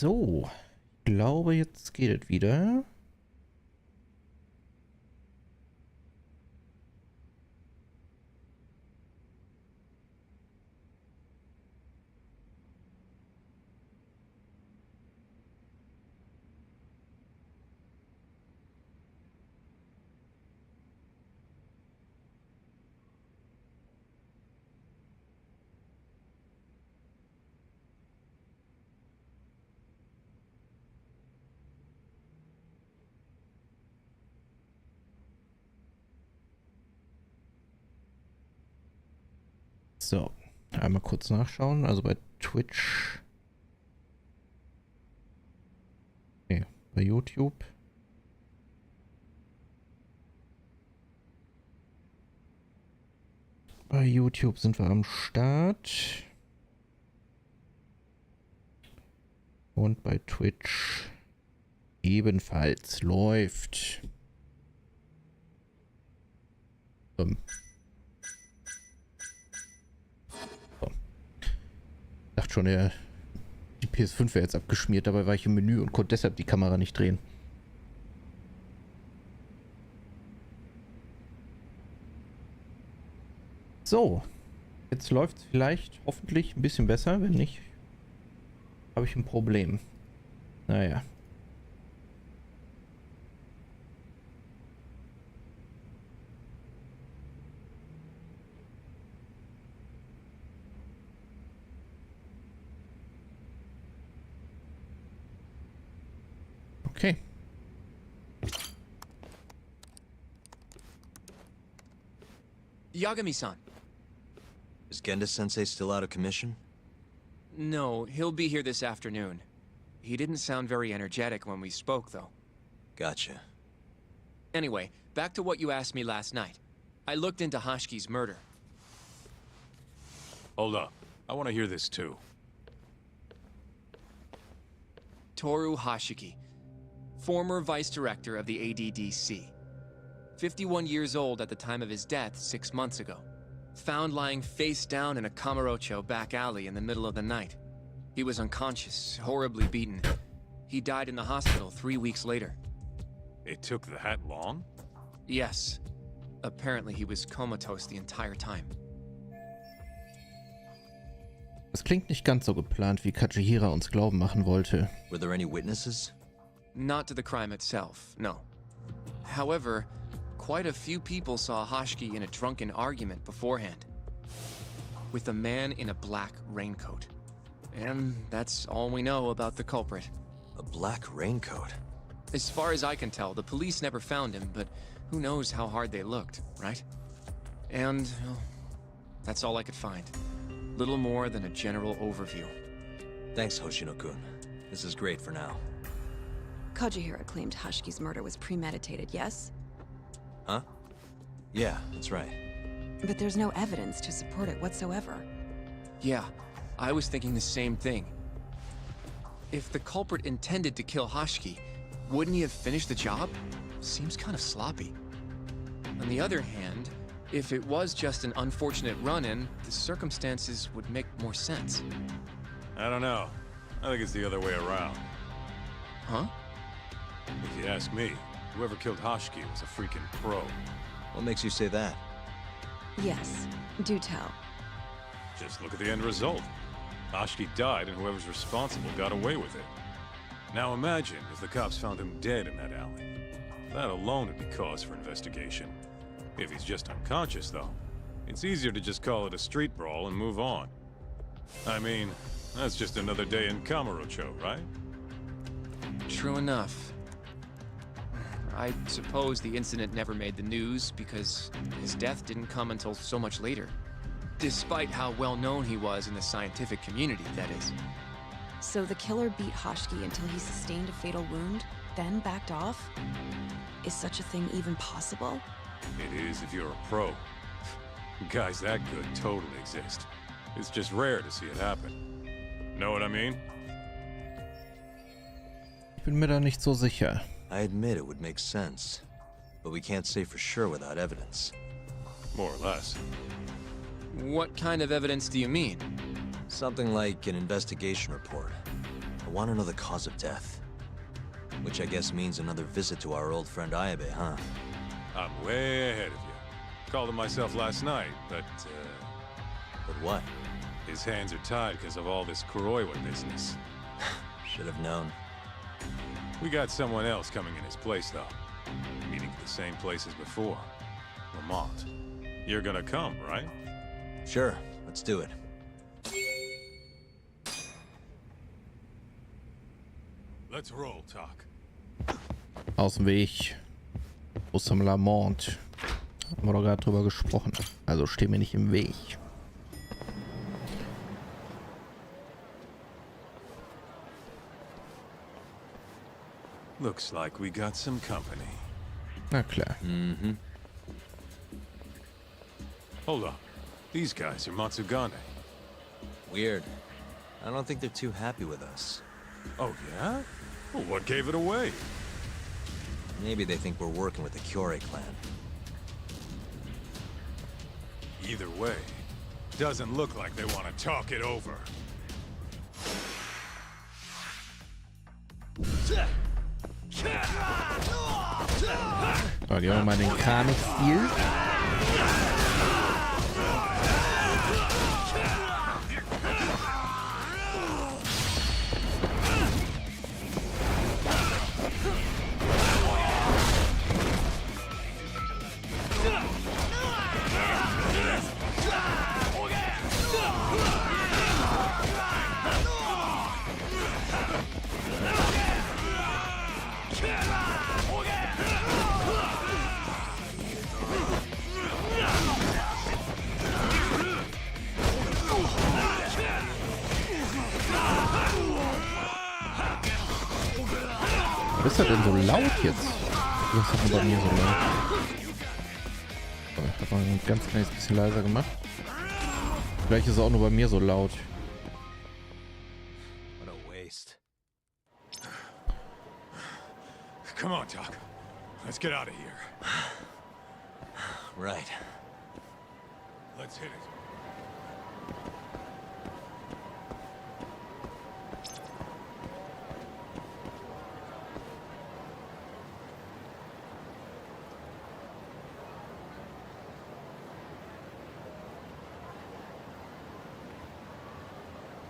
So, ich glaube, jetzt geht es wieder. So, einmal kurz nachschauen. Also bei Twitch. Nee, bei YouTube. Bei YouTube sind wir am Start. Und bei Twitch ebenfalls läuft. So. Ich dachte schon, die PS5 wäre jetzt abgeschmiert, dabei war ich im Menü und konnte deshalb die Kamera nicht drehen. So, jetzt läuft es vielleicht hoffentlich ein bisschen besser. Wenn nicht, habe ich ein Problem. Naja. Okay. Yagami-san. Is Genda-sensei still out of commission? No, he'll be here this afternoon. He didn't sound very energetic when we spoke, though. Gotcha. Anyway, back to what you asked me last night. I looked into Hashki's murder. Hold up. I want to hear this too. Toru Hashiki, former vice director of the ADDC. 51 years old at the time of his death 6 months ago. Found lying face down in a Kamurocho back alley in the middle of the night. He was unconscious, horribly beaten. He died in the hospital 3 weeks later. It took that long? Yes. Apparently he was comatose the entire time. Das klingt nicht ganz so geplant, wie Kajihira uns glauben machen wollte. Were there any witnesses? Not to the crime itself, no. However, quite a few people saw Hashiki in a drunken argument beforehand. With a man in a black raincoat. And that's all we know about the culprit. A black raincoat? As far as I can tell, the police never found him, but who knows how hard they looked, right? And, well, that's all I could find. Little more than a general overview. Thanks, Hoshino-kun. This is great for now. Kajihira claimed Hashiki's murder was premeditated, yes? Huh? Yeah, that's right. But there's no evidence to support it whatsoever. Yeah, I was thinking the same thing. If the culprit intended to kill Hashiki, wouldn't he have finished the job? Seems kind of sloppy. On the other hand, if it was just an unfortunate run-in, the circumstances would make more sense. I don't know. I think it's the other way around. Huh? If you ask me, whoever killed Hashiki was a freaking pro. What makes you say that? Yes, do tell. Just look at the end result. Hashiki died and whoever's responsible got away with it. Now imagine if the cops found him dead in that alley. That alone would be cause for investigation. If he's just unconscious, though, it's easier to just call it a street brawl and move on. I mean, that's just another day in Kamurocho, right? True enough. I suppose the incident never made the news because his death didn't come until so much later. Despite how well known he was in the scientific community, that is. So the killer beat Hashiki until he sustained a fatal wound, then backed off? Is such a thing even possible? It is if you're a pro. Guys that good totally exist. It's just rare to see it happen. Know what I mean? Ich bin mir da nicht so sicher. I admit it would make sense. But we can't say for sure without evidence. More or less. What kind of evidence do you mean? Something like an investigation report. I want to know the cause of death. Which I guess means another visit to our old friend Ayabe, huh? I'm way ahead of you. Called him myself last night, but But what? his hands are tied because of all this Kuroiwa business. Should have known. We got someone else coming in his place, though. Meeting at the same place as before. Lamont. You're gonna come, right? Sure, let's do it. Let's roll, Talk. Aus dem Weg. Wo ist am Lamont? Haben wir doch gerade drüber gesprochen. Also steh mir nicht im Weg. Looks like we got some company. Na klar. Mm-hmm. Hold up. These guys are Matsugane. Weird. I don't think they're too happy with us. Oh, yeah? Well, what gave it away? Maybe they think we're working with the Kyorei clan. Either way, doesn't look like they want to talk it over. So, gehen wir mal den Kami-Stil. Was ist das denn so laut jetzt? Was ist denn bei mir so laut? So, ich habe mal ein ganz kleines bisschen leiser gemacht. Vielleicht ist es auch nur bei mir so laut. What a waste. Come on, Talk. Let's get out of here. Right. Let's hit it.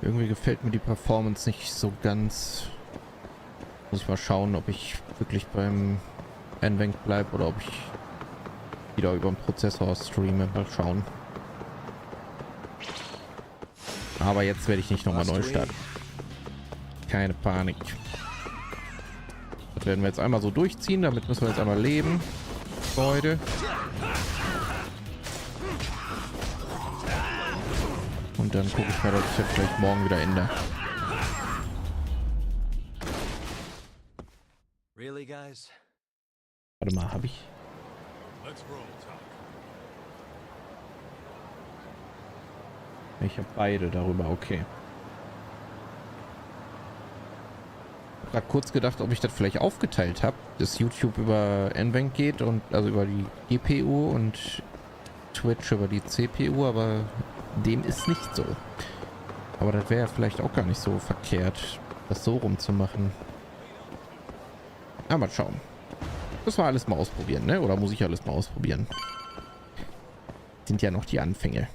Irgendwie gefällt mir die Performance nicht so ganz. Muss ich mal schauen, ob ich wirklich beim N-Bank bleibe oder ob ich wieder über den Prozessor streame. Mal schauen. Aber jetzt werde ich nicht nochmal neu starten. Keine Panik. Das werden wir jetzt einmal so durchziehen. Damit müssen wir jetzt einmal leben. Freude. Und dann gucke ich mal, dass ich das vielleicht morgen wieder ändere. Really, guys? Warte mal, habe ich... Let's roll, Talk. Ich habe beide darüber, okay. Ich habe gerade kurz gedacht, ob ich das vielleicht aufgeteilt habe, dass YouTube über NVENC geht und also über die GPU und Twitch über die CPU, aber dem ist nicht so. Aber das wäre ja vielleicht auch gar nicht so verkehrt, das so rumzumachen. Aber mal schauen. Müssen wir alles mal ausprobieren, ne? Oder muss ich alles mal ausprobieren? Sind ja noch die Anfänge.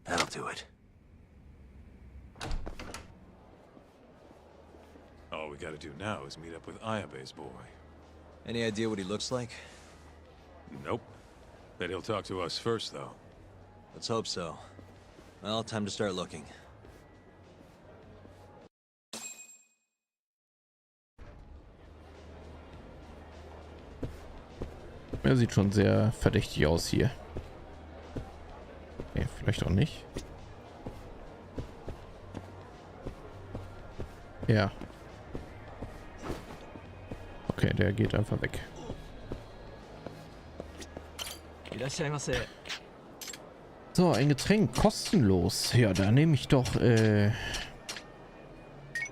That'll do it. All we gotta do now is meet up with Ayabe's boy. Any idea what he looks like? Nope. Bet he'll talk to us first, though. Let's hope so. Well, time to start looking. Er sieht schon sehr verdächtig aus hier. Okay, vielleicht auch nicht. Ja. Okay, der geht einfach weg. So, ein Getränk kostenlos. Ja, da nehme ich doch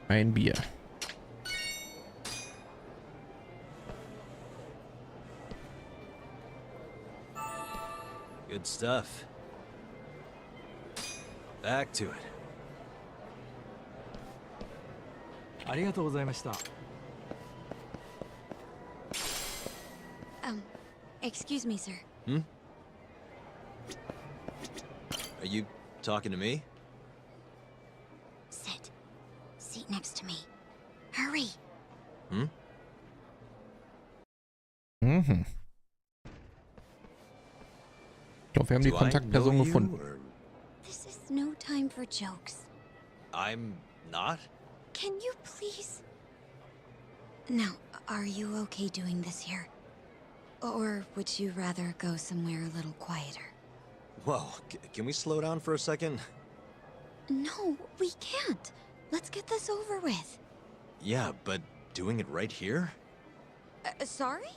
ein Bier. Good stuff. Back to it. Excuse me, sir. Are you talking to me? Sit. Seat next to me. Hurry. Mhm. Ich glaube, wir haben die Do I Kontaktperson know you, gefunden. or This is no time for jokes. I'm not? Can you please? Now, are you okay doing this here? Or would you rather go somewhere a little quieter? Whoa, can we slow down for a second? No, we can't. Let's get this over with. Yeah, but doing it right here? Sorry?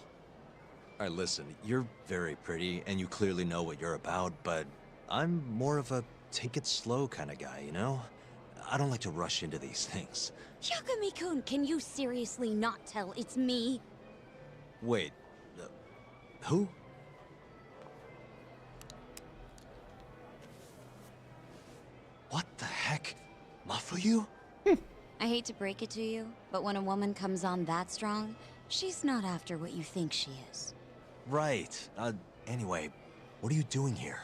Alright, listen, you're very pretty, and you clearly know what you're about, but I'm more of a take it slow kind of guy, you know? I don't like to rush into these things. Yakamikun, can you seriously not tell it's me? Wait, who? What the heck? Mafuyu? I hate to break it to you, but when a woman comes on that strong, she's not after what you think she is. Right. Anyway, what are you doing here?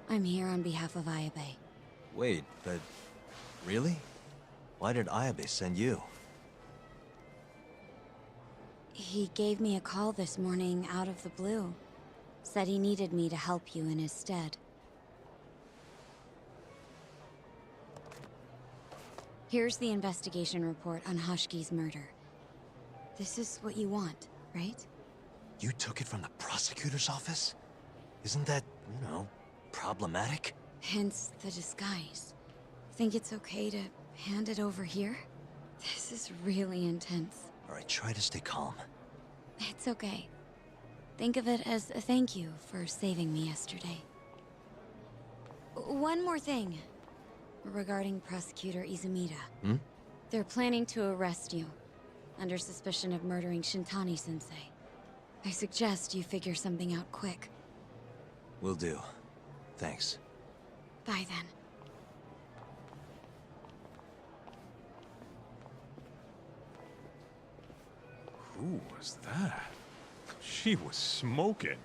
I'm here on behalf of Ayabe. Wait, but really? Why did Ayabe send you? He gave me a call this morning out of the blue. Said he needed me to help you in his stead. Here's the investigation report on Hashki's murder. This is what you want, right? You took it from the prosecutor's office? Isn't that, you know, problematic? Hence the disguise. Think it's okay to hand it over here? This is really intense. Alright, try to stay calm. It's okay. Think of it as a thank you for saving me yesterday. One more thing. Regarding Prosecutor Izumida. They're planning to arrest you, under suspicion of murdering Shintani-sensei. I suggest you figure something out quick. Will do. Thanks. Bye then. Who was that? She was smoking.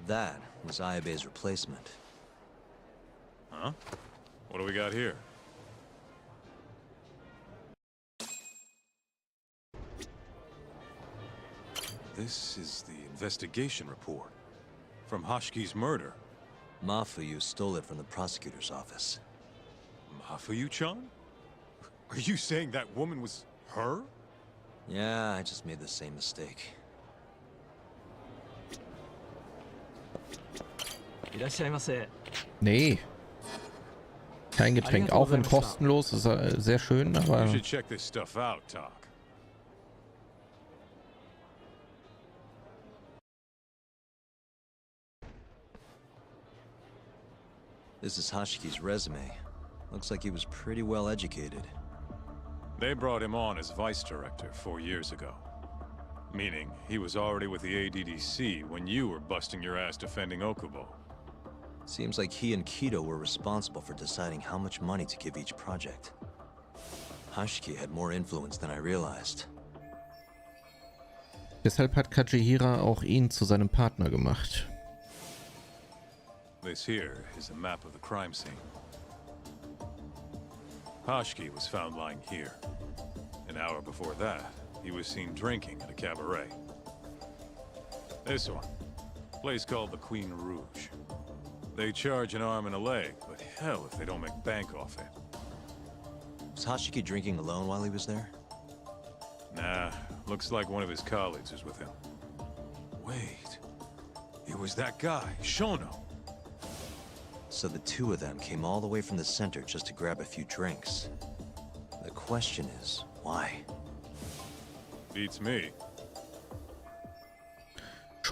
That was Ayabe's replacement. Huh? What do we got here? This is the investigation report. From Hashki's murder. Mafuyu stole it from the prosecutor's office. Mafuyu-chan? Are you saying that woman was her? Yeah, I just made the same mistake. Nee. Kein Getränk. Auch wenn kostenlos. Ist sehr schön, aber... You should check this stuff out, Talk. This is Hashiki's resume. Looks like he was pretty well educated. They brought him on as vice director 4 years ago. Meaning, he was already with the ADDC when you were busting your ass defending Okubo. Seems like he and Kido were responsible for deciding how much money to give each project. Hashiki had more influence than I realized. Deshalb hat Kajihira auch ihn zu seinem Partner gemacht. This here is a map of the crime scene. Hashki was found lying here. An hour before that, he was seen drinking at a cabaret. This one, a place called the Queen Rouge. They charge an arm and a leg, but hell if they don't make bank off it. Was Hashiki drinking alone while he was there? Nah, looks like one of his colleagues is with him. Wait, it was that guy, Shono. So the two of them came all the way from the center just to grab a few drinks. The question is, why? Beats me.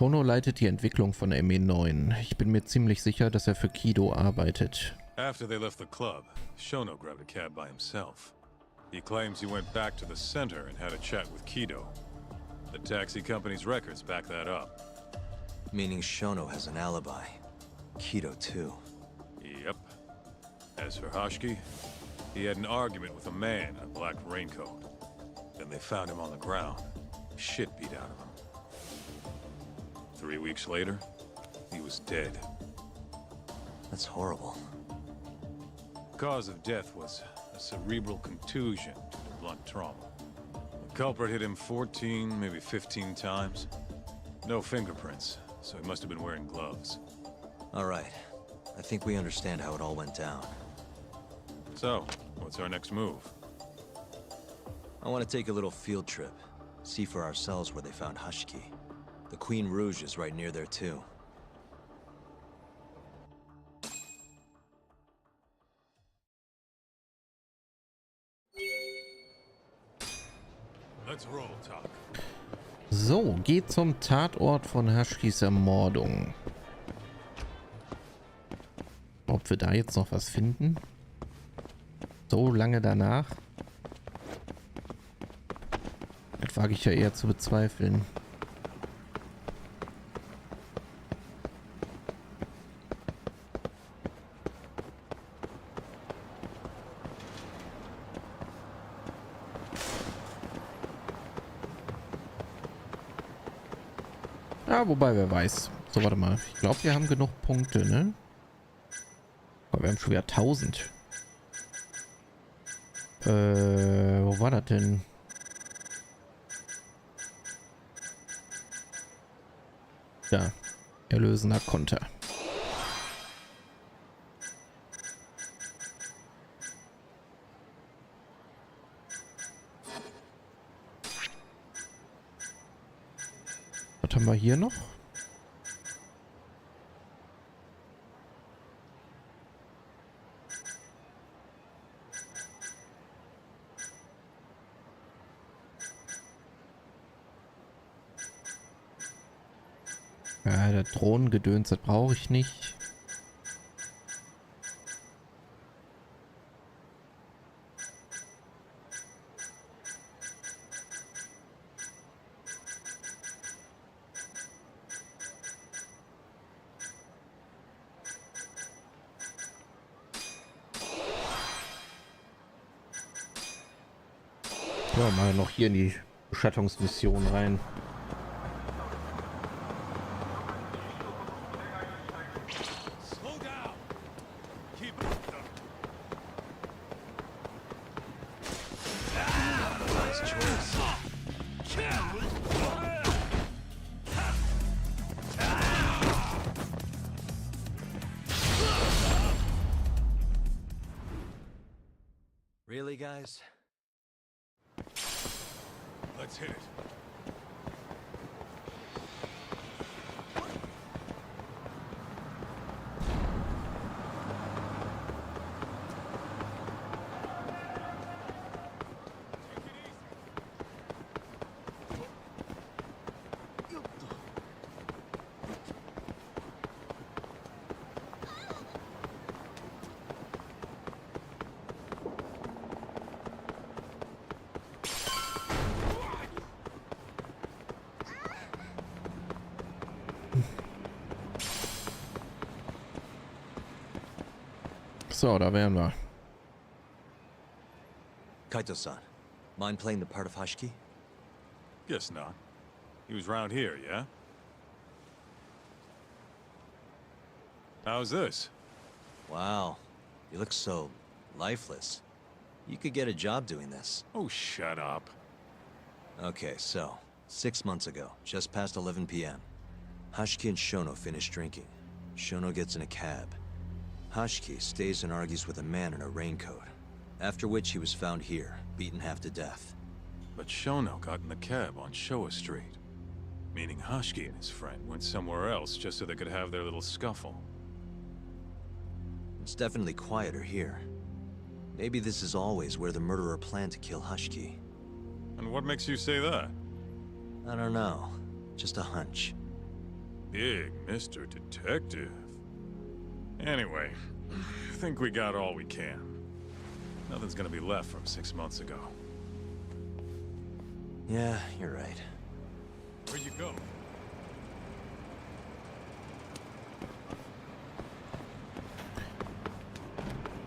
Shono leitet die Entwicklung von ME9. Ich bin mir ziemlich sicher, dass er für Kido arbeitet. After they left the club, Shono grabbed a cab by himself. He claims he went back to the center and had a chat with Kido. The taxi company's records back that up. Meaning Shono has an alibi. Kido too. Yep. As for Hoshiki, he had an argument with a man in a black raincoat. Then they found him on the ground. Shit beat out of him. 3 weeks later, he was dead. That's horrible. Cause of death was a cerebral contusion due to blunt trauma. The culprit hit him 14, maybe 15 times. No fingerprints, so he must have been wearing gloves. All right. I think we understand how it all went down. So, what's our next move? I want to take a little field trip. See for ourselves where they found Hoshiki. The Queen Rouge is right near there too. Let's roll, Talk. So, geht zum Tatort von Hoshikis Ermordung. Ob wir da jetzt noch was finden? So lange danach? Das wage ich ja eher zu bezweifeln. Ja, wobei, wer weiß. So, warte mal. Ich glaube, wir haben genug Punkte, ne? Aber wir haben schon wieder 1000. Wo war das denn? Ja, erlösener Konter. Was haben wir hier noch? Ja, der Drohnengedöns, das brauche ich nicht. Ja, mal noch hier in die Beschattungsmission rein. Really, guys? Let's hit it. So, da wären wir. Kaito-san, mind playing the part of Hoshiki? Guess not. He was round here, yeah? How's this? Wow, you look so lifeless. You could get a job doing this. Oh, shut up. Okay, so, 6 months ago, just past 11 p.m. Hoshiki and Shono finish drinking. Shono gets in a cab. Hoshiki stays and argues with a man in a raincoat, after which he was found here, beaten half to death. But Shono got in the cab on Showa Street. Meaning Hoshiki and his friend went somewhere else just so they could have their little scuffle. It's definitely quieter here. Maybe this is always where the murderer planned to kill Hoshiki. And what makes you say that? I don't know. Just a hunch. Big Mr. Detective. Anyway, I think we got all we can. Nothing's gonna be left from 6 months ago. Yeah, you're right. Where'd you go?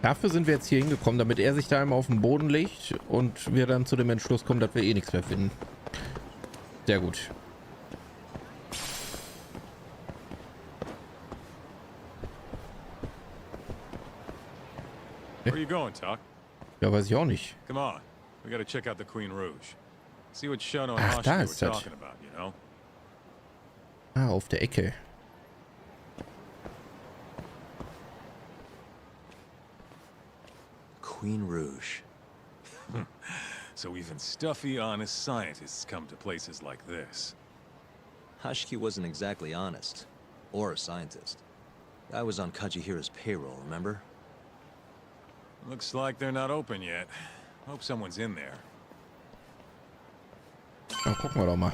Dafür sind wir jetzt hier hingekommen, damit er sich da einmal auf den Boden legt und wir dann zu dem Entschluss kommen, dass wir eh nichts mehr finden. Sehr gut. Where are you going, Doc? Ja, weiß ich auch nicht. Come on. We gotta check out the Queen Rouge. See what Shono and Ach, da Hoshiki ist were das. talking about, you know? Ah, auf der Ecke. Queen Rouge. So even stuffy, honest scientists come to places like this. Hashiki wasn't exactly honest. Or a scientist. Guy was on Kajihira's payroll, remember? Looks like they're not open yet. Hope someone's in there. Dann gucken wir doch mal.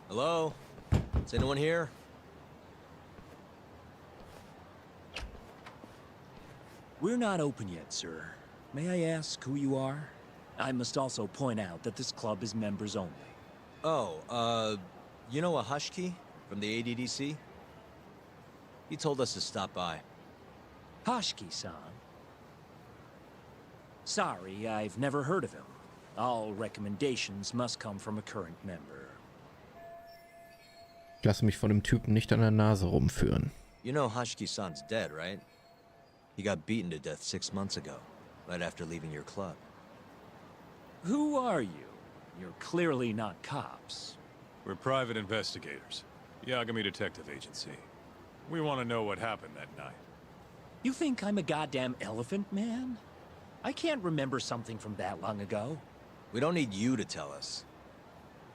Hello? Is anyone here? We're not open yet, sir. May I ask who you are? I must also point out that this club is members only. Oh, you know a Hashiki from the ADDC? He told us to stop by. Hoshiki-san. Sorry, I've never heard of him. All recommendations must come from a current member. Ich lasse mich von dem Typen nicht an der Nase rumführen. You know Hashiki-san's dead, right? He got beaten to death 6 months ago, right after leaving your club. Who are you? You're clearly not cops. We're private investigators. Yagami Detective Agency. We want to know what happened that night. You think I'm a goddamn elephant man? I can't remember something from that long ago. We don't need you to tell us.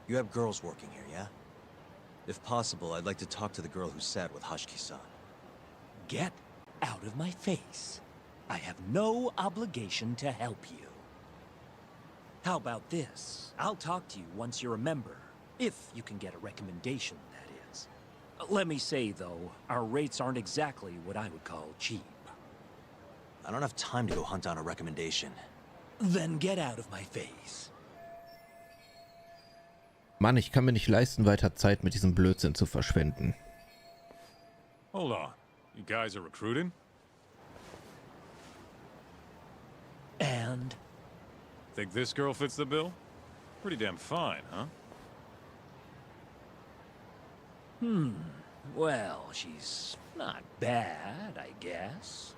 You have girls working here, yeah? If possible, I'd like to talk to the girl who sat with Hashiki-san. Get out of my face. I have no obligation to help you. How about this? I'll talk to you once you're a member. If you can get a recommendation, that is. Let me say, though, our rates aren't exactly what I would call cheap. I don't have time to go hunt down a recommendation. Then get out of my face. Mann, ich kann mir nicht leisten, weiter Zeit mit diesem Blödsinn zu verschwenden. Hold on. You guys are recruiting? And? Think this girl fits the bill? Pretty damn fine, huh? Well, she's not bad, I guess.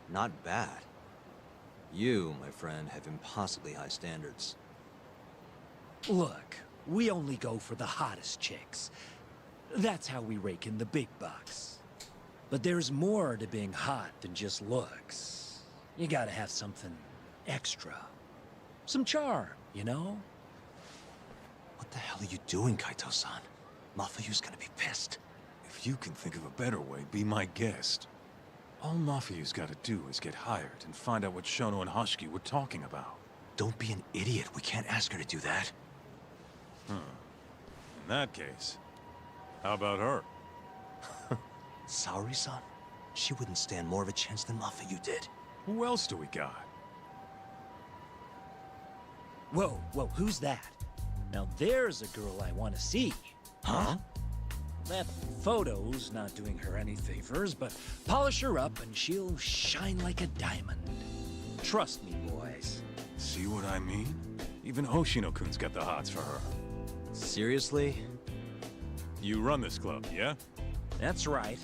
Not bad. You, my friend, have impossibly high standards. Look, we only go for the hottest chicks. That's how we rake in the big bucks. But there's more to being hot than just looks. You gotta have something extra. Some charm, you know? What the hell are you doing, Kaito-san? Mafuyu's gonna be pissed. If you can think of a better way, be my guest. All Mafuyu's gotta do is get hired and find out what Shono and Hoshiki were talking about. Don't be an idiot. We can't ask her to do that. In that case, how about her? Saori-san? She wouldn't stand more of a chance than Mafuyu did. Who else do we got? Whoa, who's that? Now there's a girl I want to see. Huh? That photo's not doing her any favors, but polish her up and she'll shine like a diamond. Trust me, boys. See what I mean? Even Hoshino-kun's got the hots for her. Seriously? You run this club, yeah? That's right.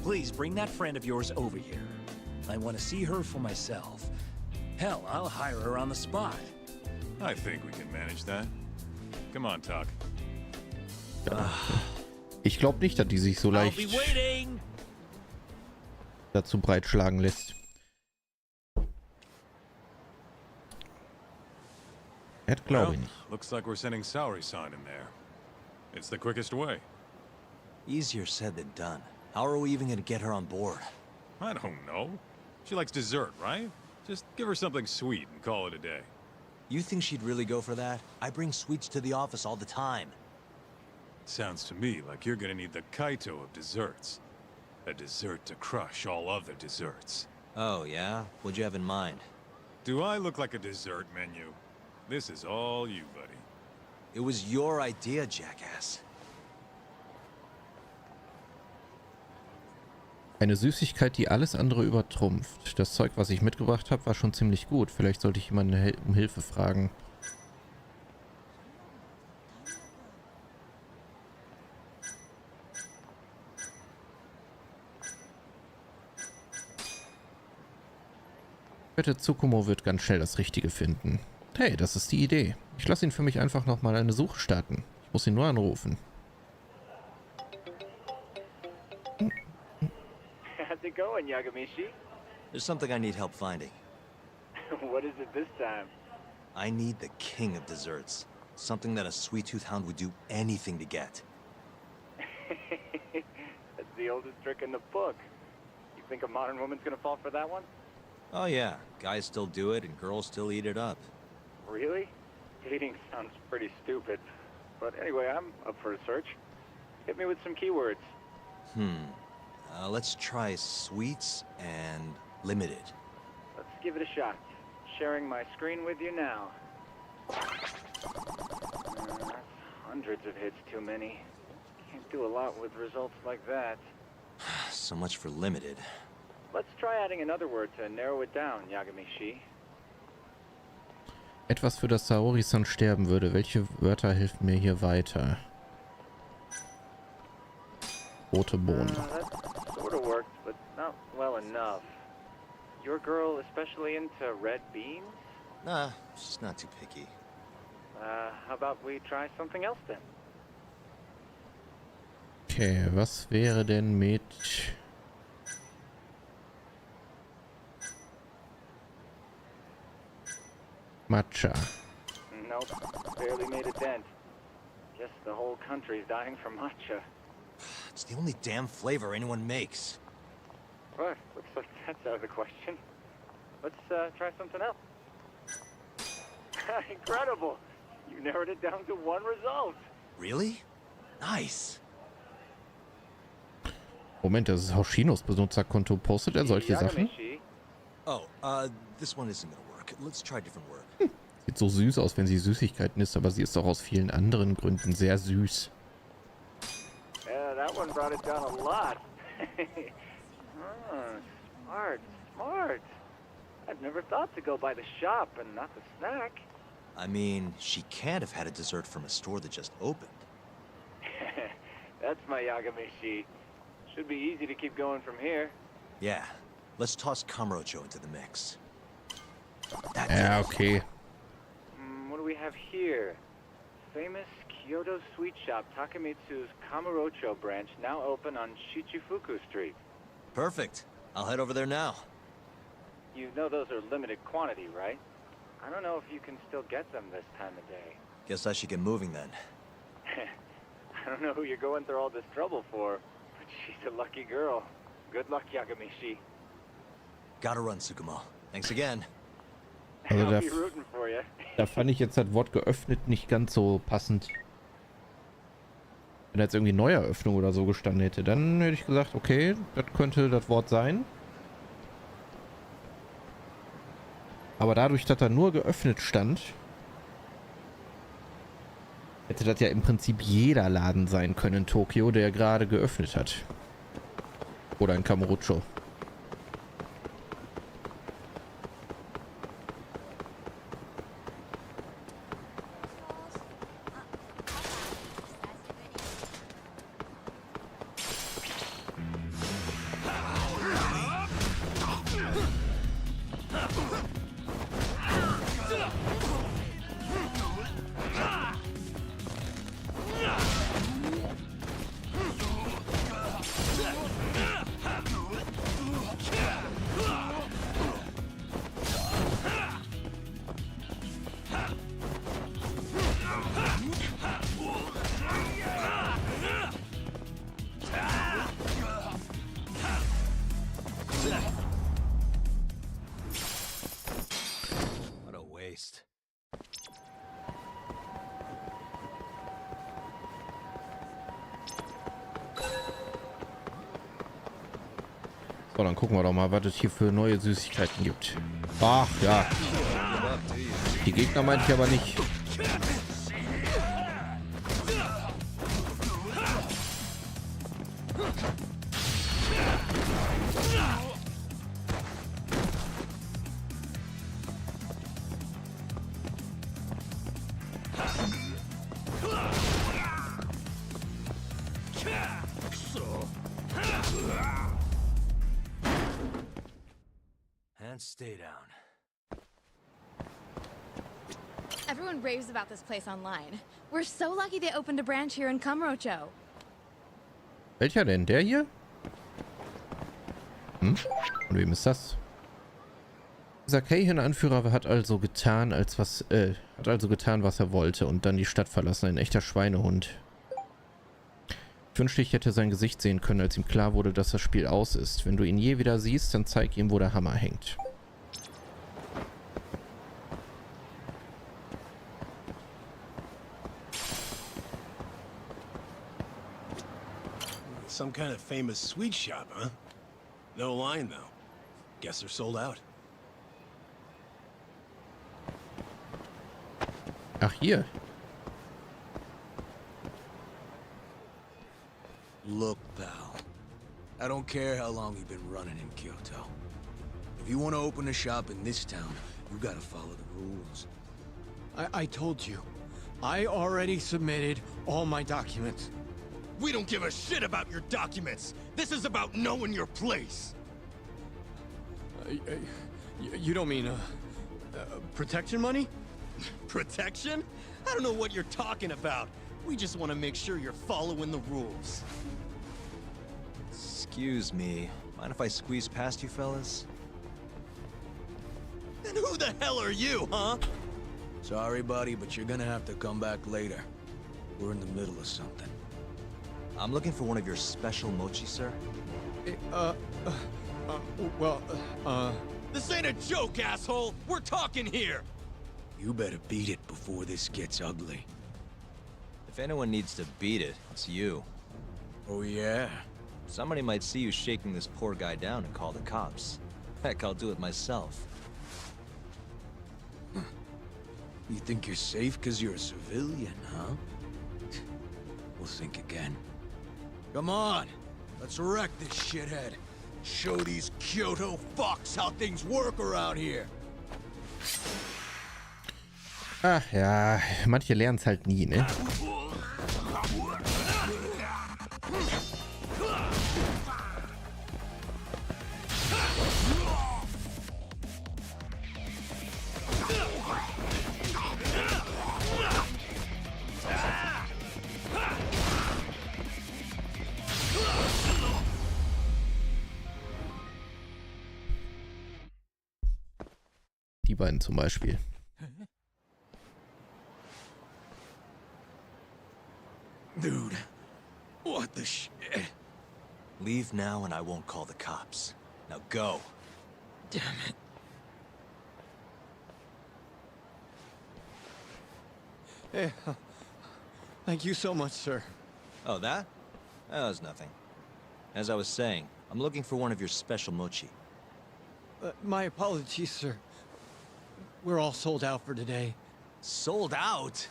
Please bring that friend of yours over here. I want to see her for myself. Hell, I'll hire her on the spot. I think we can manage that. Come on, Talk. Ich glaube nicht, dass die sich so I'll leicht be waiting. dazu breitschlagen lässt. Das glaube ich nicht. Looks like we're sending Saori-san in there. It's the quickest way. Easier said than done. How are we even gonna get her on board? I don't know. She likes dessert, right? Just give her something sweet and call it a day. You think she'd really go for that? I bring sweets to the office all the time. Sounds to me like you're gonna need the Kaito of desserts. A dessert to crush all other desserts. Oh, yeah? What'd you have in mind? Do I look like a dessert menu? This is all you, buddy. It was your idea, jackass. Eine Süßigkeit, die alles andere übertrumpft. Das Zeug, was ich mitgebracht habe, war schon ziemlich gut. Vielleicht sollte ich jemanden um Hilfe fragen. Ich wette, Tsukumo wird ganz schnell das Richtige finden. Hey, das ist die Idee. Ich lasse ihn für mich einfach nochmal eine Suche starten. Ich muss ihn nur anrufen. How's it going, Yagamishi? There's something I need help finding. What is it this time? I need the king of desserts. Something that a sweet-tooth hound would do anything to get. That's the oldest trick in the book. You think a modern woman's gonna fall for that one? Oh yeah, guys still do it and girls still eat it up. Really? Dating sounds pretty stupid. But anyway, I'm up for a search. Hit me with some keywords. Let's try sweets and limited. Let's give it a shot. Sharing my screen with you now. That's hundreds of hits too many. Can't do a lot with results like that. So much for limited. Let's try adding another word to narrow it down, Yagamishi. Etwas, für das Saori-san sterben würde. Welche Wörter helfen mir hier weiter? Rote Bohnen. That sort of worked, but not well enough. Your girl especially into red beans? Nah, she's not too picky. How about we try something else then? Okay, was wäre denn mit... Matcha. Nope, barely made a dent. Guess the whole country's dying for matcha. It's the only damn flavor anyone makes. What? Looks like that's out of the question. Let's try something else. Incredible! You narrowed it down to one result. Really? Nice. Moment, das ist Hoshinos Benutzerkonto. Postet er solche Sachen? Yagamishi, Oh, this one isn't gonna work. Let's try a different word. Sieht so süß aus, wenn sie Süßigkeiten isst, aber sie ist auch aus vielen anderen Gründen sehr süß. yeah, that one brought it down a lot. Smart, smart. I've never thought to go by the shop and not the snack. I mean, she can't have had a dessert from a store that just opened. That's my Yagamishi. Should be easy to keep going from here. Yeah, let's toss Kamurocho into the mix. Ja, okay. What do we have here? Famous Kyoto sweet shop Takemitsu's Kamurocho branch now open on Shichifuku Street. Perfect. I'll head over there now. You know those are limited quantity, right? I don't know if you can still get them this time of day. Guess I should get moving then. I don't know who you're going through all this trouble for, but she's a lucky girl. Good luck, Yagamishi. Gotta run, Tsukumo. Thanks again. Also I'll be rooting for you. da fand ich jetzt das Wort geöffnet nicht ganz so passend. Wenn da jetzt irgendwie Neueröffnung oder so gestanden hätte, dann hätte ich gesagt, okay, das könnte das Wort sein. Aber dadurch, dass da nur geöffnet stand, hätte das ja im Prinzip jeder Laden sein können in Tokio, der gerade geöffnet hat. Oder in Kamurocho. So, dann gucken wir doch mal, was es hier für neue Süßigkeiten gibt. Ach ja. Die Gegner meinte ich aber nicht. And stay down. Everyone raves about this place online. We're so lucky they opened a branch here in Kamurocho. Welcher denn? Der hier? Hm? Und wem ist das? Dieser Keihin-Anführer hat also getan, was er wollte und dann die Stadt verlassen. Ein echter Schweinehund. Ich wünschte, ich hätte sein Gesicht sehen können, als ihm klar wurde, dass das Spiel aus ist. Wenn du ihn je wieder siehst, dann zeig ihm, wo der Hammer hängt. Some kind of famous sweet shop, huh? No line, though. Guess they're sold out. Ach, hier. Look, pal. I don't care how long you've been running in Kyoto. If you want to open a shop in this town, you gotta follow the rules. I told you. I already submitted all my documents. We don't give a shit about your documents! This is about knowing your place! You don't mean, protection money? Protection? I don't know what you're talking about. We just want to make sure you're following the rules. Excuse me. Mind if I squeeze past you fellas? And who the hell are you, huh? Sorry, buddy, but you're gonna have to come back later. We're in the middle of something. I'm looking for one of your special mochi, sir. This ain't a joke, asshole! We're talking here! You better beat it before this gets ugly. If anyone needs to beat it, it's you. Oh, yeah? Somebody might see you shaking this poor guy down and call the cops. Heck, I'll do it myself. You think you're safe because you're a civilian, huh? We'll think again. Come on! Let's wreck this shithead. Show these Kyoto fucks how things work around here. Ach ja, manche lernen es halt nie, ne? Die beiden zum Beispiel. Dude, what the shit? Leave now and I won't call the cops. Now go. Damn it. Hey, thank you so much, sir. Oh, that? That was nothing. As I was saying, I'm looking for one of your special mochi. My apologies, sir. We're all sold out for today. Sold out?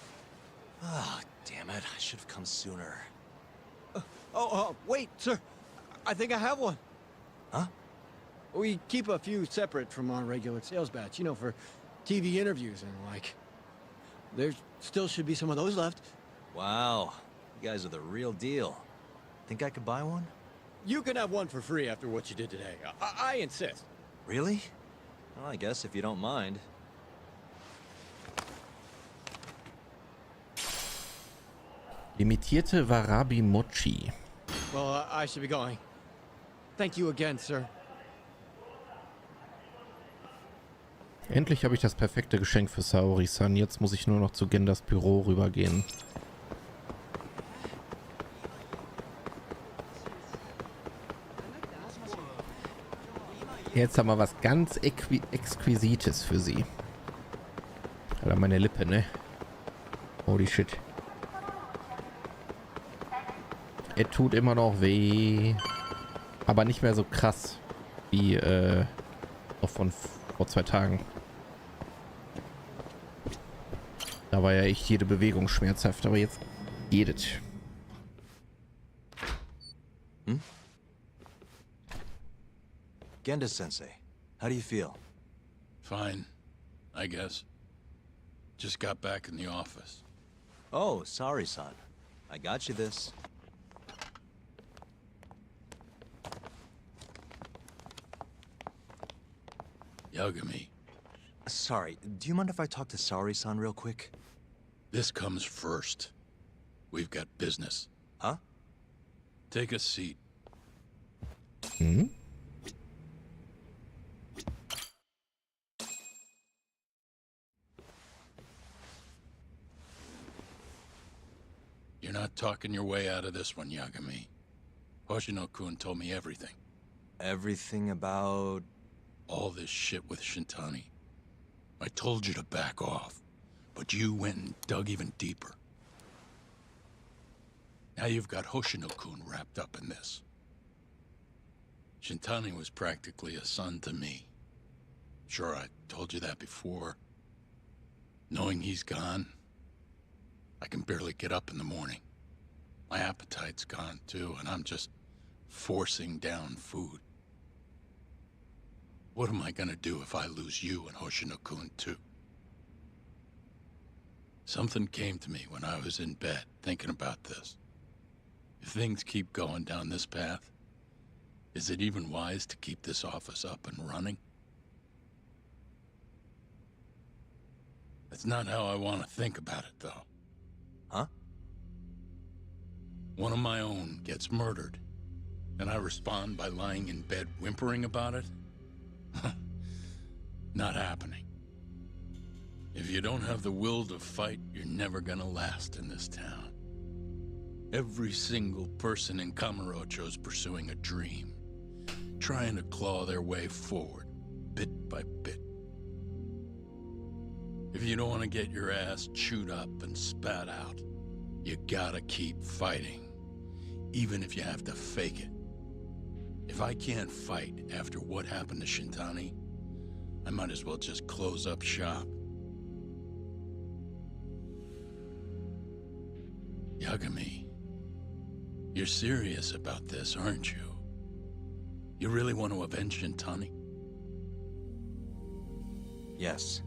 Oh, damn it. I should have come sooner. Wait, sir. I think I have one. Huh? We keep a few separate from our regular sales batch, you know, for TV interviews and like. There still should be some of those left. Wow. You guys are the real deal. Think I could buy one? You can have one for free after what you did today. I insist. Really? Well, I guess if you don't mind. Limitierte Warabi Mochi. Well, I should be going. Thank you again, sir. Endlich habe ich das perfekte Geschenk für Saori-san. Jetzt muss ich nur noch zu Gendas Büro rübergehen. Jetzt haben wir was ganz Exquisites für sie. Alter, meine Lippe, ne? Holy shit. Es tut immer noch weh. Aber nicht mehr so krass. Wie, noch von vor 2 Tagen. Da war ja echt jede Bewegung schmerzhaft, aber jetzt geht es. Hm? Genda-sensei, how do you feel? Fine, I guess. Just got back in the office. Oh, sorry, son. I got you this. Yagami, Sorry, do you mind if I talk to Sari-san real quick? this comes first. We've got business. Huh? Take a seat. Hmm? You're not talking your way out of this one, Yagami. Hoshino-kun told me everything. Everything about... All this shit with Shintani. I told you to back off, but you went and dug even deeper. Now you've got Hoshino-kun wrapped up in this. Shintani was practically a son to me. Sure, I told you that before. Knowing he's gone, I can barely get up in the morning. My appetite's gone too, and I'm just forcing down food. What am I gonna do if I lose you and Hoshino-kun too? Something came to me when I was in bed thinking about this. If things keep going down this path, is it even wise to keep this office up and running? That's not how I want to think about it, though. Huh? One of my own gets murdered, and I respond by lying in bed whimpering about it? Not happening. If you don't have the will to fight, you're never gonna last in this town. Every single person in Kamurocho's pursuing a dream, trying to claw their way forward, bit by bit. If you don't want to get your ass chewed up and spat out, you gotta keep fighting, even if you have to fake it. If I can't fight after what happened to Shintani, I might as well just close up shop. Yagami, you're serious about this, aren't you? You really want to avenge Shintani? Yes.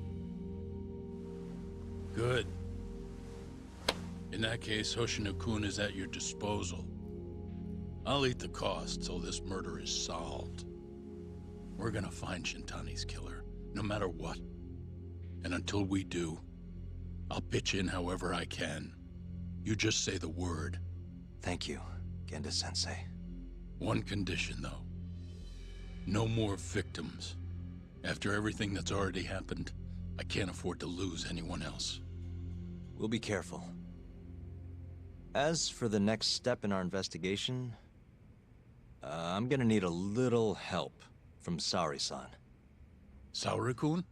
Good. In that case, Hoshino-kun is at your disposal. I'll eat the cost till this murder is solved. We're gonna find Shintani's killer, no matter what. And until we do, I'll pitch in however I can. You just say the word. Thank you, Genda-sensei. One condition, though. No more victims. After everything that's already happened, I can't afford to lose anyone else. We'll be careful. As for the next step in our investigation, I'm gonna need a little help from Sari-san. Saori-kun?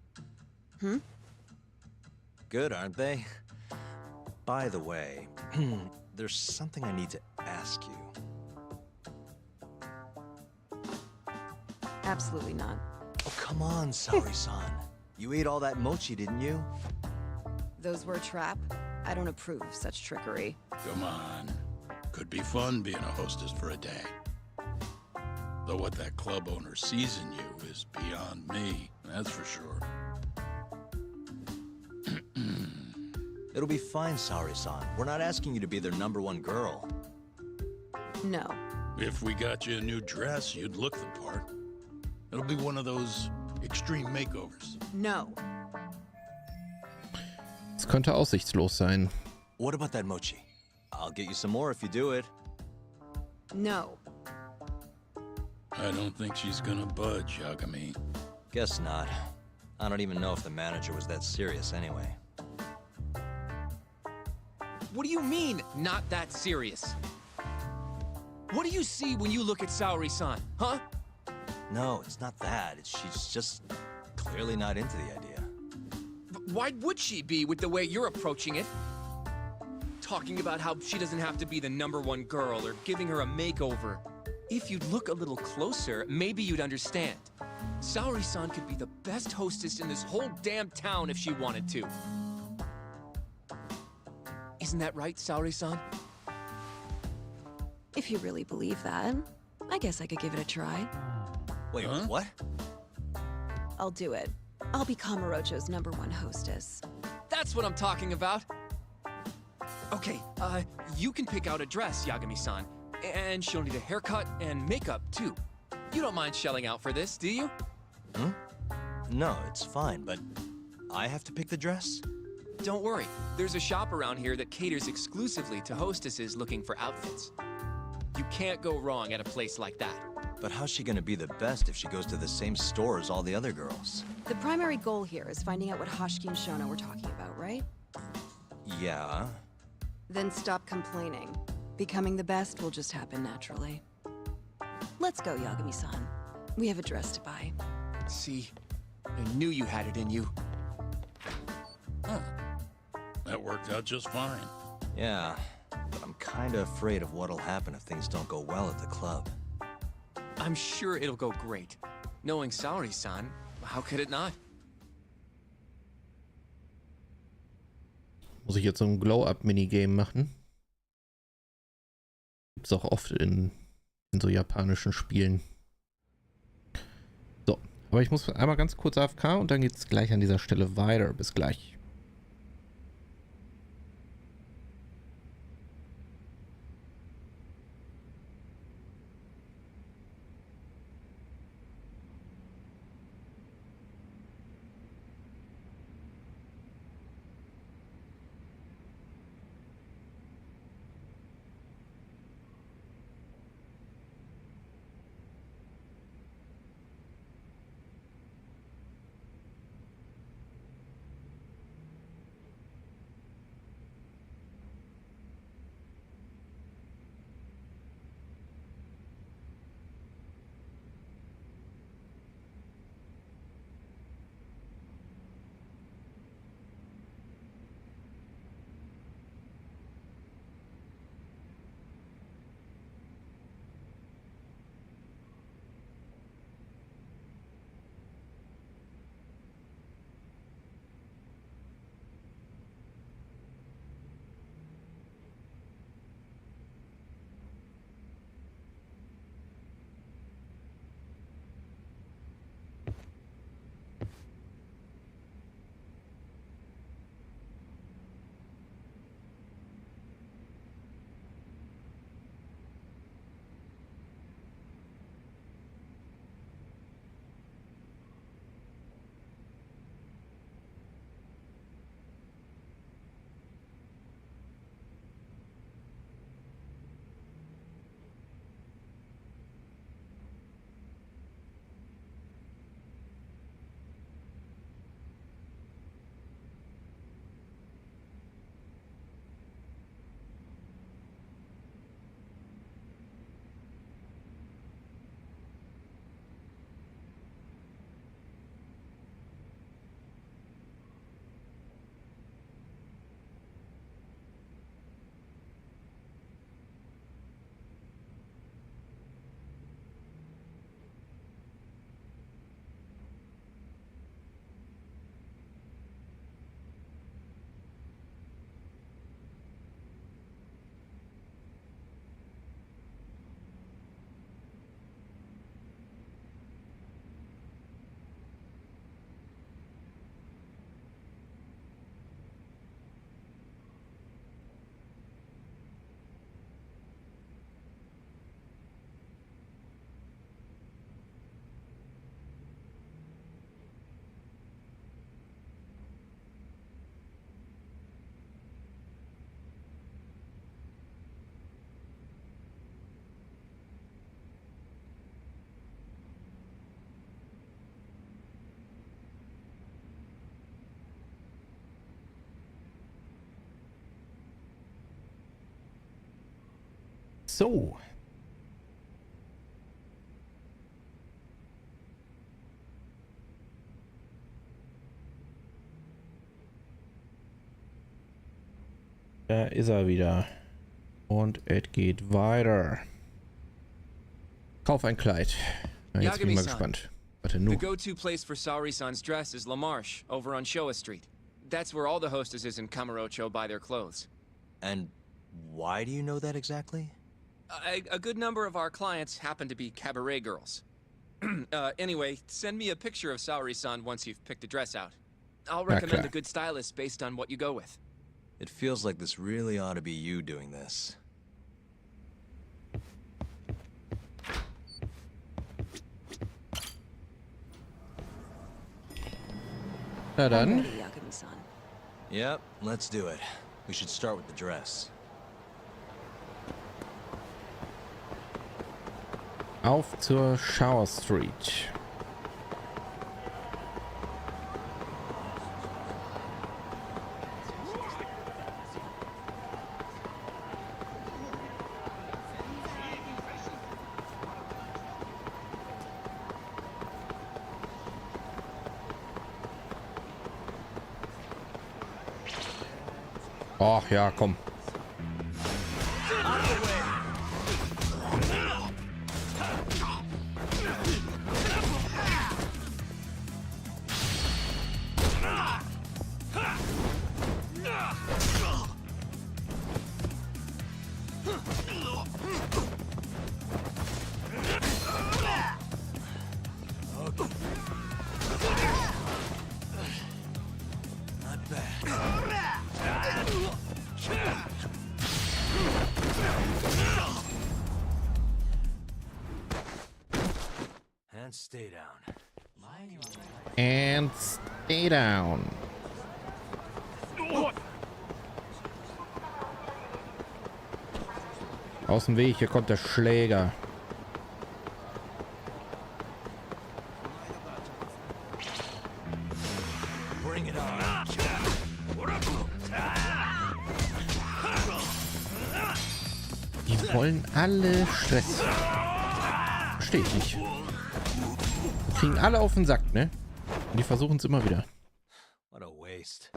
Hmm? Good, aren't they? By the way, there's something I need to ask you. Absolutely not. Oh, come on, Sari-san. You ate all that mochi, didn't you? Those were a trap. I don't approve of such trickery. Come on. Could be fun being a hostess for a day. Though what that club owner sees in you is beyond me, that's for sure. It'll be fine, Sari-san. We're not asking you to be their #1 girl. No. If we got you a new dress, you'd look the part. It'll be one of those extreme makeovers. No. Es könnte aussichtslos sein. What about that mochi? I'll get you some more if you do it. No. I don't think she's gonna budge, Yagami. Guess not. I don't even know if the manager was that serious anyway. What do you mean, not that serious? What do you see when you look at Saori-san, huh? No, it's not that. She's just clearly not into the idea. Why would she be with the way you're approaching it? Talking about how she doesn't have to be the #1 girl or giving her a makeover. If you'd look a little closer, maybe you'd understand. Saori-san could be the best hostess in this whole damn town if she wanted to. Isn't that right, Saori-san? If you really believe that, I guess I could give it a try. Wait, what? I'll do it. I'll be Kamurocho's #1 hostess. That's what I'm talking about. Okay, you can pick out a dress, Yagami-san. And she'll need a haircut and makeup, too. You don't mind shelling out for this, do you? No, it's fine, but I have to pick the dress? Don't worry. There's a shop around here that caters exclusively to hostesses looking for outfits. You can't go wrong at a place like that. But how's she gonna be the best if she goes to the same store as all the other girls? The primary goal here is finding out what Hashiki and Shono were talking about, right? Yeah. Then stop complaining. Becoming the best will just happen naturally. Let's go, Yagami-san. We have a dress to buy. See? I knew you had it in you. That worked out just fine. Yeah, but I'm kinda afraid of what'll happen if things don't go well at the club. I'm sure it'll go great. Knowing Saori-san, how could it not? Muss ich jetzt so ein Glow-Up-Minigame machen? Gibt's auch oft in so japanischen Spielen. So, aber ich muss einmal ganz kurz AFK und dann geht's gleich an dieser Stelle weiter. Bis gleich. So. Da ist er wieder. Und es geht weiter. Kauf ein Kleid. Na, jetzt bin ich mal Yagami-san. gespannt. Warte, The nur. go-to place for Saori-san's dress is La Marche, over on Showa Street. That's where all the hostesses in Kamurocho buy their clothes. And why do you know that exactly? A good number of our clients happen to be cabaret girls. Anyway, send me a picture of Saori-san once you've picked a dress out. I'll recommend a good stylist based on what you go with. It feels like this really ought to be you doing this. Na I'm dann. ready, Yagami-san. Yep, let's do it. We should start with the dress. Auf zur Shower Street. Ach ja, komm. Not bad. And stay down. And stay down. Aus dem Weg, hier kommt der Schläger. Bring it on. Die wollen alle Stress. Verstehe ich nicht. Die kriegen alle auf den Sack, ne? Und die versuchen es immer wieder. What a waste.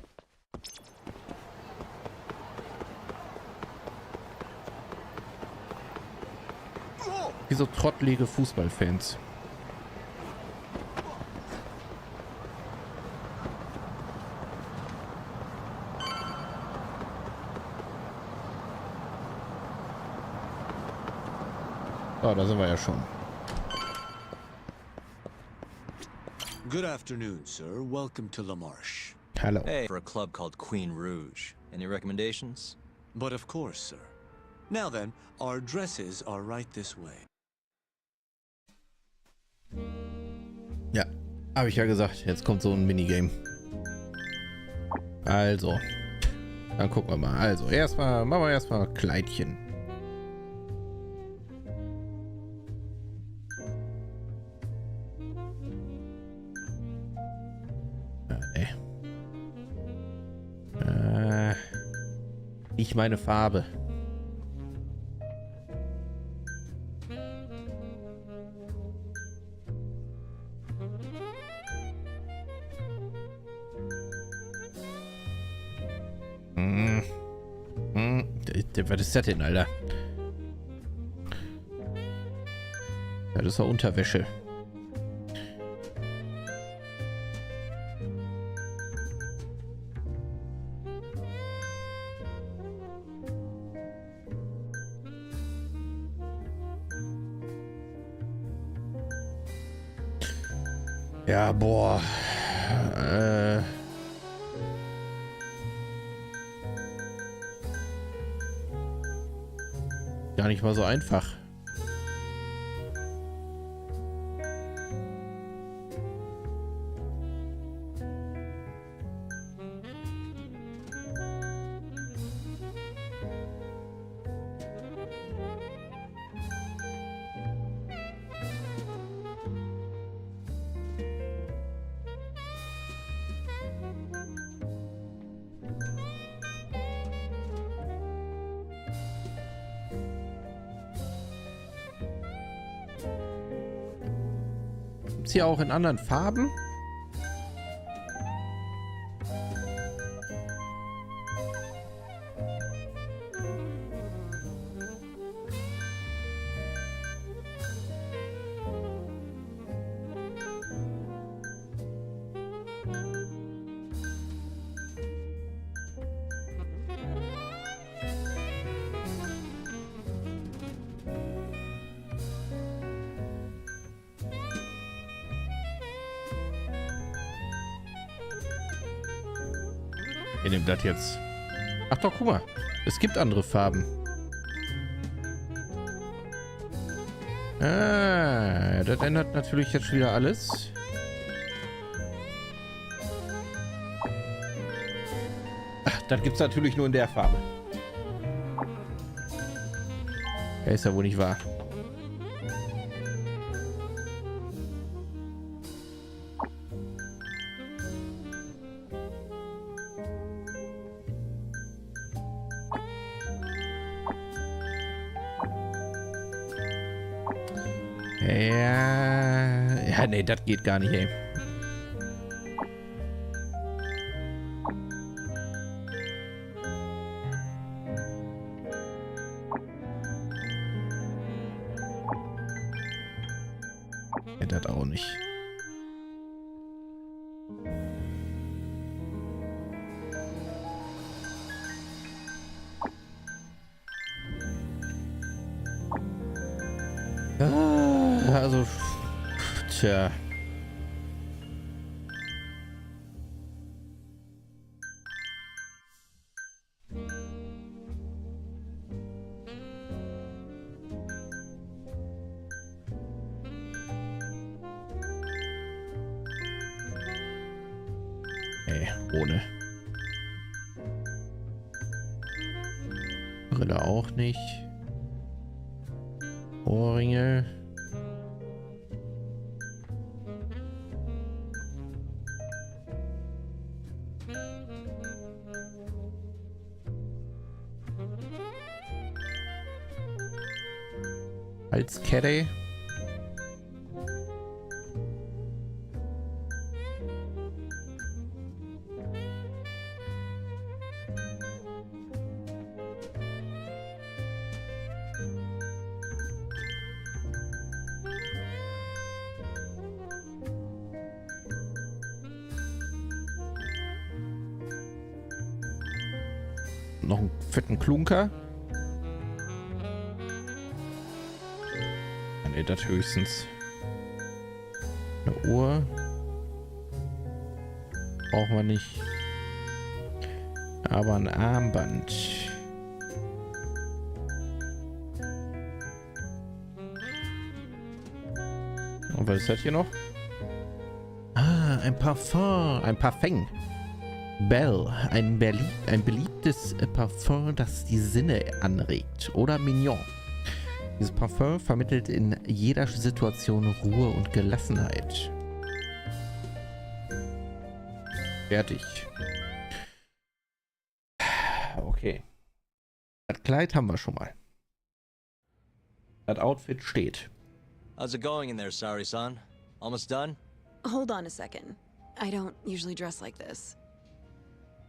Wie so trottlige Fußballfans. Oh, da sind wir ja schon. Good afternoon, sir. Welcome to La Marche. Hello. Hey, for a club called Queen Rouge. Any recommendations? But of course, sir. Now then, our dresses are right this way. Ja, habe ich ja gesagt. Jetzt kommt so ein Minigame. Also, dann gucken wir mal. Also, erstmal machen wir erstmal Kleidchen. Nicht meine Farbe. Was ist das denn, Alter? Ja, das ist doch Unterwäsche. Ja, boah. Gar nicht mal so einfach. Gibt's hier auch in anderen Farben? Ich nehme das jetzt. Ach doch, guck mal. Es gibt andere Farben. Ah, das ändert natürlich jetzt wieder alles. Ach, das gibt's natürlich nur in der Farbe. Ja, ist ja wohl nicht wahr. Ja, nee, das geht gar nicht, ey. Ja, das auch nicht. Also, tja. Nee, ohne. Brille auch nicht. Ohrringe. Halskette. Noch einen fetten Klunker. Ne, das höchstens. Eine Uhr. Brauchen wir nicht. Aber ein Armband. Und was ist das hier noch? Ah, ein Parfum. Ein Parfum. Belle. Ein beliebtes Parfum, das die Sinne anregt. Oder Mignon. Dieses Parfum vermittelt in jeder Situation Ruhe und Gelassenheit. Fertig. Okay. Das Kleid haben wir schon mal. Das Outfit steht. How's it going in there, Sari-san? Almost done? Hold on a second. I don't usually dress like this.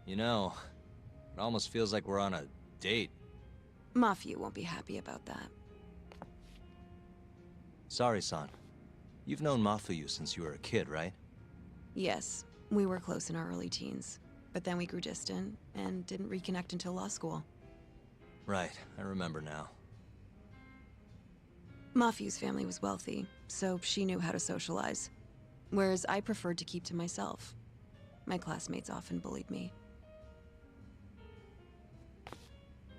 You know, it almost feels like we're on a date. Mafia won't be happy about that. Sari-san, you've known Mafuyu since you were a kid, right? Yes, we were close in our early teens. But then we grew distant and didn't reconnect until law school. Right, I remember now. Mafuyu's family was wealthy, so she knew how to socialize. Whereas I preferred to keep to myself. My classmates often bullied me.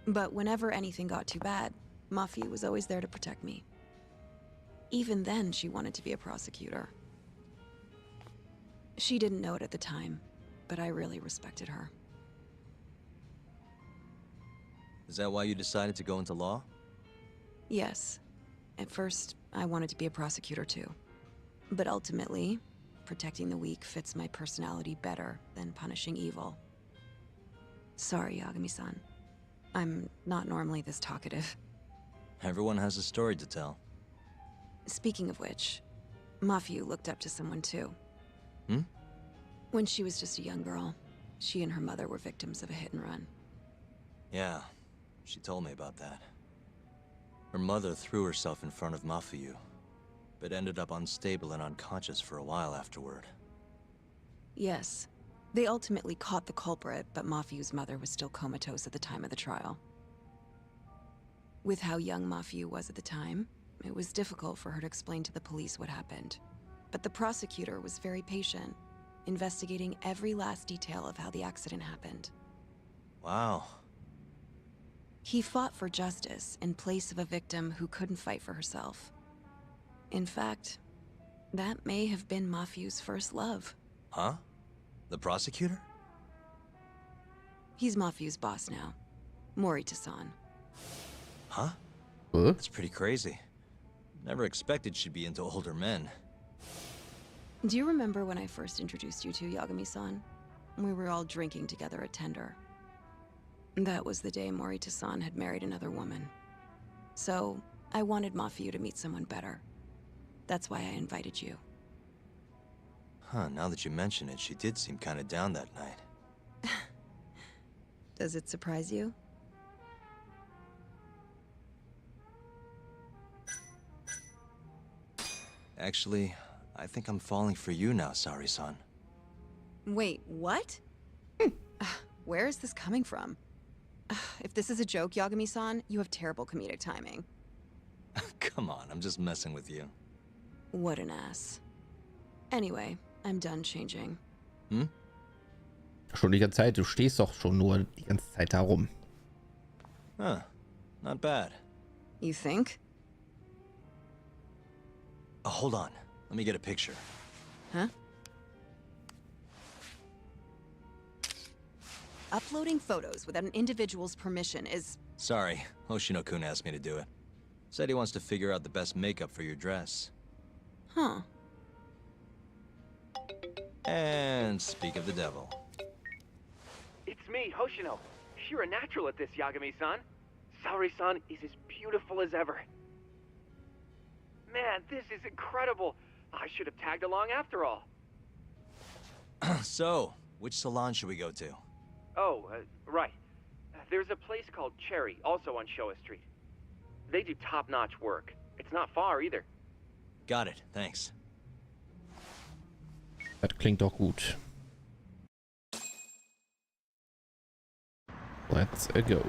But whenever anything got too bad, Mafuyu was always there to protect me. Even then, she wanted to be a prosecutor. She didn't know it at the time, but I really respected her. Is that why you decided to go into law? Yes. At first, I wanted to be a prosecutor too. But ultimately, protecting the weak fits my personality better than punishing evil. Sorry, Yagami-san. I'm not normally this talkative. Everyone has a story to tell. Speaking of which, Mafuyu looked up to someone too. Hmm? When she was just a young girl, she and her mother were victims of a hit and run. Yeah, she told me about that. Her mother threw herself in front of Mafuyu, but ended up unstable and unconscious for a while afterward. Yes. They ultimately caught the culprit, but Mafuyu's mother was still comatose at the time of the trial. With how young Mafuyu was at the time, it was difficult for her to explain to the police what happened. But the prosecutor was very patient, investigating every last detail of how the accident happened. Wow. He fought for justice in place of a victim who couldn't fight for herself. In fact, that may have been Mafu's first love. Huh? The prosecutor? He's Mafu's boss now. Morita-san. Huh? Huh? That's pretty crazy. Never expected she'd be into older men. Do you remember when I first introduced you to Yagami-san? We were all drinking together at Tender. That was the day Morita-san had married another woman. So, I wanted Mafu to meet someone better. That's why I invited you. Huh, now that you mention it, she did seem kinda down that night. Does it surprise you? Actually, I think I'm falling for you now, Sari-san. Wait, what? Where is this coming from? If this is a joke, Yagami-san, you have terrible comedic timing. Come on, I'm just messing with you. What an ass. Anyway, I'm done changing. Hm? Schon die ganze Zeit, du stehst doch schon nur die ganze Zeit da rum. Huh, not bad. You think? Oh, hold on. Let me get a picture. Huh? Uploading photos without an individual's permission is... Sorry, Hoshino-kun asked me to do it. Said he wants to figure out the best makeup for your dress. Huh. And speak of the devil. It's me, Hoshino. You're a natural at this, Yagami-san. Saori-san is as beautiful as ever. Man, this is incredible. I should have tagged along after all. So, which salon should we go to? Oh, right. There's a place called Cherry, also on Showa Street. They do top-notch work. It's not far either. Got it, thanks. Das klingt doch gut. Let's go.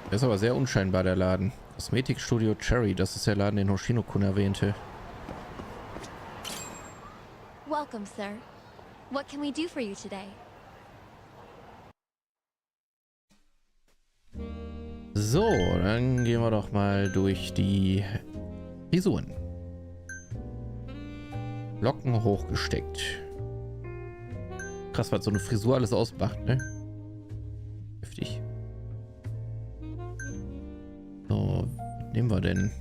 Ist aber sehr unscheinbar, der Laden. Kosmetikstudio Cherry, das ist der Laden, den Hoshino-kun erwähnte. Welcome, sir. What can we do for you today? So, dann gehen wir doch mal durch die Frisuren. Locken hochgesteckt. Krass, was so eine Frisur alles ausmacht, ne? Heftig. So, was nehmen wir denn?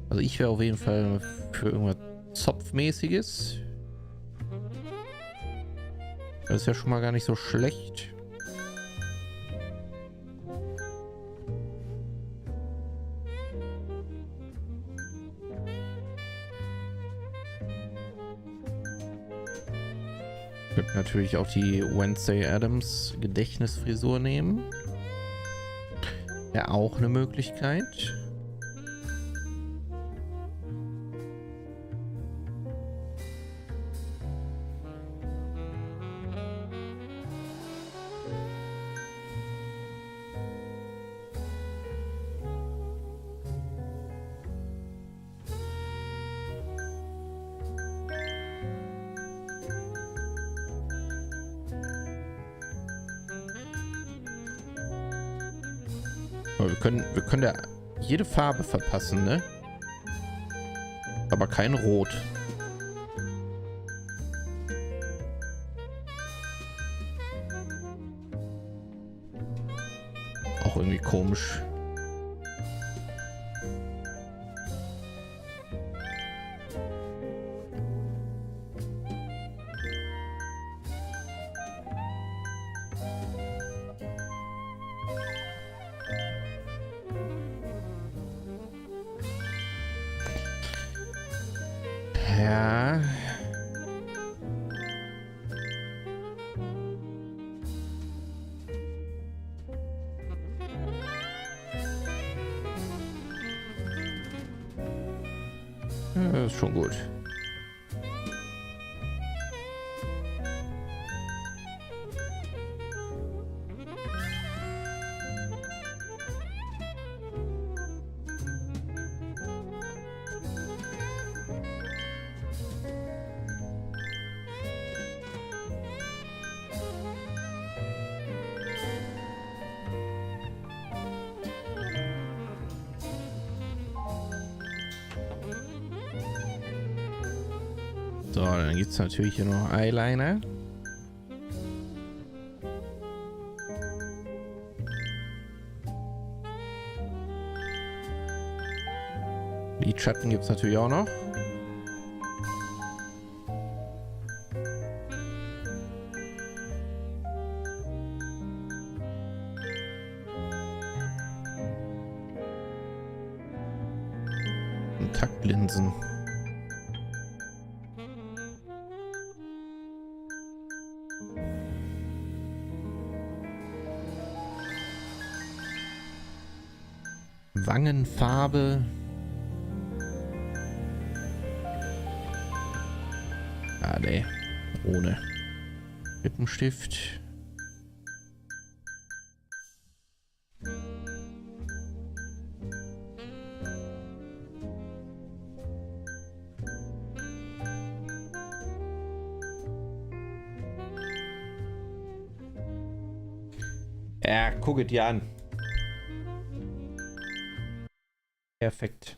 Also ich wäre auf jeden Fall für irgendwas Zopfmäßiges. Das ist ja schon mal gar nicht so schlecht. Ich könnte natürlich auch die Wednesday Addams Gedächtnisfrisur nehmen. Ja, auch eine Möglichkeit. Aber wir können da jede Farbe verpassen, ne? Aber kein Rot. Auch irgendwie komisch. Ja. Das ist schon gut. So, dann gibt es natürlich hier noch Eyeliner. Lidschatten gibt es natürlich auch noch. Kontaktlinsen. Wangenfarbe. Ah, nee. Ohne. Lippenstift. Ja, guck es dir an. Perfekt.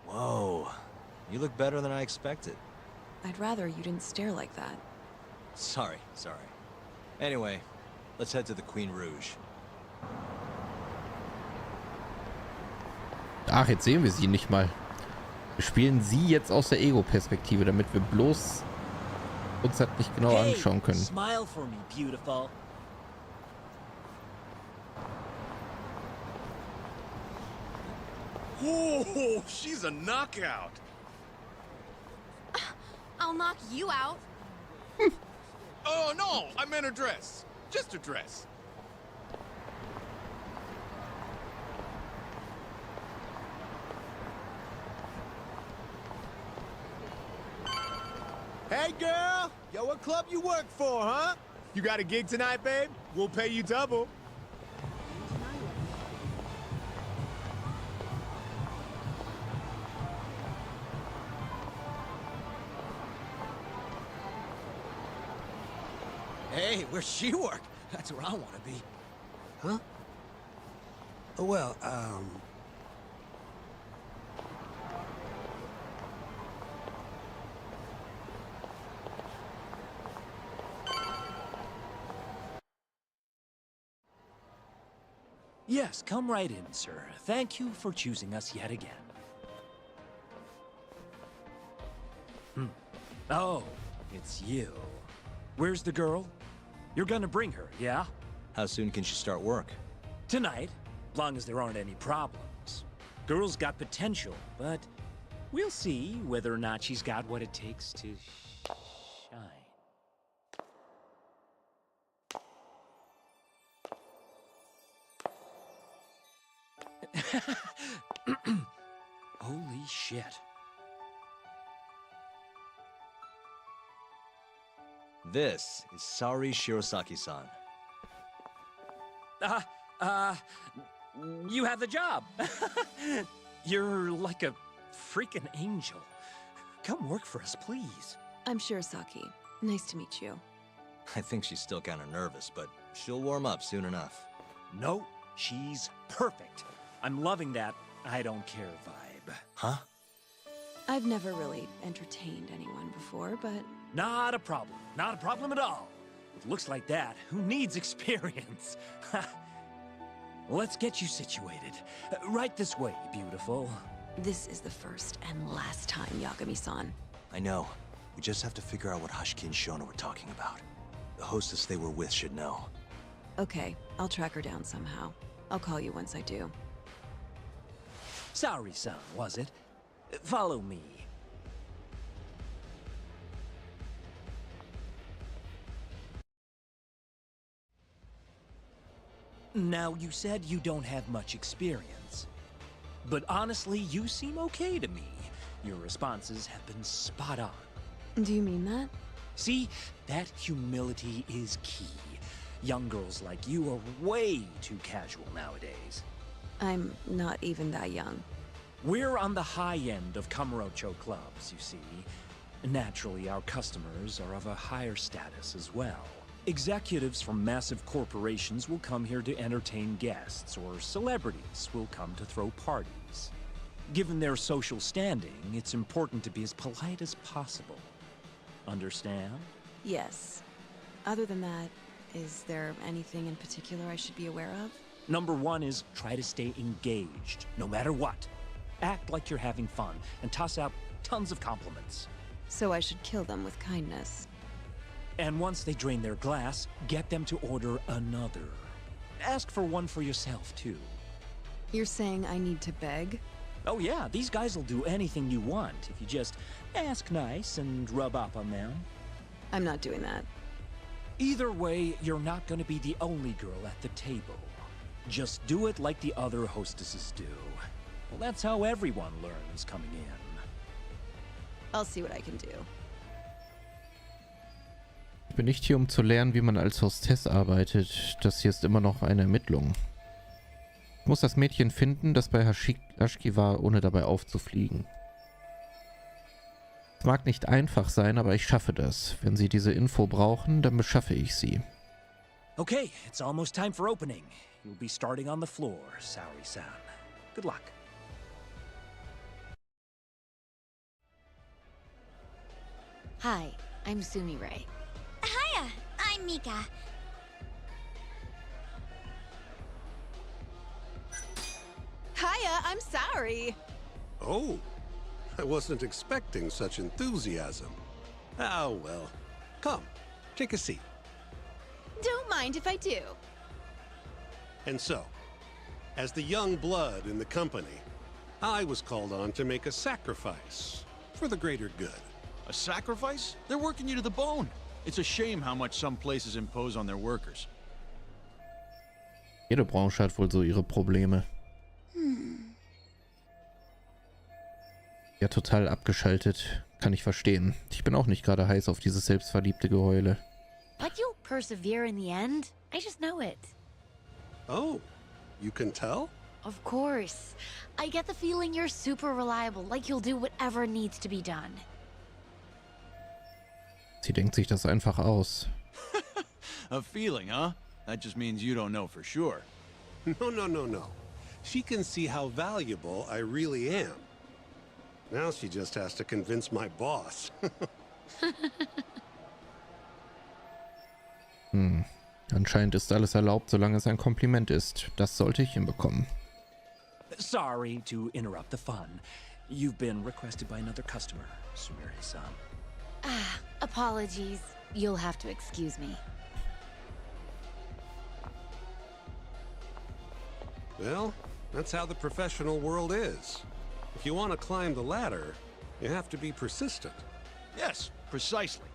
Whoa. You look better than I expected. I'd rather you didn't stare like that. Sorry. Anyway, let's head to the Queen Rouge. Ach, jetzt sehen wir sie nicht mal. Wir spielen sie jetzt aus der Ego-Perspektive, damit wir bloß uns das nicht genau anschauen können. Smile for me, beautiful. Whoa, she's a knockout. I'll knock you out. Oh, no, I meant her dress. Just her dress. Hey, girl. Yo, what club you work for, huh? You got a gig tonight, babe? We'll pay you double. Hey, where's she work? That's where I want to be. Huh? Well, Yes, come right in, sir. Thank you for choosing us yet again. Oh, it's you. Where's the girl? You're gonna bring her, yeah? How soon can she start work? Tonight, long as there aren't any problems. Girl's got potential, but we'll see whether or not she's got what it takes to shine. Holy shit. This is Sari Shirosaki-san. You have the job. You're like a freaking angel. Come work for us, please. I'm Shirosaki. Nice to meet you. I think she's still kind of nervous, but she'll warm up soon enough. No, she's perfect. I'm loving that I don't care vibe. Huh? I've never really entertained anyone before, but... Not a problem. Not a problem at all. With looks like that, who needs experience? Let's get you situated. Right this way, beautiful. This is the first and last time, Yagami-san. I know. We just have to figure out what Hashiki and Shono were talking about. The hostess they were with should know. Okay, I'll track her down somehow. I'll call you once I do. Sorry-san, was it? Follow me. Now, you said you don't have much experience. But honestly, you seem okay to me. Your responses have been spot on. Do you mean that? See, that humility is key. Young girls like you are way too casual nowadays. I'm not even that young. We're on the high end of Kamurocho clubs, you see. Naturally, our customers are of a higher status as well. Executives from massive corporations will come here to entertain guests, or celebrities will come to throw parties. Given their social standing, it's important to be as polite as possible. Understand? Yes. Other than that, is there anything in particular I should be aware of? Number one is try to stay engaged, no matter what. Act like you're having fun, and toss out tons of compliments. So I should kill them with kindness. And once they drain their glass, get them to order another. Ask for one for yourself, too. You're saying I need to beg? Oh yeah, these guys will do anything you want if you just ask nice and rub up on them. I'm not doing that. Either way, you're not going to be the only girl at the table. Just do it like the other hostesses do. Well, that's how everyone learns coming in. I'll see what I can do. Ich bin nicht hier, um zu lernen, wie man als Hostess arbeitet. Das hier ist immer noch eine Ermittlung. Ich muss das Mädchen finden, das bei Hashiki war, ohne dabei aufzufliegen. Es mag nicht einfach sein, aber ich schaffe das. Wenn Sie diese Info brauchen, dann beschaffe ich sie. Okay, it's almost time for opening. You'll be starting on the floor, Saori-san. Good luck. Hi, I'm Sumire. Hiya, I'm Mika. Hiya, I'm Saori. Oh, I wasn't expecting such enthusiasm. Oh, well. Come, take a seat. Don't mind if I do. And so, as the young blood in the company, I was called on to make a sacrifice for the greater good. A sacrifice? They're working you to the bone. It's a shame how much some places impose on their workers. Jede Branche hat wohl so ihre Probleme. Ja, total abgeschaltet. Kann ich verstehen. Ich bin auch nicht gerade heiß auf dieses selbstverliebte Geheule. But you'll persevere in the end. I just know it. Oh, you can tell? Of course. I get the feeling you're super reliable, like you'll do whatever needs to be done. Sie denkt sich das einfach aus. A feeling, huh? That just means you don't know for sure. No. She can see how valuable I really am. Now she just has to convince my boss. Anscheinend ist alles erlaubt, solange es ein Kompliment ist. Das sollte ich hinbekommen. Sorry to interrupt the fun. You've been requested by another customer, Sumire-san. Apologies. You'll have to excuse me. Well, that's how the professional world is. If you want to climb the ladder, you have to be persistent. Yes, precisely.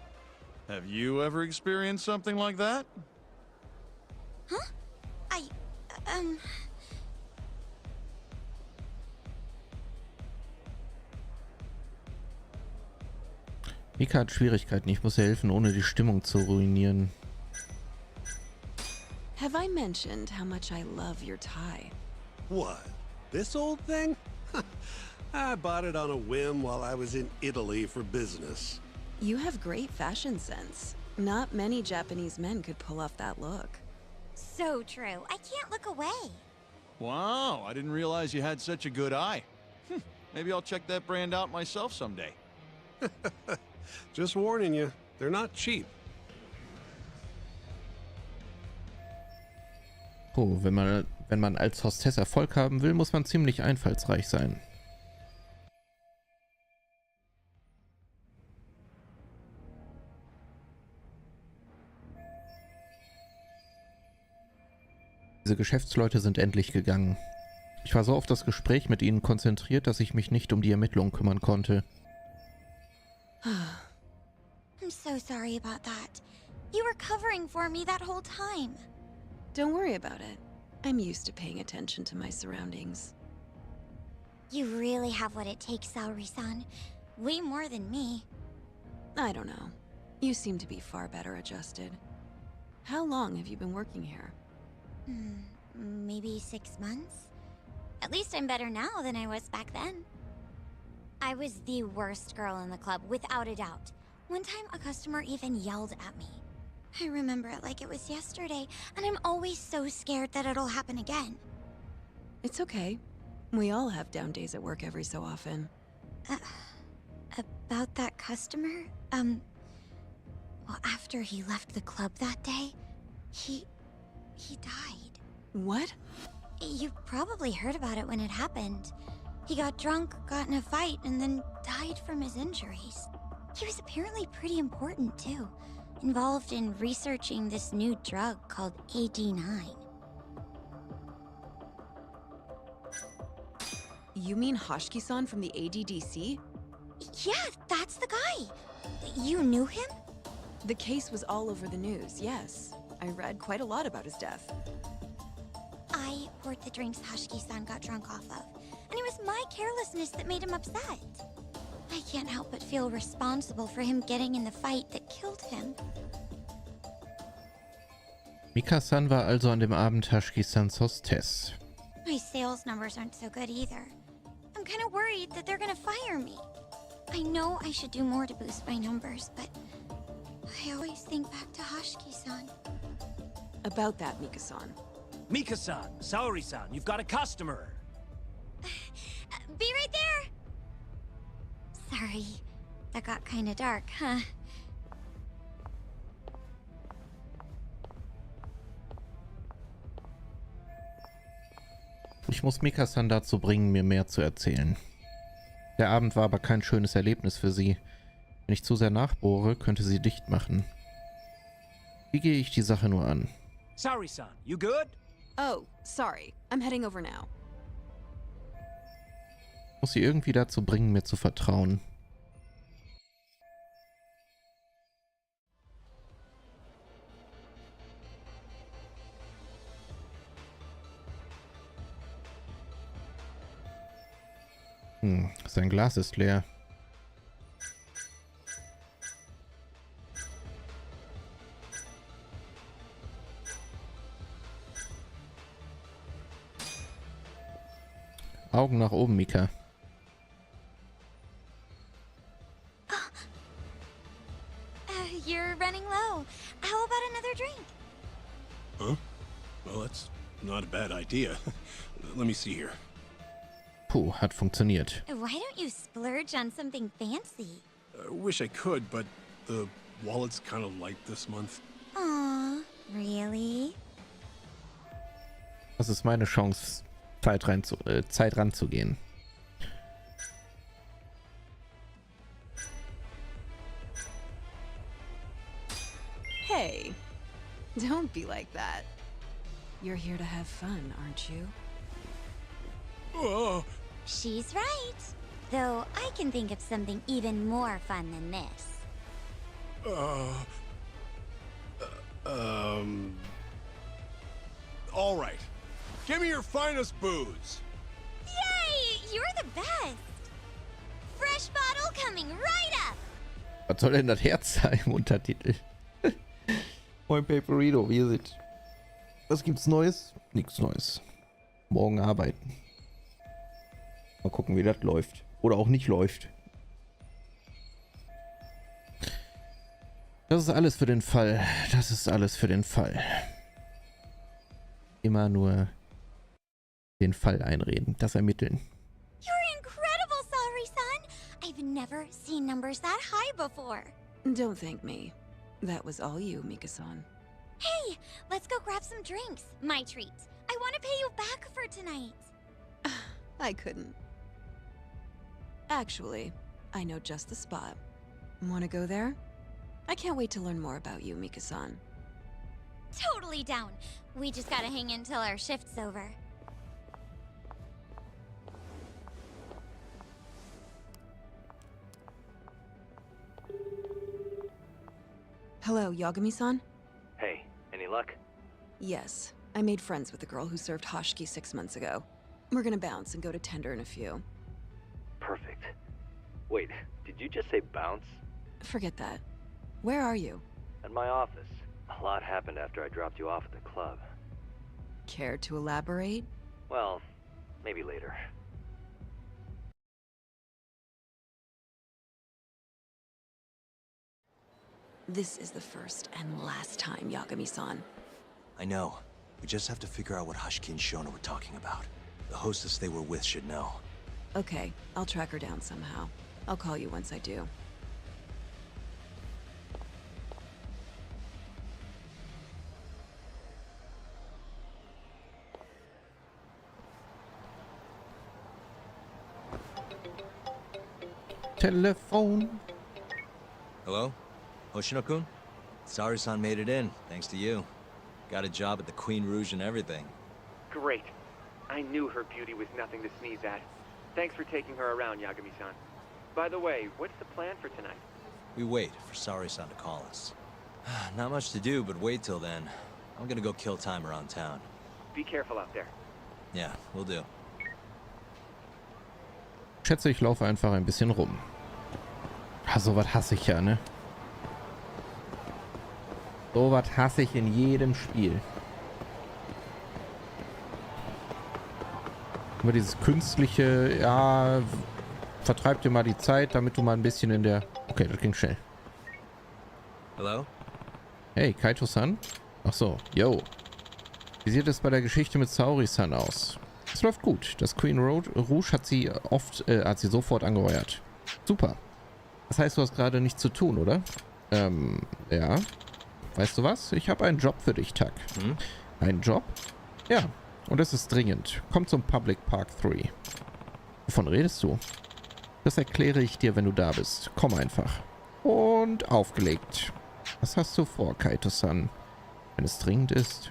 Have you ever experienced something like that? Huh? Mika hat Schwierigkeiten. Ich muss ihr helfen, ohne die Stimmung zu ruinieren. Have I mentioned how much I love your tie? What? This old thing? I bought it on a whim while I was in Italy for business. You have great fashion sense. Not many Japanese men could pull off that look. So true. I can't look away. Wow, I didn't realize you had such a good eye. Maybe I'll check that brand out myself someday. Just warning you, they're not cheap. Oh, wenn man als Hostess Erfolg haben will, muss man ziemlich einfallsreich sein. Diese Geschäftsleute sind endlich gegangen. Ich war so auf das Gespräch mit ihnen konzentriert, dass ich mich nicht um die Ermittlungen kümmern konnte. I'm so sorry about that. You were covering for me that whole time. Don't worry about it. I'm used to paying attention to my surroundings. You really have what it takes, Saori-san. Way more than me. I don't know. You seem to be far better adjusted. How long have you been working here? Maybe 6 months? At least I'm better now than I was back then. I was the worst girl in the club, without a doubt. One time, a customer even yelled at me. I remember it like it was yesterday, and I'm always so scared that it'll happen again. It's okay. We all have down days at work every so often. About that customer? Well, after he left the club that day, he died. What? You probably heard about it when it happened. He got drunk, got in a fight, and then died from his injuries. He was apparently pretty important, too. Involved in researching this new drug called AD9. You mean Hoshiki-san from the ADDC? Yeah, that's the guy. You knew him? The case was all over the news, yes. I read quite a lot about his death. I poured the drinks Hoshiki-san got drunk off of, and it was my carelessness that made him upset. I can't help but feel responsible for him getting in the fight that killed him. Mika-san war also an dem Abend Hoshiki-sans Hostess. My sales numbers aren't so good either. I'm kind of worried that they're gonna fire me. I know I should do more to boost my numbers, but I always think back to Hoshiki-san. About that, Mika-san. Mika-san, Saori-san, you've got a customer. Be right there! Sorry, that got kinda dark, huh? Ich muss Mika-san dazu bringen, mir mehr zu erzählen. Der Abend war aber kein schönes Erlebnis für sie. Wenn ich zu sehr nachbohre, könnte sie dicht machen. Wie gehe ich die Sache nur an? Saori-san, you good? Oh, sorry. I'm heading over now. Ich muss sie irgendwie dazu bringen, mir zu vertrauen. Sein Glas ist leer. Augen nach oben, Mika. You're running low. How about another drink? Huh? Well, that's not a bad idea. Let me see here. Puh, hat funktioniert. Why don't you splurge on something fancy? I wish I could, but the wallet's kind of light this month. Aw, really? Das ist meine Chance, Zeit ranzugehen. Hey, don't be like that. You're here to have fun, aren't you? Oh. She's right. Though I can think of something even more fun than this. All right. Give me your finest booze. Yay! You're the best! Fresh bottle coming right up! Was soll denn das Herz sein im Untertitel? Moin Paperito, wie ihr seht. Was gibt's Neues? Nichts Neues. Morgen arbeiten. Mal gucken, wie das läuft. Oder auch nicht läuft. Das ist alles für den Fall. Das ist alles für den Fall. Immer nur den Fall einreden. Das ermitteln. You're incredible, Saori-san! I've never seen numbers that high before. Don't thank me. That was all you, Mika-san. Hey, let's go grab some drinks. My treat. I want to pay you back for tonight. I couldn't. Actually, I know just the spot. Want to go there? I can't wait to learn more about you, Mika-san. Totally down. We just gotta hang in till our shift's over. Hello, Yagami-san? Hey, any luck? Yes. I made friends with the girl who served Hoshiki 6 months ago. We're gonna bounce and go to Tender in a few. Perfect. Wait, did you just say bounce? Forget that. Where are you? At my office. A lot happened after I dropped you off at the club. Care to elaborate? Well, maybe later. This is the first and last time, Yagami-san. I know. We just have to figure out what Hoshiki and Shono were talking about. The hostess they were with should know. Okay, I'll track her down somehow. I'll call you once I do. Telefon. Hello? Hoshino-kun? Sari-san made it in, thanks to you. Got a job at the Queen Rouge and everything. Great. I knew her beauty was nothing to sneeze at. Thanks for taking her around, Yagami-san. By the way, what's the plan for tonight? We wait for Sari-san to call us. Not much to do, but wait till then. I'm gonna go kill time around town. Be careful out there. Yeah, will do. Ich schätze, ich laufe einfach ein bisschen rum. Sowas hasse ich ja, ne? Sowas hasse ich in jedem Spiel. Immer dieses künstliche, ja, vertreib dir mal die Zeit, damit du mal ein bisschen in der... Okay, das ging schnell. Hello? Hey, Kaito-san? Ach so, yo. Wie sieht es bei der Geschichte mit Saori-san aus? Es läuft gut. Das Queen Rouge hat sie sofort angeheuert. Super. Das heißt, du hast gerade nichts zu tun, oder? Ja. Weißt du was? Ich habe einen Job für dich, Tak. Hm? Einen Job? Ja. Und es ist dringend. Komm zum Public Park 3. Wovon redest du? Das erkläre ich dir, wenn du da bist. Komm einfach. Und aufgelegt. Was hast du vor, Kaito-san? Wenn es dringend ist...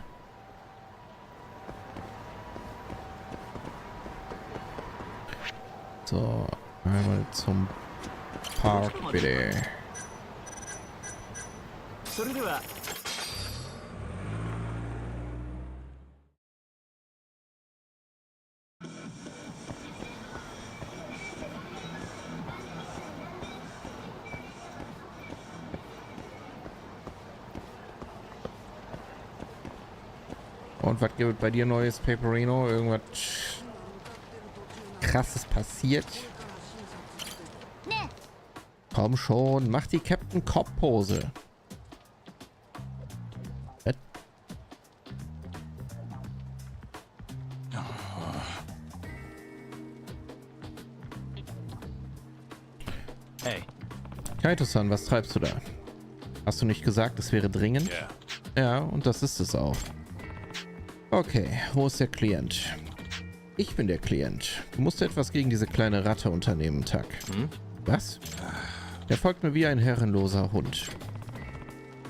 So, einmal zum Park, bitte. Und was gibt bei dir Neues, Paperino? Irgendwas Krasses passiert? Komm schon, mach die Captain Cobb Pose. Hey. Kaito-san, was treibst du da? Hast du nicht gesagt, es wäre dringend? Yeah. Ja, und das ist es auch. Okay, wo ist der Klient? Ich bin der Klient. Du musst etwas gegen diese kleine Ratte unternehmen, Tak. Hm? Was? Er folgt mir wie ein herrenloser Hund.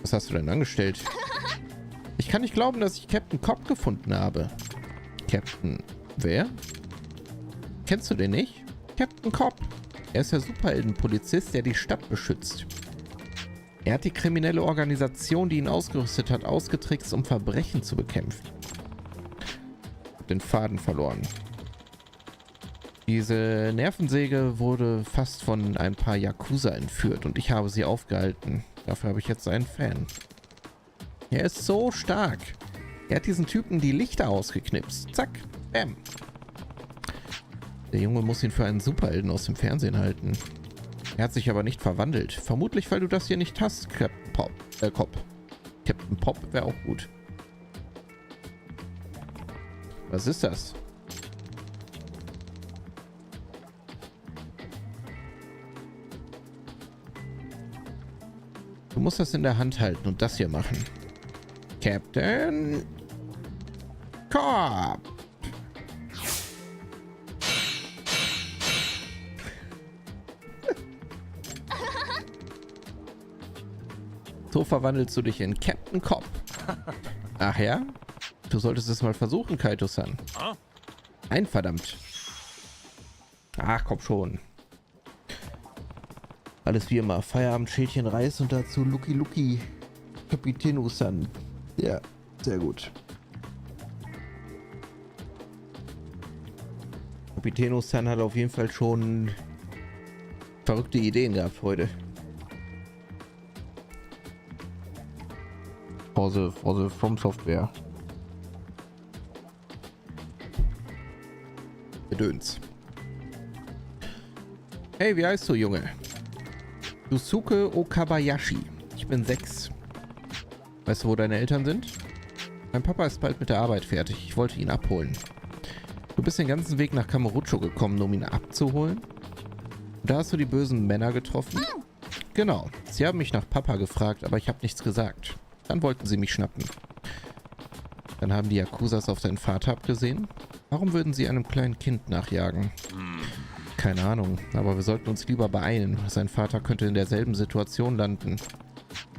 Was hast du denn angestellt? Ich kann nicht glauben, dass ich Captain Cobb gefunden habe. Captain... Wer? Kennst du den nicht? Captain Cobb. Er ist der Superheldenpolizist, der die Stadt beschützt. Er hat die kriminelle Organisation, die ihn ausgerüstet hat, ausgetrickst, um Verbrechen zu bekämpfen. Den Faden verloren. Diese Nervensäge wurde fast von ein paar Yakuza entführt und ich habe sie aufgehalten. Dafür habe ich jetzt einen Fan. Er ist so stark. Er hat diesen Typen die Lichter ausgeknipst. Zack. Bam. Der Junge muss ihn für einen Superhelden aus dem Fernsehen halten. Er hat sich aber nicht verwandelt. Vermutlich, weil du das hier nicht hast, Captain Pop. Captain Pop wäre auch gut. Was ist das? Du musst das in der Hand halten und das hier machen. Captain Cobb. So verwandelst du dich in Captain Cobb. Ach ja? Du solltest es mal versuchen, Kaito-san. Nein, verdammt. Ach, komm schon. Alles wie immer. Feierabend, Schälchen Reis und dazu Lucky Lucky Kapiteno-san. Ja, sehr gut. Kapiteno-san hat auf jeden Fall schon verrückte Ideen gehabt heute. For the From Software. Gedöns. Hey, wie heißt du, Junge? Yusuke Okabayashi. Ich bin 6. Weißt du, wo deine Eltern sind? Mein Papa ist bald mit der Arbeit fertig. Ich wollte ihn abholen. Du bist den ganzen Weg nach Kamurocho gekommen, um ihn abzuholen? Da hast du die bösen Männer getroffen? Genau. Sie haben mich nach Papa gefragt, aber ich habe nichts gesagt. Dann wollten sie mich schnappen. Dann haben die Yakuzas auf deinen Vater abgesehen? Warum würden sie einem kleinen Kind nachjagen? Keine Ahnung, aber wir sollten uns lieber beeilen. Sein Vater könnte in derselben Situation landen.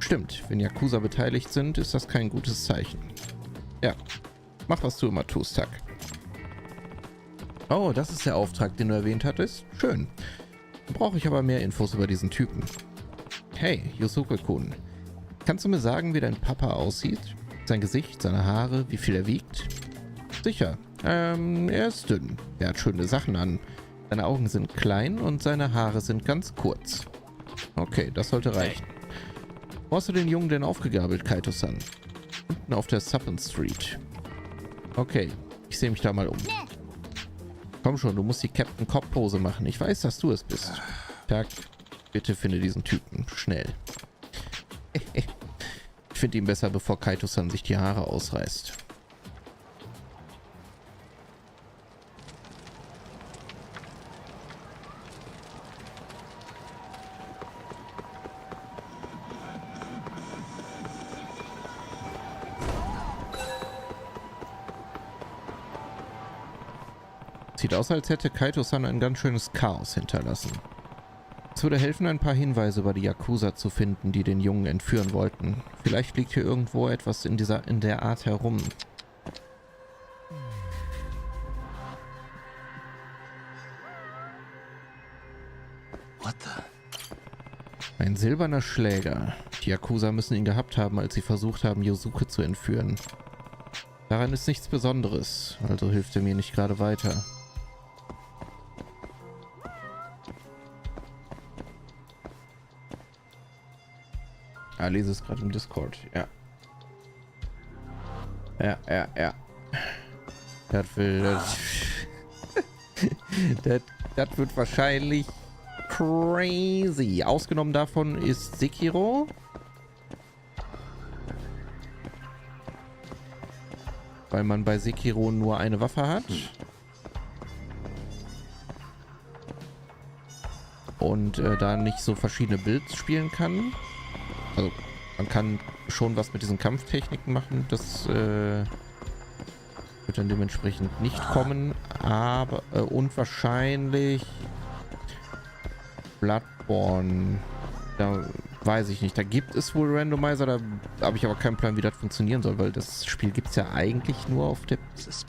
Stimmt, wenn Yakuza beteiligt sind, ist das kein gutes Zeichen. Ja, mach was du immer tust, Tak. Oh, das ist der Auftrag, den du erwähnt hattest? Schön. Dann brauche ich aber mehr Infos über diesen Typen. Hey, Yosuke-kun. Kannst du mir sagen, wie dein Papa aussieht? Sein Gesicht, seine Haare, wie viel er wiegt? Sicher. Er ist dünn. Er hat schöne Sachen an. Seine Augen sind klein und seine Haare sind ganz kurz. Okay, das sollte reichen. Wo hast du den Jungen denn aufgegabelt, Kaito-san? Unten auf der Suppen Street. Okay, ich sehe mich da mal um. Komm schon, du musst die Captain Cobb-Pose machen. Ich weiß, dass du es bist. Tak, bitte finde diesen Typen. Schnell. Ich finde ihn besser, bevor Kaito-san sich die Haare ausreißt. Sieht aus, als hätte Kaito-san ein ganz schönes Chaos hinterlassen. Es würde helfen, ein paar Hinweise über die Yakuza zu finden, die den Jungen entführen wollten. Vielleicht liegt hier irgendwo etwas in der Art herum. What the? Ein silberner Schläger. Die Yakuza müssen ihn gehabt haben, als sie versucht haben, Yosuke zu entführen. Daran ist nichts Besonderes, also hilft er mir nicht gerade weiter. Ah, lese es gerade im Discord, ja. Ja. Das will... Das wird wahrscheinlich crazy. Ausgenommen davon ist Sekiro. Weil man bei Sekiro nur eine Waffe hat. Und da nicht so verschiedene Builds spielen kann. Also man kann schon was mit diesen Kampftechniken machen. Das wird dann dementsprechend nicht kommen. Aber und wahrscheinlich Bloodborne. Da weiß ich nicht. Da gibt es wohl Randomizer. Da habe ich aber keinen Plan, wie das funktionieren soll, weil das Spiel gibt es ja eigentlich nur auf der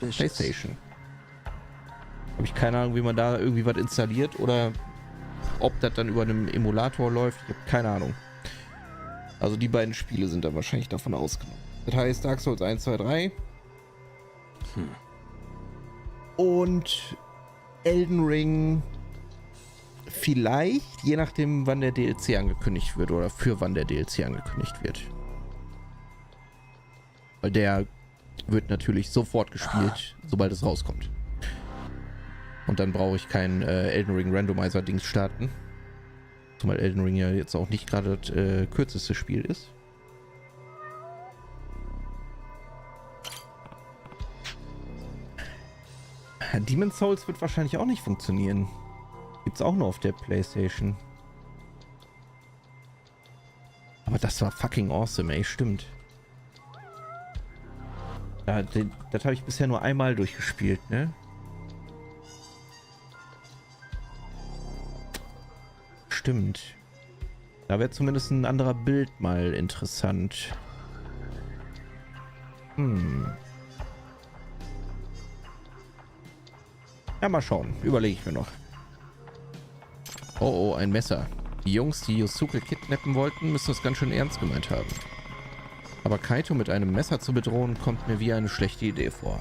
PlayStation. Habe ich keine Ahnung, wie man da irgendwie was installiert oder ob das dann über einem Emulator läuft. Ich habe keine Ahnung. Also die beiden Spiele sind dann wahrscheinlich davon ausgenommen. Das heißt Dark Souls 1, 2, 3. Und Elden Ring vielleicht, je nachdem wann der DLC angekündigt wird oder für wann der DLC angekündigt wird. Weil der wird natürlich sofort gespielt, sobald es rauskommt. Und dann brauche ich keinen Elden Ring Randomizer-Dings starten. Zumal Elden Ring ja jetzt auch nicht gerade das kürzeste Spiel ist. Demon's Souls wird wahrscheinlich auch nicht funktionieren. Gibt's auch nur auf der PlayStation. Aber das war fucking awesome, ey, stimmt. Ja, das habe ich bisher nur einmal durchgespielt, ne? Stimmt. Da wäre zumindest ein anderer Bild mal interessant. Ja, mal schauen. Überlege ich mir noch. Oh, ein Messer. Die Jungs, die Yosuke kidnappen wollten, müssen es ganz schön ernst gemeint haben. Aber Kaito mit einem Messer zu bedrohen, kommt mir wie eine schlechte Idee vor.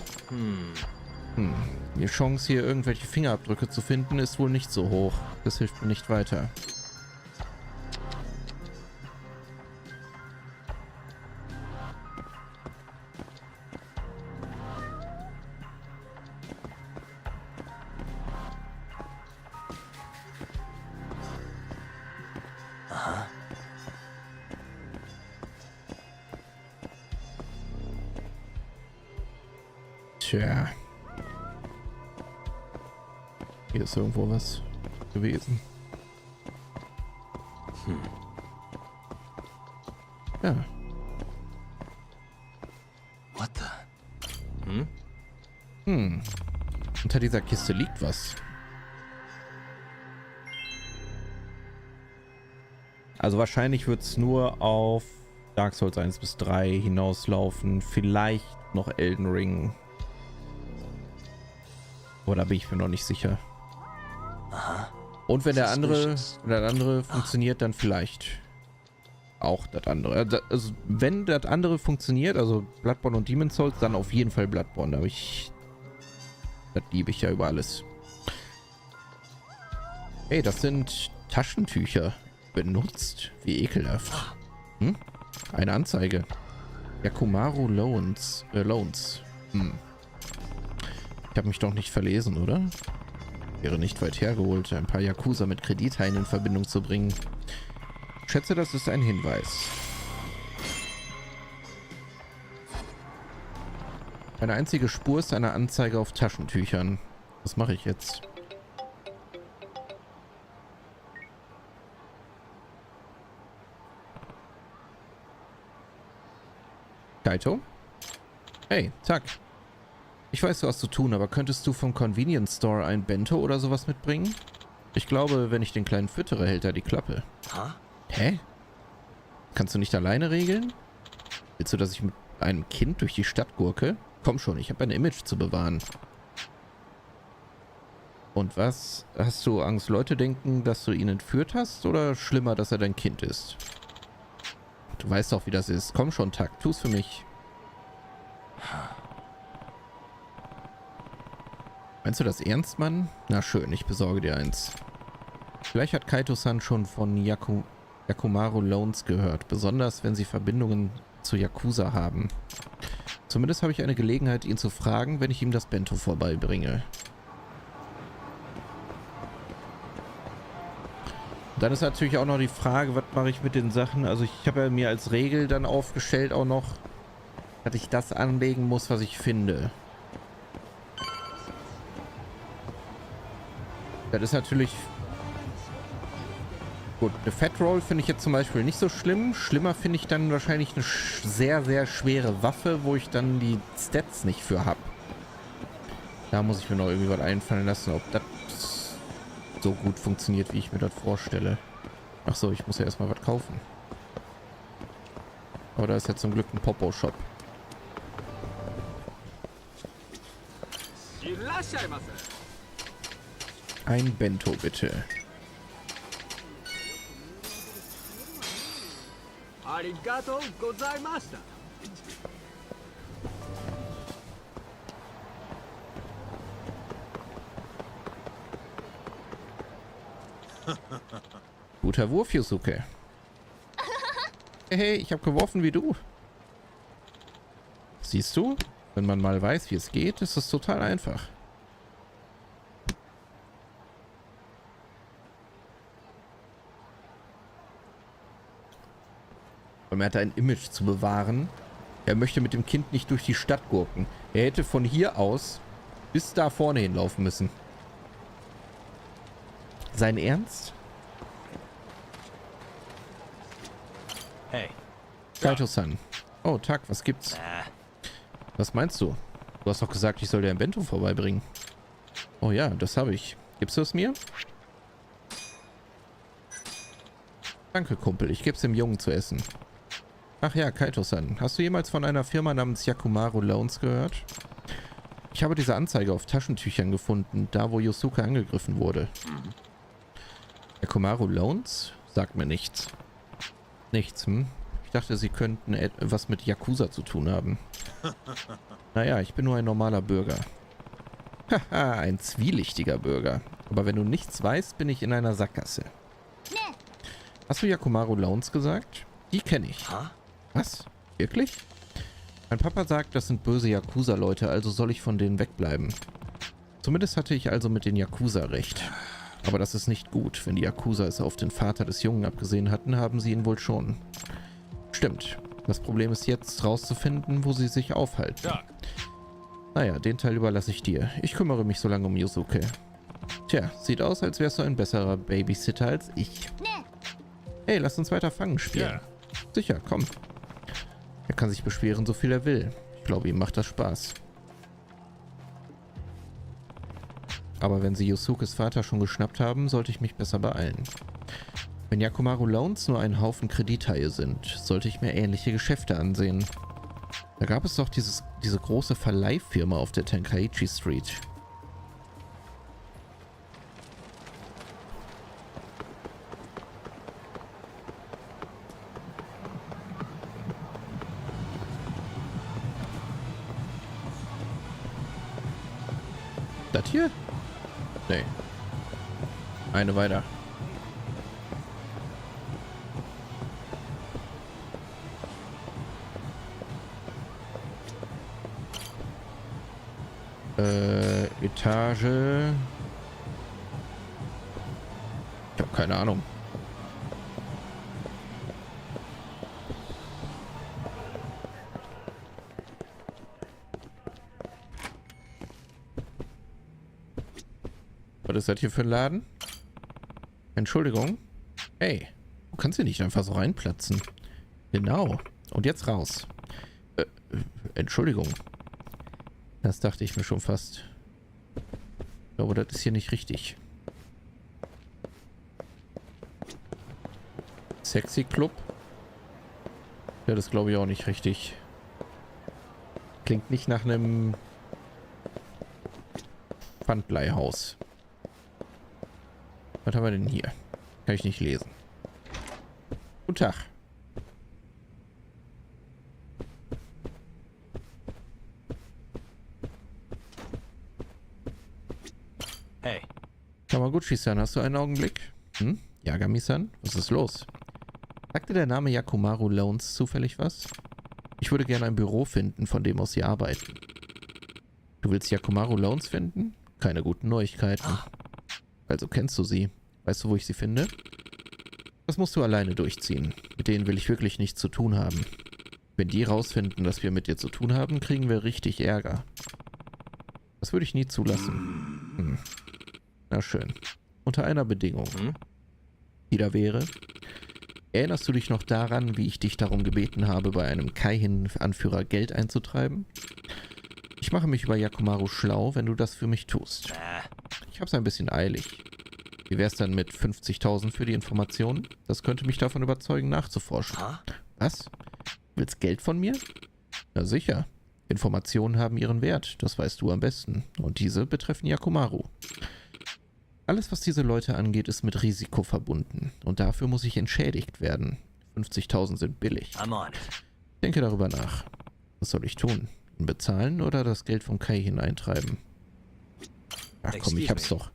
Die Chance, hier irgendwelche Fingerabdrücke zu finden, ist wohl nicht so hoch. Das hilft mir nicht weiter. Tja. Hier ist irgendwo was gewesen. Ja. What the? Unter dieser Kiste liegt was. Also wahrscheinlich wird es nur auf Dark Souls 1 bis 3 hinauslaufen. Vielleicht noch Elden Ring. Oder bin ich mir noch nicht sicher. Aha. Und wenn der andere funktioniert, dann vielleicht auch das andere. Also wenn das andere funktioniert, also Bloodborne und Demon's Souls, dann auf jeden Fall Bloodborne. Das liebe ich ja über alles. Hey, das sind Taschentücher. Benutzt. Wie ekelhaft. Eine Anzeige. Yakumaru Loans. Ich habe mich doch nicht verlesen, oder? Wäre nicht weit hergeholt, ein paar Yakuza mit Kredithaien in Verbindung zu bringen. Ich schätze, das ist ein Hinweis. Eine einzige Spur ist eine Anzeige auf Taschentüchern. Was mache ich jetzt? Kaito? Hey, Tag. Ich weiß, du hast zu tun, aber könntest du vom Convenience Store ein Bento oder sowas mitbringen? Ich glaube, wenn ich den Kleinen füttere, hält er die Klappe. Hä? Kannst du nicht alleine regeln? Willst du, dass ich mit einem Kind durch die Stadt gurke? Komm schon, ich habe ein Image zu bewahren. Und was? Hast du Angst, Leute denken, dass du ihn entführt hast? Oder schlimmer, dass er dein Kind ist? Du weißt doch, wie das ist. Komm schon, Tak, tu's für mich. Meinst du das ernst, Mann? Na schön, ich besorge dir eins. Vielleicht hat Kaito-san schon von Yakumaru Loans gehört, besonders wenn sie Verbindungen zu Yakuza haben. Zumindest habe ich eine Gelegenheit, ihn zu fragen, wenn ich ihm das Bento vorbeibringe. Dann ist natürlich auch noch die Frage, was mache ich mit den Sachen? Also ich habe ja mir als Regel dann aufgestellt auch noch, dass ich das anlegen muss, was ich finde. Das ist natürlich... Gut, eine Fat Roll finde ich jetzt zum Beispiel nicht so schlimm. Schlimmer finde ich dann wahrscheinlich eine sehr, sehr schwere Waffe, wo ich dann die Stats nicht für habe. Da muss ich mir noch irgendwie was einfallen lassen, ob das so gut funktioniert, wie ich mir das vorstelle. Ach so, ich muss ja erstmal was kaufen. Aber da ist ja zum Glück ein Popo-Shop. Ein Bento, bitte. Arigato gozaimashita. Guter Wurf, Yusuke. Hey, ich habe geworfen wie du. Siehst du? Wenn man mal weiß, wie es geht, ist es total einfach. Und er hat ein Image zu bewahren. Er möchte mit dem Kind nicht durch die Stadt gurken. Er hätte von hier aus bis da vorne hinlaufen müssen. Sein Ernst? Hey. Kaito-san. Oh, Tag, was gibt's? Was meinst du? Du hast doch gesagt, ich soll dir ein Bento vorbeibringen. Oh ja, das habe ich. Gibst du es mir? Danke, Kumpel. Ich geb's dem Jungen zu essen. Ach ja, Kaito-san. Hast du jemals von einer Firma namens Yakumaru Loans gehört? Ich habe diese Anzeige auf Taschentüchern gefunden, da wo Yusuke angegriffen wurde. Yakumaru Loans? Sagt mir nichts. Nichts, hm? Ich dachte, sie könnten etwas mit Yakuza zu tun haben. Naja, ich bin nur ein normaler Bürger. Haha, ein zwielichtiger Bürger. Aber wenn du nichts weißt, bin ich in einer Sackgasse. Hast du Yakumaru Loans gesagt? Die kenne ich. Was? Wirklich? Mein Papa sagt, das sind böse Yakuza-Leute, also soll ich von denen wegbleiben. Zumindest hatte ich also mit den Yakuza recht. Aber das ist nicht gut. Wenn die Yakuza es auf den Vater des Jungen abgesehen hatten, haben sie ihn wohl schon. Stimmt. Das Problem ist jetzt, rauszufinden, wo sie sich aufhalten. Naja, den Teil überlasse ich dir. Ich kümmere mich so lange um Yusuke. Tja, sieht aus, als wärst du ein besserer Babysitter als ich. Hey, lass uns weiter Fangen spielen. Ja. Sicher, komm. Er kann sich beschweren, so viel er will. Ich glaube, ihm macht das Spaß. Aber wenn sie Yosukes Vater schon geschnappt haben, sollte ich mich besser beeilen. Wenn Yakumaru Loans nur ein Haufen Kredithaie sind, sollte ich mir ähnliche Geschäfte ansehen. Da gab es doch diese große Verleihfirma auf der Tenkaichi Street. Das hier? Nee. Eine weiter. Etage. Ich habe keine Ahnung. Was ist das hier für ein Laden? Entschuldigung. Hey, du kannst hier nicht einfach so reinplatzen. Genau. Und jetzt raus. Entschuldigung. Das dachte ich mir schon fast. Ich glaube, das ist hier nicht richtig. Sexy Club? Ja, das glaube ich auch nicht richtig. Klingt nicht nach einem Pfandleihhaus. Was haben wir denn hier? Kann ich nicht lesen. Guten Tag. Hey. Kawaguchi-san, hast du einen Augenblick? Hm? Yagami-san? Was ist los? Sagte der Name Yakumaru Loans zufällig was? Ich würde gerne ein Büro finden, von dem aus sie arbeiten. Du willst Yakumaru Loans finden? Keine guten Neuigkeiten. Also kennst du sie? Weißt du, wo ich sie finde? Das musst du alleine durchziehen. Mit denen will ich wirklich nichts zu tun haben. Wenn die rausfinden, dass wir mit dir zu tun haben, kriegen wir richtig Ärger. Das würde ich nie zulassen. Na schön. Unter einer Bedingung. Die da wäre: Erinnerst du dich noch daran, wie ich dich darum gebeten habe, bei einem Kaihin-Anführer Geld einzutreiben? Ich mache mich über Yakumaru schlau, wenn du das für mich tust. Ich hab's ein bisschen eilig. Wie wär's dann mit 50.000 für die Informationen? Das könnte mich davon überzeugen, nachzuforschen. Was? Du willst Geld von mir? Na sicher. Informationen haben ihren Wert, das weißt du am besten. Und diese betreffen Yakumaru. Alles, was diese Leute angeht, ist mit Risiko verbunden. Und dafür muss ich entschädigt werden. 50.000 sind billig. Ich denke darüber nach. Was soll ich tun? Ihn bezahlen oder das Geld vom Kaihin eintreiben? Ach komm, ich hab's doch.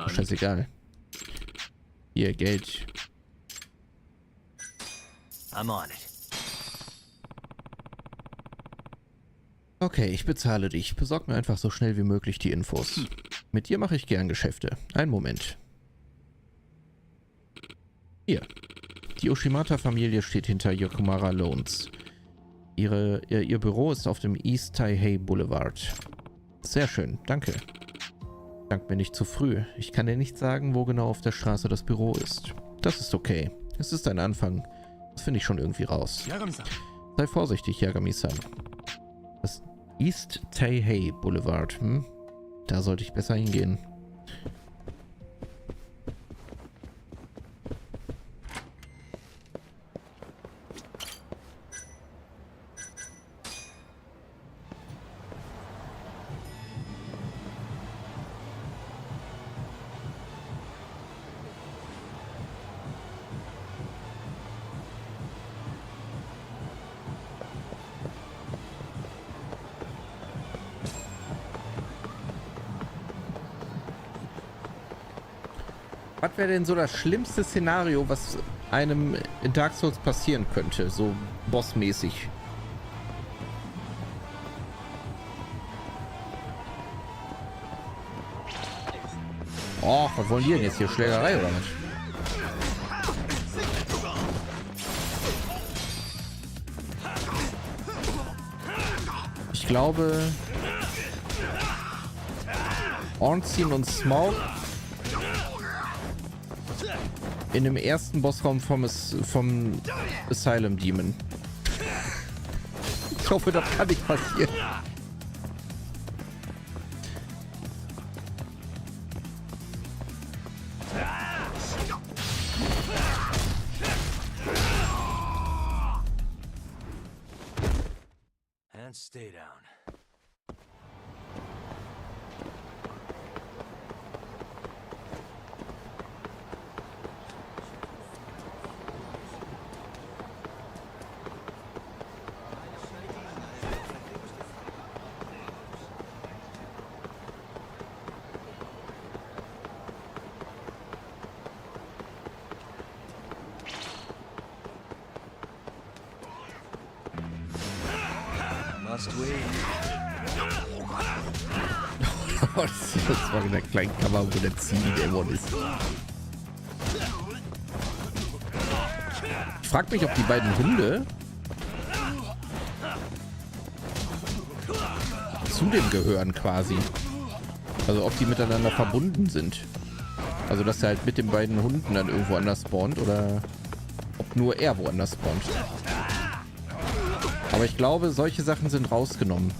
Scheißegal. Hier, Geld. Okay, ich bezahle dich. Besorg mir einfach so schnell wie möglich die Infos. Mit dir mache ich gern Geschäfte. Einen Moment. Hier. Die Oshimata-Familie steht hinter Yakumaru Loans. Ihr Büro ist auf dem East Taihei Boulevard. Sehr schön, danke. Dank mir nicht zu früh. Ich kann dir nicht sagen, wo genau auf der Straße das Büro ist. Das ist okay. Es ist ein Anfang. Das finde ich schon irgendwie raus. Sei vorsichtig, Yagami-san. Das East Taihei Boulevard, Da sollte ich besser hingehen. Was wäre denn so das schlimmste Szenario, was einem in Dark Souls passieren könnte? So bossmäßig. Oh, was wollen die denn jetzt hier? Schlägerei oder was? Ich glaube... Ornstein und Smaug in dem ersten Bossraum vom Asylum Demon. Ich hoffe, das kann nicht passieren. And stay down. Das war in der kleinen Kammer, wo der Zivi-Dämon ist. Ich frag mich, ob die beiden Hunde zu dem gehören quasi. Also ob die miteinander verbunden sind. Also dass er halt mit den beiden Hunden dann irgendwo anders spawnt oder ob nur er woanders spawnt. Aber ich glaube, solche Sachen sind rausgenommen.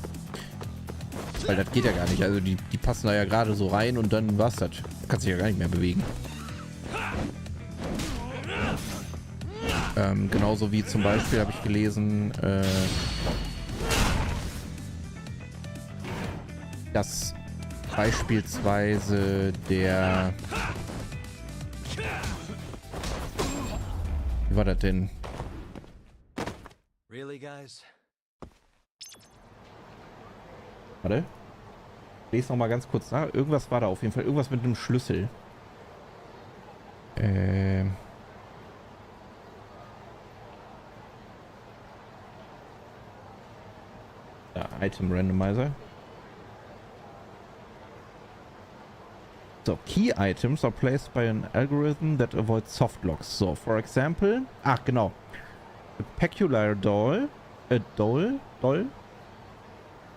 Weil das geht ja gar nicht. Also die passen da ja gerade so rein und dann war's das. Du kannst dich ja gar nicht mehr bewegen. Genauso wie zum Beispiel habe ich gelesen, dass beispielsweise der... Wie war das denn? Really, guys? Warte. Ich lese noch mal ganz kurz nach. Irgendwas war da auf jeden Fall. Irgendwas mit einem Schlüssel. Ja, Item Randomizer. So, key items are placed by an algorithm that avoids soft locks. So, for example... Ach, genau. A peculiar doll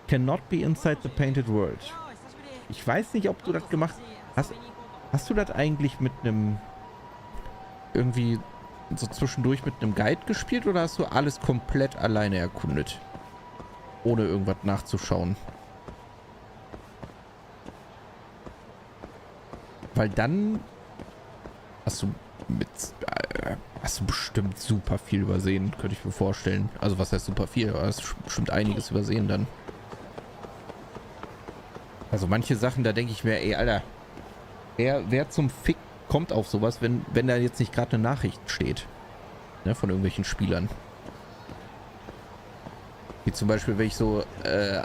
cannot be inside the painted world. Ich weiß nicht, ob du das gemacht hast. Hast du das eigentlich mit einem irgendwie so zwischendurch mit einem Guide gespielt oder hast du alles komplett alleine erkundet? Ohne irgendwas nachzuschauen. Weil dann hast du bestimmt super viel übersehen, könnte ich mir vorstellen. Also was heißt super viel? Aber hast du bestimmt einiges übersehen dann. Also manche Sachen, da denke ich mir, ey, Alter, wer zum Fick kommt auf sowas, wenn da jetzt nicht gerade eine Nachricht steht, ne, von irgendwelchen Spielern. Wie zum Beispiel, wenn ich so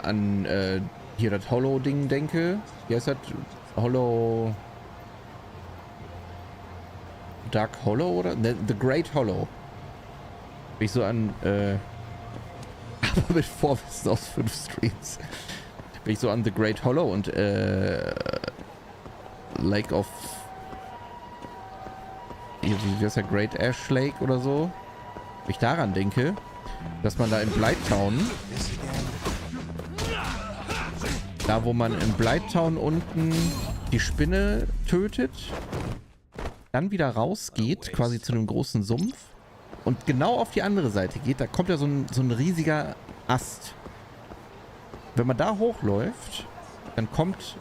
an hier das Hollow-Ding denke. Wie heißt das? Hollow... Dark Hollow oder? Ne, The Great Hollow. Wenn ich so an aber mit Vorwissen aus 5 Streams. Wenn ich so an The Great Hollow und Lake of... Wie heißt der? Great Ash Lake oder so? Wenn ich daran denke, dass man da in Blighttown... Da, wo man in Blighttown unten die Spinne tötet, dann wieder rausgeht, quasi zu einem großen Sumpf und genau auf die andere Seite geht, da kommt ja so ein riesiger Ast. Wenn man da hochläuft, dann kommt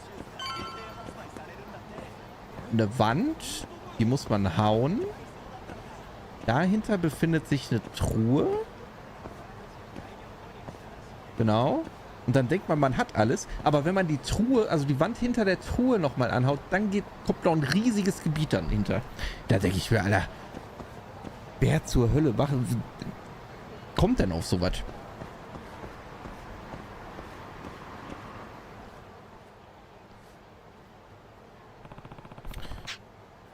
eine Wand, die muss man hauen. Dahinter befindet sich eine Truhe. Genau. Und dann denkt man, man hat alles. Aber wenn man die Truhe, also die Wand hinter der Truhe nochmal anhaut, dann kommt noch ein riesiges Gebiet dann hinter. Da denke ich mir, Alter, wer zur Hölle kommt denn auf sowas?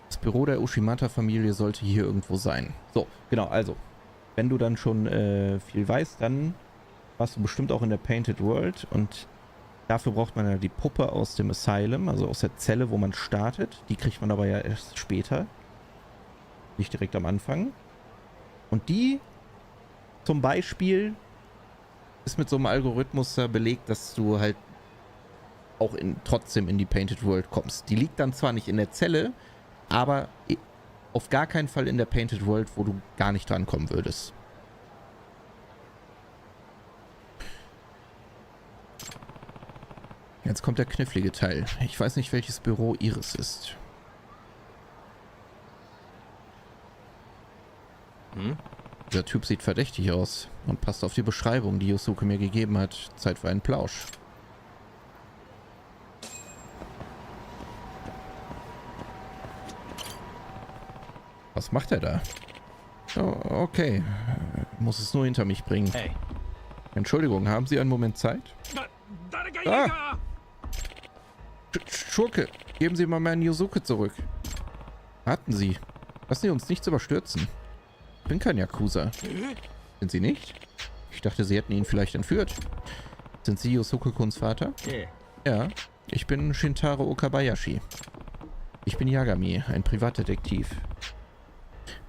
Das Büro der Ushimata-Familie sollte hier irgendwo sein. So, genau, also, wenn du dann schon viel weißt, dann warst du bestimmt auch in der Painted World und dafür braucht man ja die Puppe aus dem Asylum, also aus der Zelle, wo man startet. Die kriegt man aber ja erst später. Nicht direkt am Anfang. Und die zum Beispiel ist mit so einem Algorithmus belegt, dass du halt auch trotzdem in die Painted World kommst. Die liegt dann zwar nicht in der Zelle, aber auf gar keinen Fall in der Painted World, wo du gar nicht drankommen würdest. Jetzt kommt der knifflige Teil. Ich weiß nicht, welches Büro Iris ist. Dieser Typ sieht verdächtig aus und passt auf die Beschreibung, die Yosuke mir gegeben hat. Zeit für einen Plausch. Was macht er da? Oh, okay. Muss es nur hinter mich bringen. Hey. Entschuldigung, haben Sie einen Moment Zeit? Ah! Schurke, geben Sie mal meinen Yosuke zurück. Warten Sie. Lassen Sie uns nichts überstürzen. Ich bin kein Yakuza. Sind Sie nicht? Ich dachte, Sie hätten ihn vielleicht entführt. Sind Sie Yosuke-Kuns Vater? Ja, ich bin Shintaro Okabayashi. Ich bin Yagami, ein Privatdetektiv.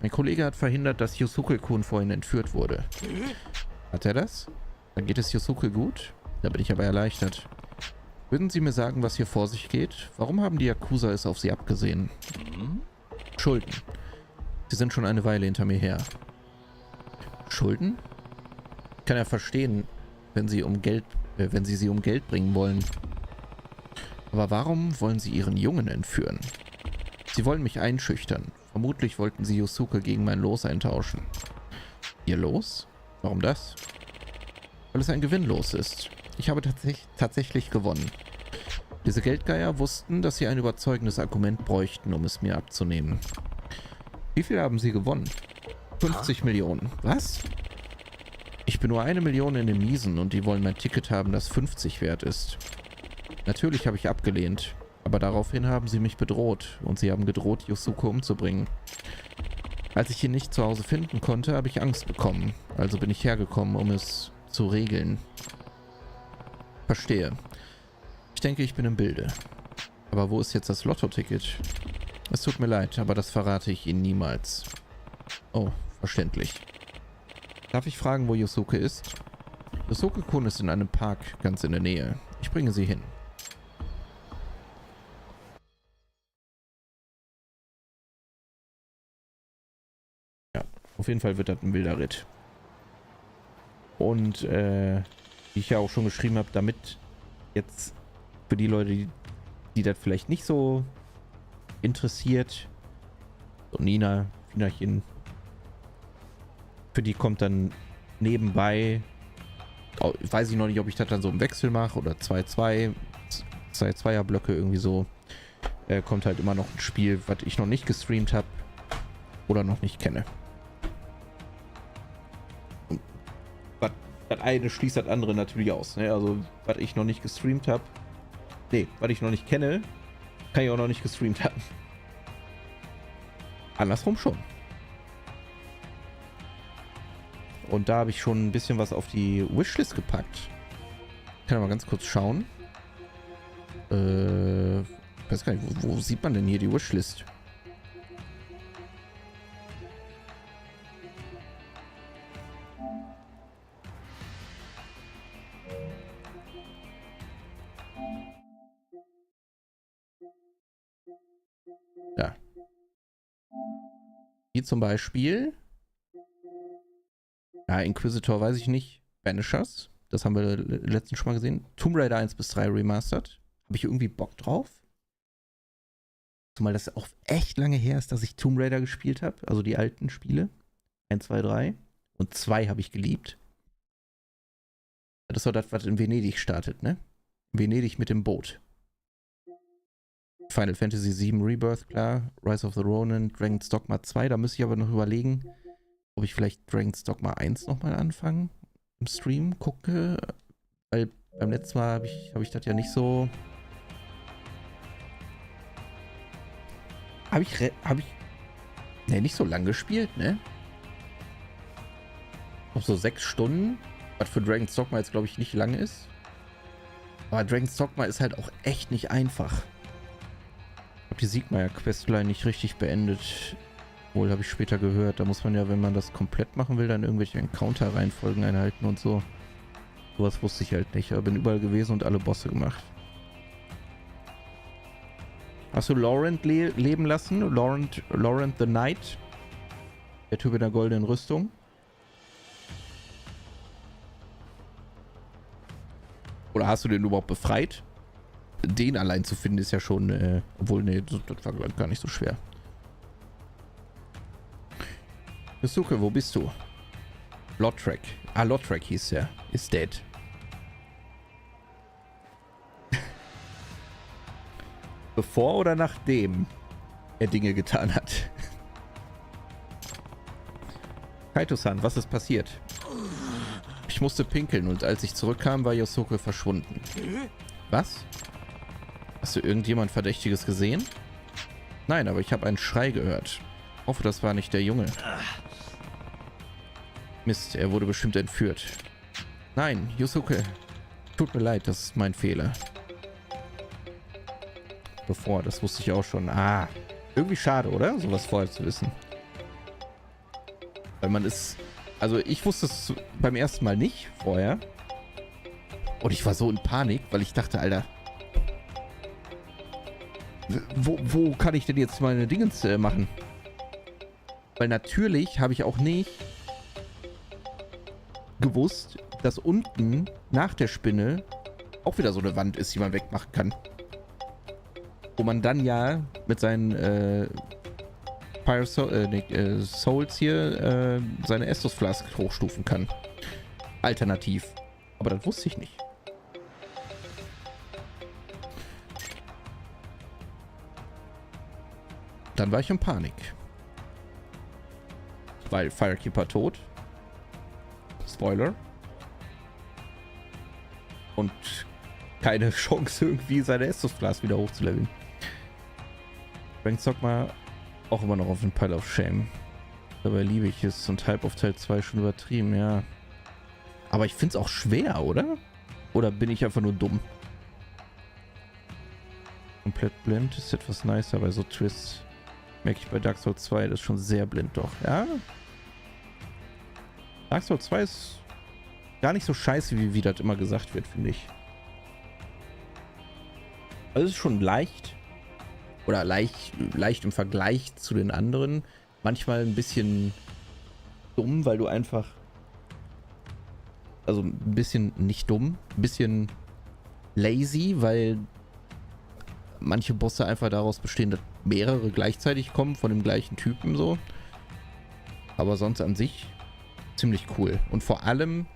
Mein Kollege hat verhindert, dass Yosuke-Kun vorhin entführt wurde. Hat er das? Dann geht es Yosuke gut? Da bin ich aber erleichtert. Würden Sie mir sagen, was hier vor sich geht? Warum haben die Yakuza es auf Sie abgesehen? Schulden. Sie sind schon eine Weile hinter mir her. Schulden? Ich kann ja verstehen, wenn Sie sie um Geld bringen wollen. Aber warum wollen Sie Ihren Jungen entführen? Sie wollen mich einschüchtern. Vermutlich wollten Sie Yosuke gegen mein Los eintauschen. Ihr Los? Warum das? Weil es ein Gewinnlos ist. Ich habe tatsächlich gewonnen. Diese Geldgeier wussten, dass sie ein überzeugendes Argument bräuchten, um es mir abzunehmen. Wie viel haben Sie gewonnen? 50 Millionen. Was? Ich bin nur 1 Million in den Miesen und die wollen mein Ticket haben, das 50 wert ist. Natürlich habe ich abgelehnt, aber daraufhin haben sie mich bedroht und sie haben gedroht, Yosuke umzubringen. Als ich ihn nicht zu Hause finden konnte, habe ich Angst bekommen, also bin ich hergekommen, um es zu regeln. Verstehe. Ich denke, ich bin im Bilde. Aber wo ist jetzt das Lotto-Ticket? Es tut mir leid, aber das verrate ich Ihnen niemals. Oh, verständlich. Darf ich fragen, wo Yosuke ist? Yosuke-kun ist in einem Park ganz in der Nähe. Ich bringe Sie hin. Ja, auf jeden Fall wird das ein wilder Ritt. Und, wie ich ja auch schon geschrieben habe, damit jetzt für die Leute, die das vielleicht nicht so interessiert, so Finachen, für die kommt dann nebenbei, weiß ich noch nicht, ob ich das dann so im Wechsel mache oder 2-2er-Blöcke irgendwie so, kommt halt immer noch ein Spiel, was ich noch nicht gestreamt habe oder noch nicht kenne. Das eine schließt das andere natürlich aus. Ne? Also, was ich noch nicht gestreamt habe, was ich noch nicht kenne, kann ich auch noch nicht gestreamt haben. Andersrum schon. Und da habe ich schon ein bisschen was auf die Wishlist gepackt. Ich kann mal ganz kurz schauen. Ich weiß gar nicht, wo sieht man denn hier die Wishlist? Ja. Hier zum Beispiel. Ja, Inquisitor weiß ich nicht. Banishers. Das haben wir letztens schon mal gesehen. Tomb Raider 1 bis 3 Remastered. Habe ich irgendwie Bock drauf. Zumal das auch echt lange her ist, dass ich Tomb Raider gespielt habe. Also die alten Spiele. 1, 2, 3. Und 2 habe ich geliebt. Das war das, was in Venedig startet, ne? Venedig mit dem Boot. Final Fantasy VII Rebirth, klar. Rise of the Ronin, Dragon's Dogma 2. Da müsste ich aber noch überlegen, ob ich vielleicht Dragon's Dogma 1 nochmal anfangen. Im Stream gucke. Weil beim letzten Mal hab ich das ja nicht so... Habe ich nicht so lang gespielt, ne? Noch so 6 Stunden. Was für Dragon's Dogma jetzt, glaube ich, nicht lang ist. Aber Dragon's Dogma ist halt auch echt nicht einfach. Ich habe die Siegmeier-Questline nicht richtig beendet. Wohl, habe ich später gehört. Da muss man ja, wenn man das komplett machen will, dann irgendwelche Encounter-Reihenfolgen einhalten und so. Sowas wusste ich halt nicht. Aber bin überall gewesen und alle Bosse gemacht. Hast du Laurent leben lassen? Laurent the Knight? Der Typ in der goldenen Rüstung? Oder hast du den überhaupt befreit? Den allein zu finden ist ja schon, obwohl, nee, das war gar nicht so schwer. Yusuke, wo bist du? Logbuch. Ah, Logbuch hieß er. Ist dead. Bevor oder nachdem er Dinge getan hat? Kaito-san, was ist passiert? Ich musste pinkeln und als ich zurückkam, war Yusuke verschwunden. Was? Hast du irgendjemand Verdächtiges gesehen? Nein, aber ich habe einen Schrei gehört. Hoffe, das war nicht der Junge. Mist, er wurde bestimmt entführt. Nein, Yusuke. Tut mir leid, das ist mein Fehler. Bevor, das wusste ich auch schon. Ah, irgendwie schade, oder? Sowas vorher zu wissen. Weil man ist... Also ich wusste es beim ersten Mal nicht vorher. Und ich war so in Panik, weil ich dachte, Alter... Wo kann ich denn jetzt meine Dingens machen? Weil natürlich habe ich auch nicht gewusst, dass unten nach der Spinne auch wieder so eine Wand ist, die man wegmachen kann. Wo man dann ja mit seinen Souls hier seine Estus Flask hochstufen kann. Alternativ. Aber das wusste ich nicht. Dann war ich in Panik. Weil Firekeeper tot. Spoiler. Und keine Chance irgendwie seine Estus Flask wieder hochzuleveln. Rank Dogma auch immer noch auf den Pile of Shame. Dabei liebe ich es und halb auf Teil 2 schon übertrieben, ja. Aber ich finde es auch schwer, oder? Oder bin ich einfach nur dumm? Komplett blind ist etwas nicer bei so Twists. Merke ich bei Dark Souls 2, das ist schon sehr blind doch. Ja? Dark Souls 2 ist gar nicht so scheiße, wie das immer gesagt wird, finde ich. Also es ist schon leicht. Oder leicht im Vergleich zu den anderen. Manchmal ein bisschen dumm, weil du einfach... Also ein bisschen nicht dumm, ein bisschen lazy, weil manche Bosse einfach daraus bestehen, dass mehrere gleichzeitig kommen von dem gleichen Typen so. Aber sonst an sich ziemlich cool. Und vor allem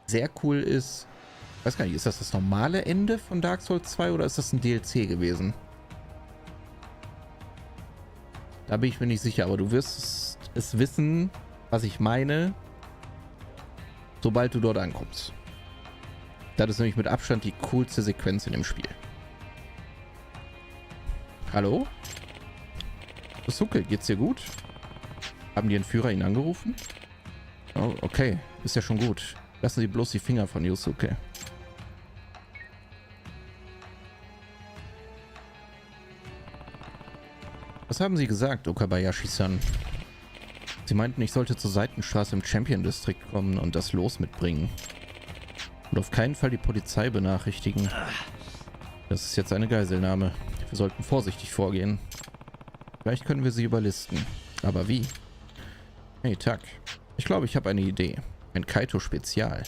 sehr cool ist... Ich weiß gar nicht, ist das normale Ende von Dark Souls 2 oder ist das ein DLC gewesen? Da bin ich mir nicht sicher, aber du wirst es wissen, was ich meine, sobald du dort ankommst. Das ist nämlich mit Abstand die coolste Sequenz in dem Spiel. Hallo? Yusuke, geht's dir gut? Haben die Entführer ihn angerufen? Oh, okay. Ist ja schon gut. Lassen Sie bloß die Finger von Yusuke. Was haben Sie gesagt, Okabayashi-san? Sie meinten, ich sollte zur Seitenstraße im Champion-Distrikt kommen und das Los mitbringen. Und auf keinen Fall die Polizei benachrichtigen. Das ist jetzt eine Geiselnahme. Wir sollten vorsichtig vorgehen. Vielleicht können wir sie überlisten. Aber wie? Hey, Tak. Ich glaube, ich habe eine Idee. Ein Kaito-Spezial.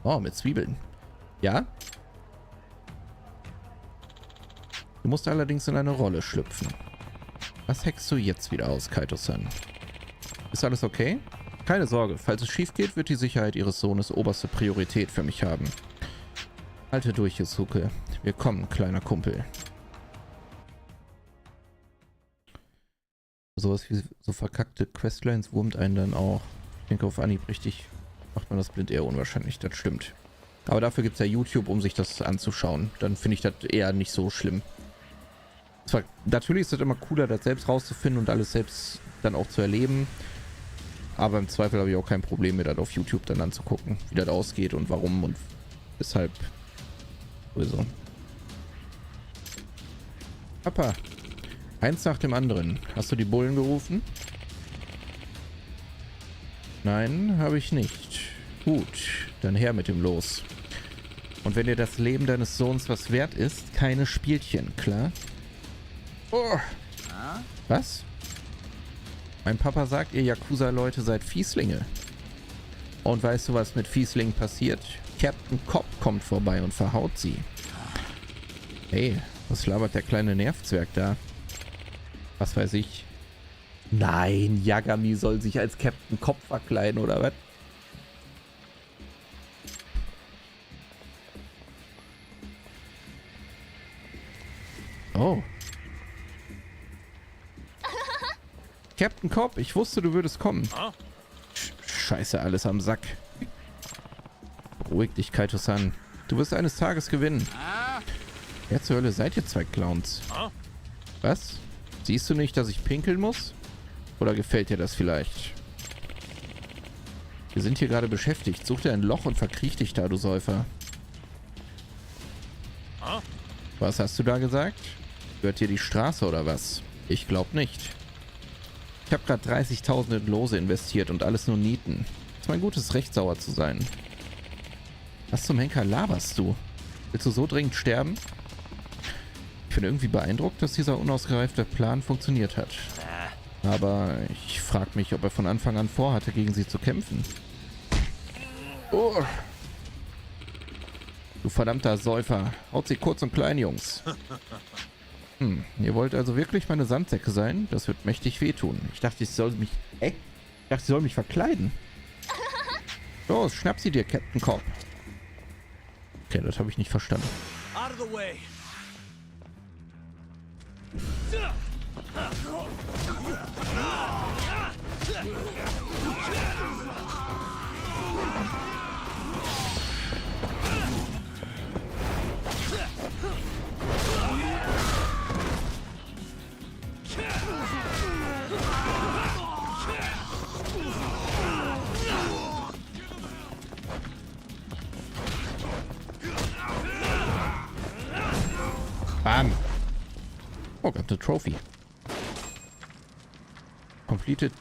Oh, mit Zwiebeln. Ja? Du musst allerdings in eine Rolle schlüpfen. Was hackst du jetzt wieder aus, Kaito-san? Ist alles okay? Keine Sorge, falls es schief geht, wird die Sicherheit Ihres Sohnes oberste Priorität für mich haben. Halte durch, Yusuke. Wir kommen, kleiner Kumpel. Sowas wie so verkackte Questlines wurmt einen dann auch. Ich denke, auf Anhieb richtig macht man das blind eher unwahrscheinlich, das stimmt. Aber dafür gibt es ja YouTube, um sich das anzuschauen. Dann finde ich das eher nicht so schlimm. Zwar, natürlich ist es immer cooler, das selbst rauszufinden und alles selbst dann auch zu erleben. Aber im Zweifel habe ich auch kein Problem, mir das auf YouTube dann anzugucken, wie das ausgeht und warum und weshalb. Sowieso. Papa, eins nach dem anderen. Hast du die Bullen gerufen? Nein, habe ich nicht. Gut, dann her mit dem Los. Und wenn dir das Leben deines Sohns was wert ist, keine Spielchen, klar? Oh. Was? Mein Papa sagt, ihr Yakuza-Leute seid Fieslinge. Und weißt du, was mit Fieslingen passiert? Captain Cobb kommt vorbei und verhaut sie. Hey, was labert der kleine Nervzwerg da? Was weiß ich? Nein, Yagami soll sich als Captain Cobb verkleiden, oder was? Oh. Captain Cobb, ich wusste, du würdest kommen. Scheiße, alles am Sack. Beruhig dich, Kaito-san. Du wirst eines Tages gewinnen. Wer zur Hölle seid ihr zwei Clowns? Was? Siehst du nicht, dass ich pinkeln muss? Oder gefällt dir das vielleicht? Wir sind hier gerade beschäftigt. Such dir ein Loch und verkriech dich da, du Säufer. Was hast du da gesagt? Gehört dir die Straße oder was? Ich glaub nicht. Ich habe gerade 30.000 in Lose investiert und alles nur Nieten. Ist mein gutes Recht, sauer zu sein. Was zum Henker laberst du? Willst du so dringend sterben? Ich bin irgendwie beeindruckt, dass dieser unausgereifte Plan funktioniert hat. Aber ich frage mich, ob er von Anfang an vorhatte, gegen sie zu kämpfen. Oh. Du verdammter Säufer. Haut sie kurz und klein, Jungs. Ihr wollt also wirklich meine Sandsäcke sein? Das wird mächtig wehtun. Ich dachte, ich soll mich... Ich dachte, ich soll mich verkleiden. Los, schnapp sie dir, Captain Cobb. Okay, das habe ich nicht verstanden. Out of the way. Bam. Oh, got the trophy. Completed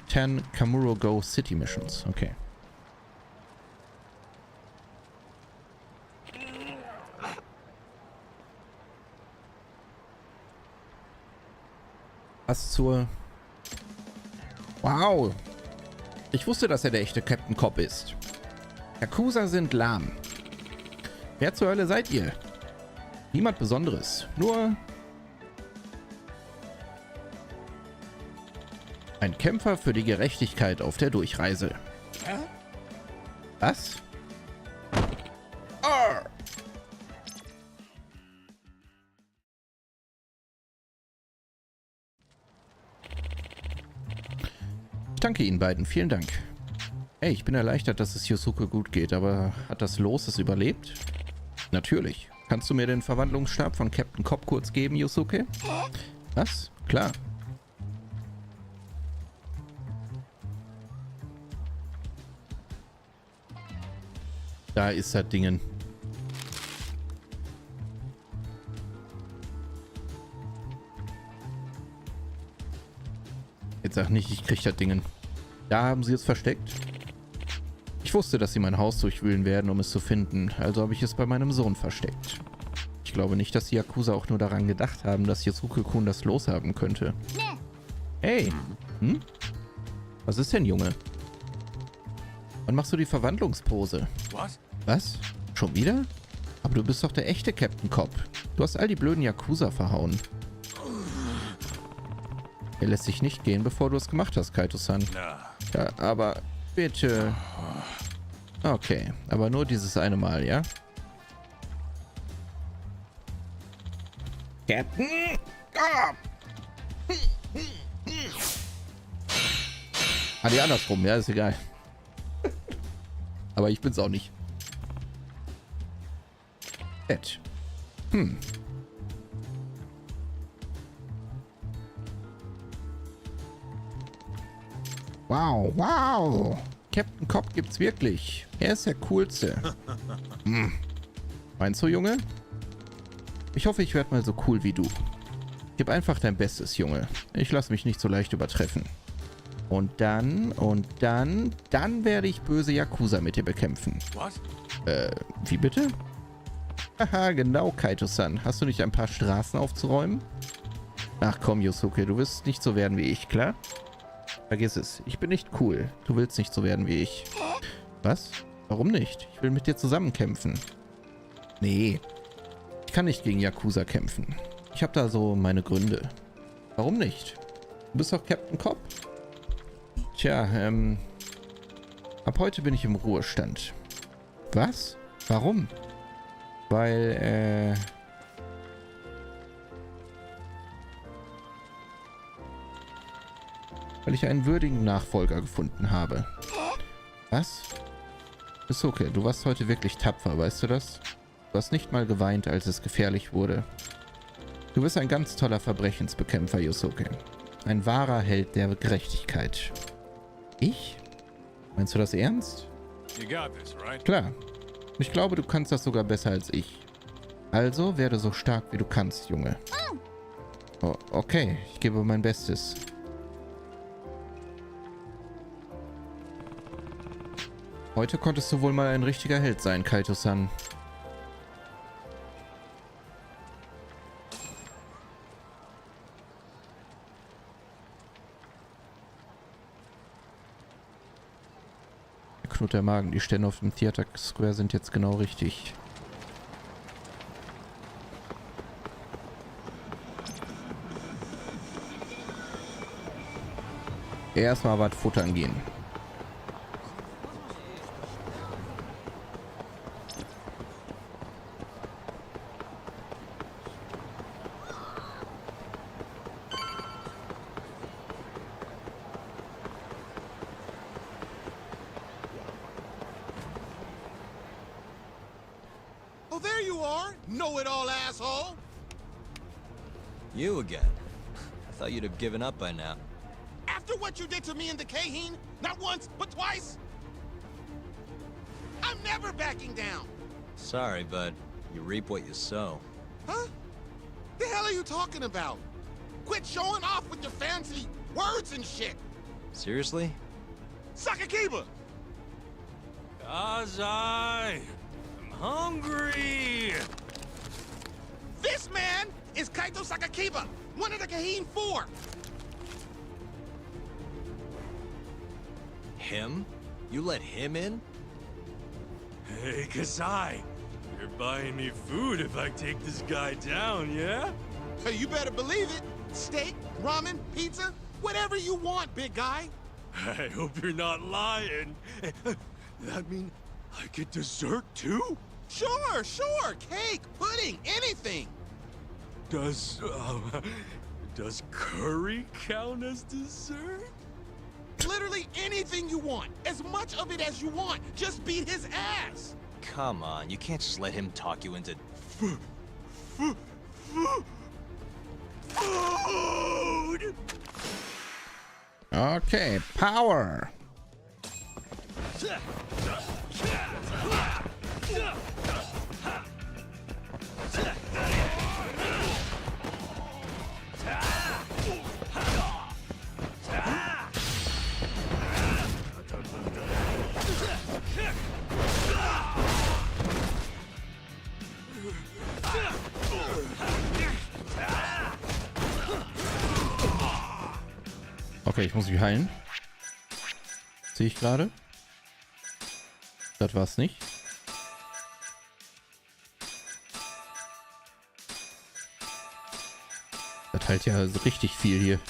10 Kamuro Go City Missions. Okay. Was zur... Wow. Ich wusste, dass er der echte Captain Cobb ist. Yakuza sind lahm. Wer zur Hölle seid ihr? Niemand Besonderes. Nur... ein Kämpfer für die Gerechtigkeit auf der Durchreise. Was? Oh. Ich danke Ihnen beiden. Vielen Dank. Hey, ich bin erleichtert, dass es Yosuke gut geht, aber hat das Los es überlebt? Natürlich. Kannst du mir den Verwandlungsstab von Captain Cobb kurz geben, Yosuke? Was? Klar. Da ist das Dingen. Jetzt sag nicht, ich krieg das Dingen. Da haben sie es versteckt. Ich wusste, dass sie mein Haus durchwühlen werden, um es zu finden. Also habe ich es bei meinem Sohn versteckt. Ich glaube nicht, dass die Yakuza auch nur daran gedacht haben, dass Yosuke-kun das loshaben könnte. Hey. Hm? Was ist denn, Junge? Wann machst du die Verwandlungspose? Was? Schon wieder? Aber du bist doch der echte Captain Cobb. Du hast all die blöden Yakuza verhauen. Er lässt sich nicht gehen, bevor du es gemacht hast, Kaito-san. Ja, aber bitte. Okay, aber nur dieses eine Mal, ja? Captain Cobb! Ah, die andersrum, ja, ist egal. Aber ich bin's auch nicht. Ed. Wow, wow. Captain Cobb gibt's wirklich. Er ist der Coolste. Meinst du, Junge? Ich hoffe, ich werde mal so cool wie du. Gib einfach dein Bestes, Junge. Ich lasse mich nicht so leicht übertreffen. Und dann werde ich böse Yakuza mit dir bekämpfen. Was? Wie bitte? Haha, genau, Kaito-san. Hast du nicht ein paar Straßen aufzuräumen? Ach komm, Yosuke, du wirst nicht so werden wie ich, klar? Vergiss es. Ich bin nicht cool. Du willst nicht so werden wie ich. Was? Warum nicht? Ich will mit dir zusammen kämpfen. Nee. Ich kann nicht gegen Yakuza kämpfen. Ich habe da so meine Gründe. Warum nicht? Du bist doch Captain Cobb. Tja, ab heute bin ich im Ruhestand. Was? Warum? Weil, weil ich einen würdigen Nachfolger gefunden habe. Was? Ist okay, du warst heute wirklich tapfer, weißt du das? Du hast nicht mal geweint, als es gefährlich wurde. Du bist ein ganz toller Verbrechensbekämpfer, Yosuke. Ein wahrer Held der Gerechtigkeit. Ich? Meinst du das ernst? You got this, right? Klar. Ich glaube, du kannst das sogar besser als ich. Also werde so stark, wie du kannst, Junge. Oh, okay, ich gebe mein Bestes. Heute konntest du wohl mal ein richtiger Held sein, Kaito-san. Knut der Magen, die Stände auf dem Theater Square sind jetzt genau richtig. Erstmal was futtern gehen. Oh, there you are, know-it-all asshole. You again. I thought you'd have given up by now. After what you did to me in the Kaheen, not once, but twice, I'm never backing down. Sorry, but you reap what you sow. Huh? The hell are you talking about? Quit showing off with your fancy words and shit. Seriously? Sakakiba! Kazai! I'm hungry! This man is Kaito Sakakiba, one of the Kaheen 4. Him? You let him in? Hey, Kazai! You're buying me food if I take this guy down, yeah? Hey, you better believe it. Steak, ramen, pizza, whatever you want, big guy. I hope you're not lying. That mean I get dessert too? Sure, sure. Cake, pudding, anything. Does curry count as dessert? Literally anything you want. As much of it as you want. Just beat his ass. Come on, you can't just let him talk you into... Food! Okay, Power. Okay, ich muss mich heilen. Sehe ich gerade. Das war's nicht. Das heilt ja richtig viel hier.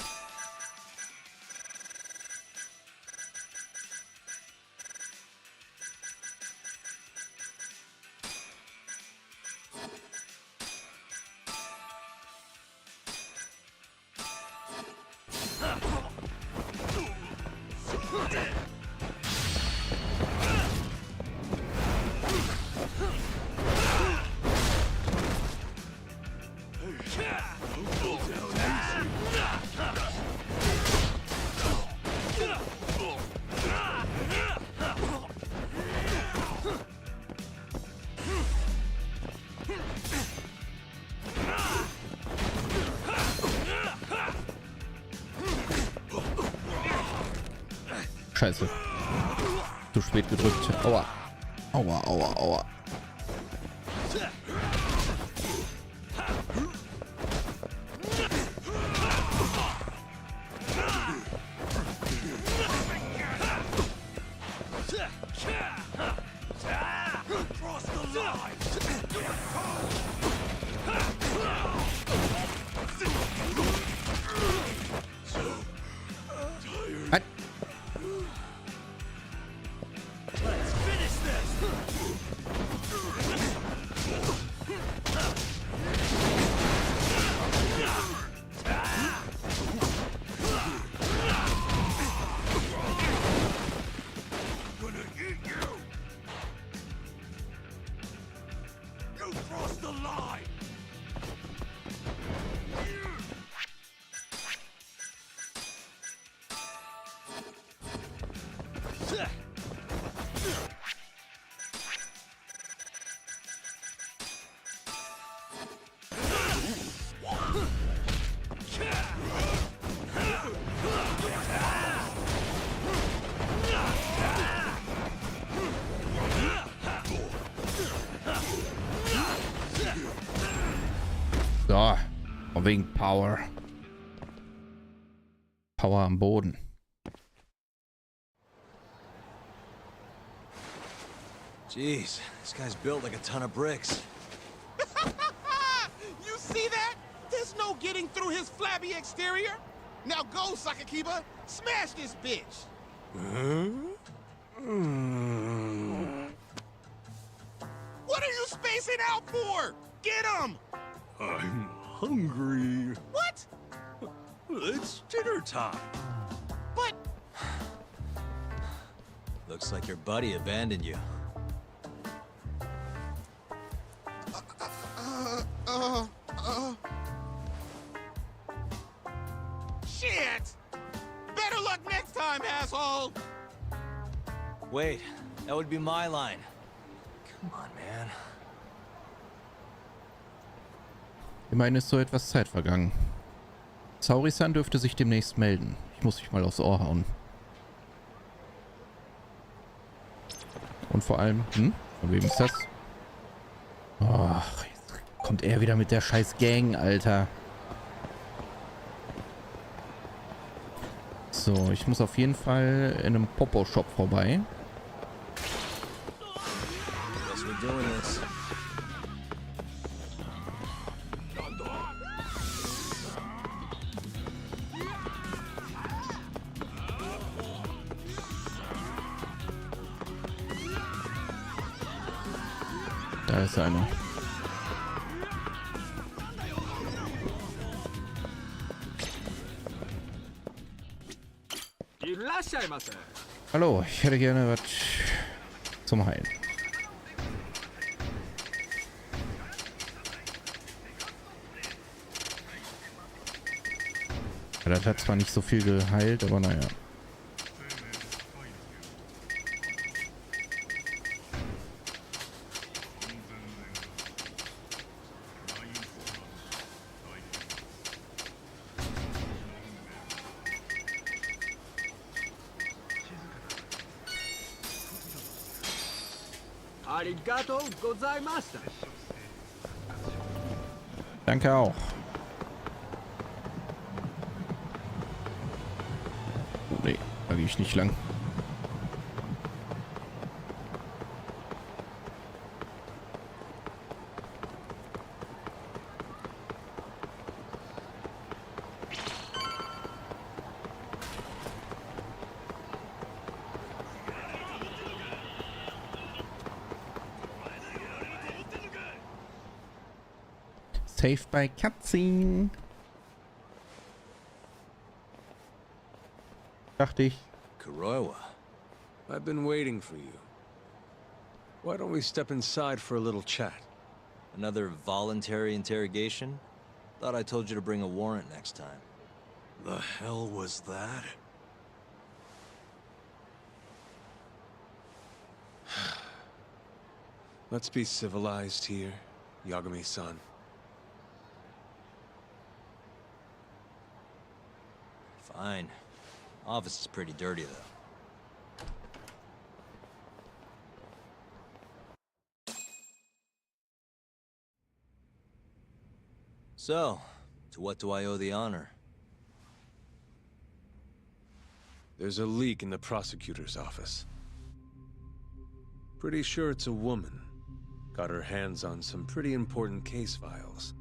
Scheiße. Zu spät gedrückt. Aua. Aua, aua, aua. So, von wegen Power. Power am Boden. Jeez, this guy's built like a ton of bricks. You see that? There's no getting through his flabby exterior. Now go, Sakakiba. Smash this bitch. What are you spacing out for? Get him! I'm hungry. What? It's dinner time. But... Looks like your buddy abandoned you. Shit! Better luck next time, asshole! Wait, that would be my line. Come on, man. Immerhin ist so etwas Zeit vergangen. Sauri-san dürfte sich demnächst melden. Ich muss mich mal aufs Ohr hauen. Und vor allem, von wem ist das? Ach, jetzt kommt er wieder mit der scheiß Gang, Alter. So, ich muss auf jeden Fall in einem Popo-Shop vorbei. Guess we're doing this. Da ist einer. Hallo, ich hätte gerne was zum Heilen. Ja, das hat zwar nicht so viel geheilt, aber naja. Danke auch. Nee, da gehe ich nicht lang. Saved by Cutscene. Dachte ich. Kuroiwa. I've been waiting for you. Why don't we step inside for a little chat? Another voluntary interrogation? Thought I told you to bring a warrant next time. The hell was that? Let's be civilized here, Yagami-san. Fine. Office is pretty dirty, though. So, to what do I owe the honor? There's a leak in the prosecutor's office. Pretty sure it's a woman. Got her hands on some pretty important case files.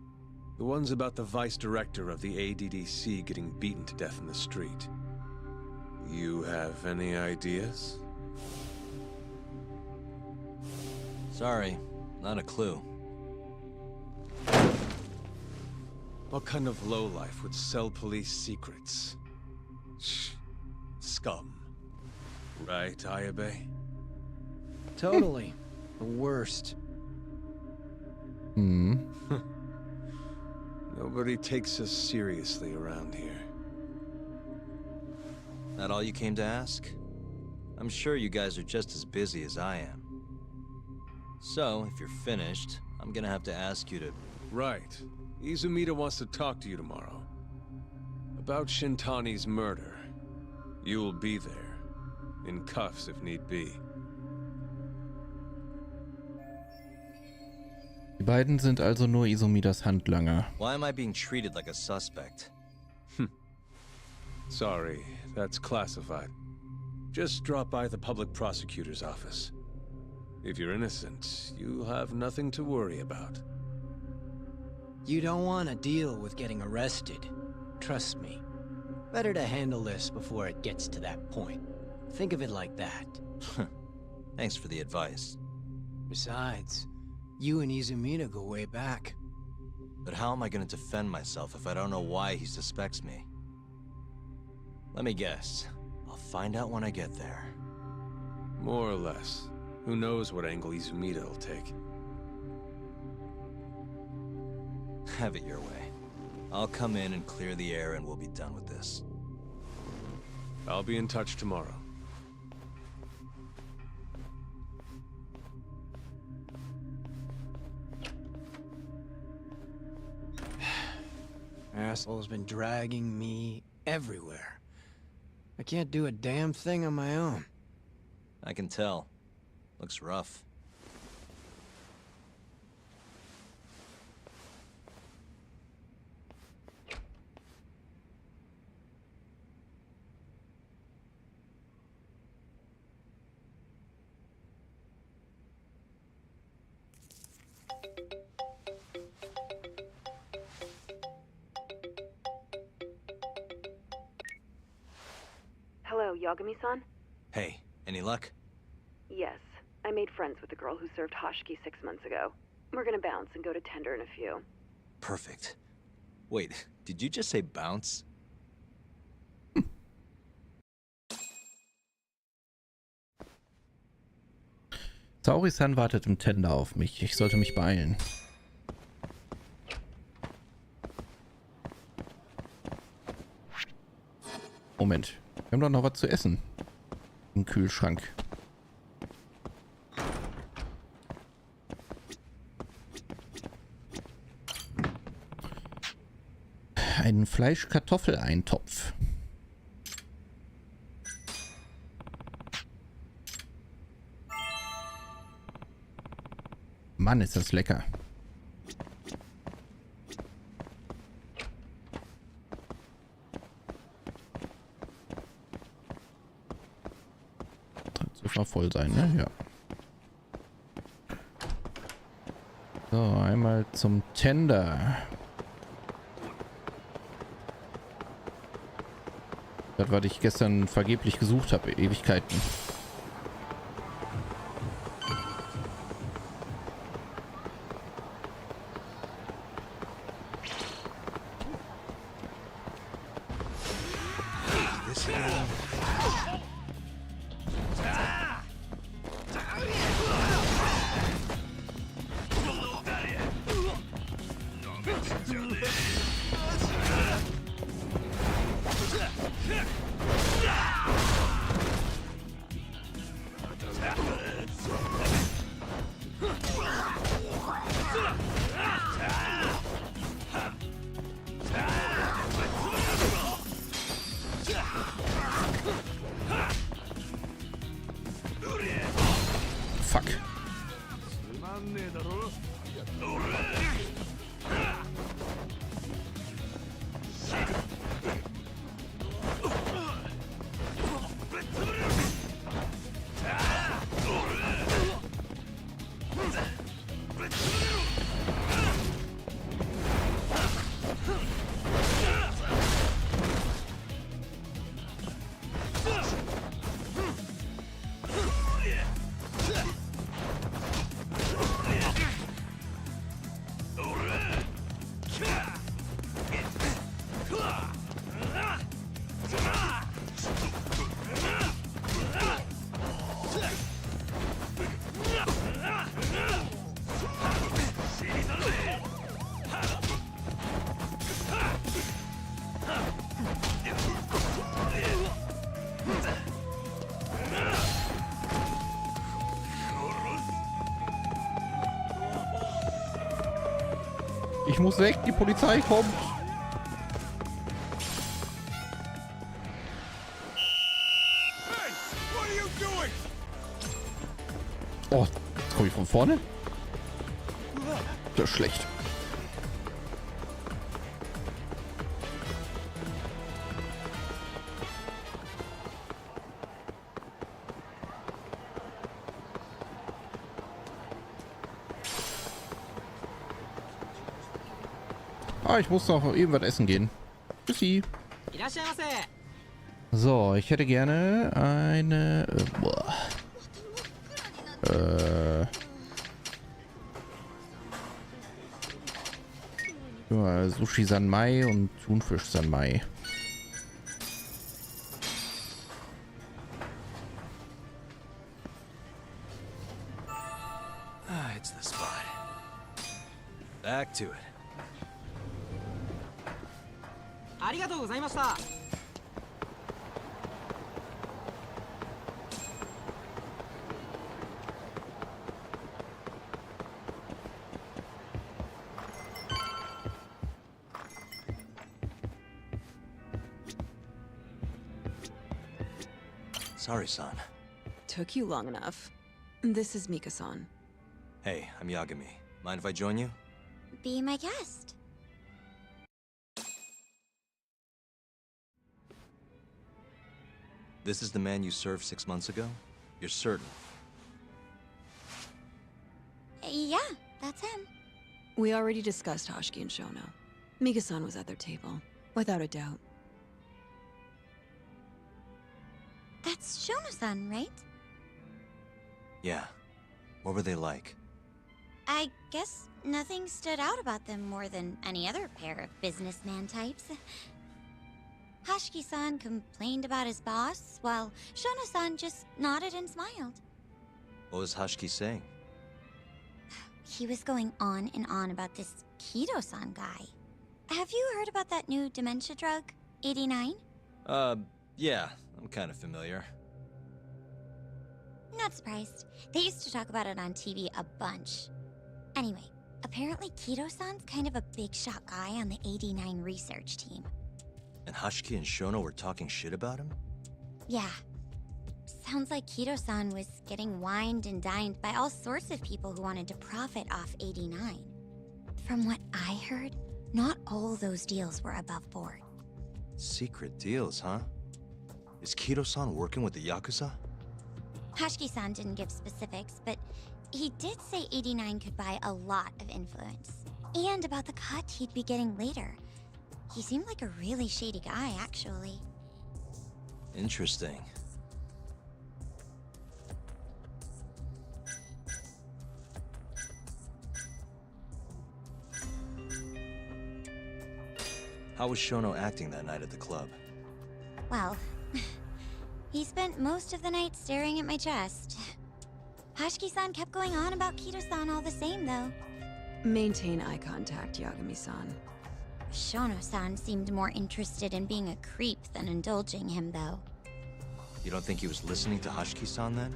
The ones about the vice director of the ADDC getting beaten to death in the street. You have any ideas? Sorry, not a clue. What kind of lowlife would sell police secrets? Shh. Scum. Right, Ayabe? Totally. The worst. Nobody takes us seriously around here. That all you came to ask? I'm sure you guys are just as busy as I am. So, if you're finished, I'm gonna have to ask you to... Right. Izumida wants to talk to you tomorrow. About Shintani's murder. You will be there. In cuffs if need be. Die beiden sind also nur Izumidas Handlanger. Why am I being treated like a suspect? Sorry, that's classified. Just drop by the public prosecutor's office. If you're innocent, you'll have nothing to worry about. You don't want to deal with getting arrested. Trust me. Better to handle this before it gets to that point. Think of it like that. Thanks for the advice. Besides, you and Izumida go way back. But how am I gonna defend myself if I don't know why he suspects me? Let me guess. I'll find out when I get there. More or less. Who knows what angle Izumida will take. Have it your way. I'll come in and clear the air and we'll be done with this. I'll be in touch tomorrow. Asshole's been dragging me everywhere. I can't do a damn thing on my own. I can tell. Looks rough. Hello, Yagami-san? Hey, any luck? Yes. I made friends with the girl who served Hashiki 6 months ago. We're gonna bounce and go to tender in a few. Perfect. Wait, did you just say bounce? Saori-san wartet im Tender auf mich. Ich sollte mich beeilen. Moment. Wir haben doch noch was zu essen. Im Kühlschrank. Einen Fleisch-Kartoffel-Eintopf. Mann, ist das lecker. Das dürfte mal voll sein, ne? Ja. So, einmal zum Tender. Das, was ich gestern vergeblich gesucht habe, Ewigkeiten. Fuck. Ich muss weg, die Polizei kommt. Oh, jetzt komme ich von vorne? Das ist schlecht. Ah, ich muss doch eben was essen gehen. Tschüssi. So, ich hätte gerne eine... Sushi Sanmai und Thunfisch Sanmai. Ah, it's the spot. Back to it. Sorry, son. Took you long enough. This is Mika-san. Hey, I'm Yagami. Mind if I join you? Be my guest. This is the man you served 6 months ago? You're certain? Yeah, that's him. We already discussed Hoshiki and Shono. Mika-san was at their table, without a doubt. That's Shono-san, right? Yeah. What were they like? I guess nothing stood out about them more than any other pair of businessman types. Hoshiki-san complained about his boss, while Shono-san just nodded and smiled. What was Hoshiki saying? He was going on and on about this Kido-san guy. Have you heard about that new dementia drug, 89? Yeah, I'm kind of familiar. Not surprised. They used to talk about it on TV a bunch. Anyway, apparently Kido-san's kind of a big shot guy on the 89 research team. And Hoshiki and Shono were talking shit about him? Yeah. Sounds like Kido-san was getting wined and dined by all sorts of people who wanted to profit off 89. From what I heard, not all those deals were above board. Secret deals, huh? Is Kido-san working with the Yakuza? Hoshiki-san didn't give specifics, but he did say 89 could buy a lot of influence. And about the cut he'd be getting later. He seemed like a really shady guy, actually. Interesting. How was Shono acting that night at the club? Well, he spent most of the night staring at my chest. Hoshiki-san kept going on about Kido-san all the same, though. Maintain eye contact, Yagami-san. Shono-san seemed more interested in being a creep than indulging him, though. You don't think he was listening to Hoshiki-san then?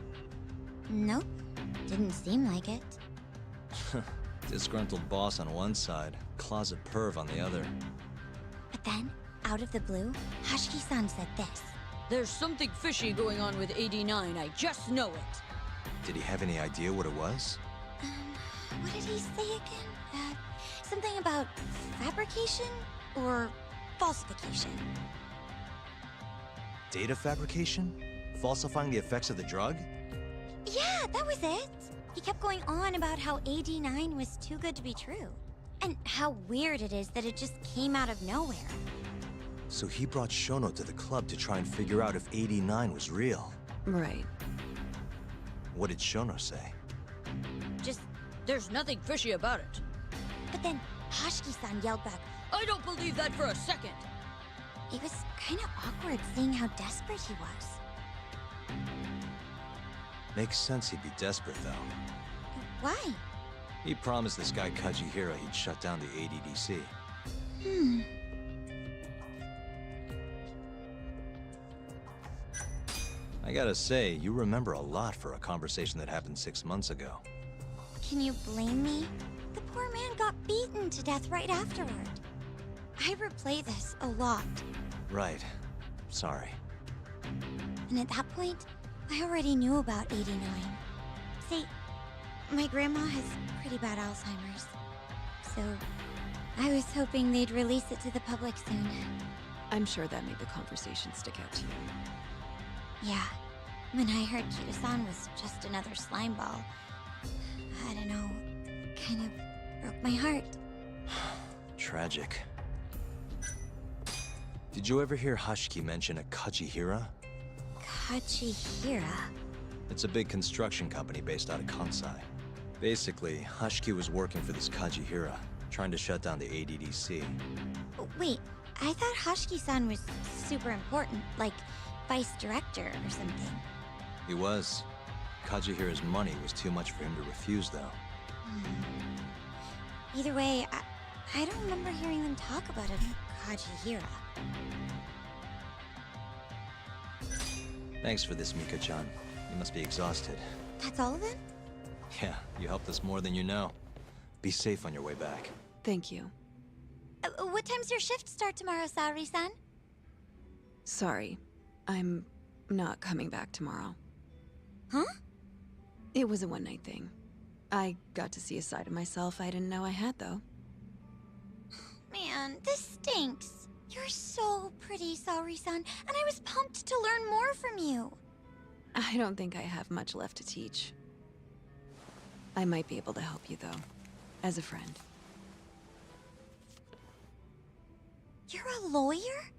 Nope. Didn't seem like it. Disgruntled boss on one side, closet perv on the other. But then, out of the blue, Hoshiki-san said this. There's something fishy going on with 89, I just know it. Did he have any idea what it was? What did he say again? Something about fabrication or falsification. Data fabrication? Falsifying the effects of the drug? Yeah, that was it. He kept going on about how 89 was too good to be true. And how weird it is that it just came out of nowhere. So he brought Shono to the club to try and figure out if 89 was real. Right. What did Shono say? Just, there's nothing fishy about it. But then Hoshiki-san yelled back, I don't believe that for a second. It was kind of awkward seeing how desperate he was. Makes sense he'd be desperate, though. Why? He promised this guy Kajihira he'd shut down the ADDC. I gotta say, you remember a lot for a conversation that happened 6 months ago. Can you blame me? The poor man got beaten to death right afterward. I replay this a lot. Right. Sorry. And at that point, I already knew about 89. See, my grandma has pretty bad Alzheimer's. So, I was hoping they'd release it to the public soon. I'm sure that made the conversation stick out to you. Yeah. When I heard Kida-san was just another slime ball, I don't know, kind of broke my heart. Tragic. Did you ever hear Hashiki mention a Kajihira? Kajihira? It's a big construction company based out of Kansai. Basically, Hashiki was working for this Kajihira, trying to shut down the ADDC. Wait, I thought Hashiki-san was super important, like vice director or something. He was. Kajihira's money was too much for him to refuse, though. Either way, I don't remember hearing them talk about a Kajihira. Thanks for this, Mika-chan. You must be exhausted. That's all of it? Yeah, you helped us more than you know. Be safe on your way back. Thank you. What time's your shift start tomorrow, Saori-san? Sorry. I'm not coming back tomorrow. Huh? It was a one-night thing. I got to see a side of myself I didn't know I had, though. Man, this stinks. You're so pretty, Saori-san, and I was pumped to learn more from you. I don't think I have much left to teach. I might be able to help you, though. As a friend. You're a lawyer?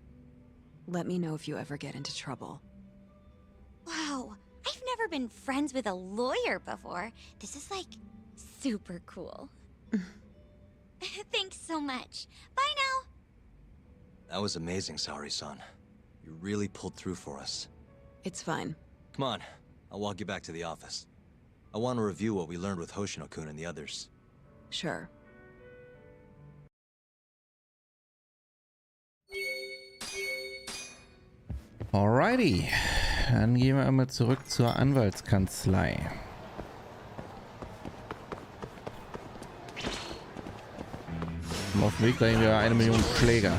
Let me know if you ever get into trouble. Wow, I've never been friends with a lawyer before. This is like super cool. Thanks so much. Bye now. That was amazing, Saori-san. You really pulled through for us. It's fine. Come on, I'll walk you back to the office. I want to review what we learned with Hoshino-kun and the others. Sure. Alrighty. Dann gehen wir einmal zurück zur Anwaltskanzlei. Und auf dem Weg dahin wieder 1 Million Schläger.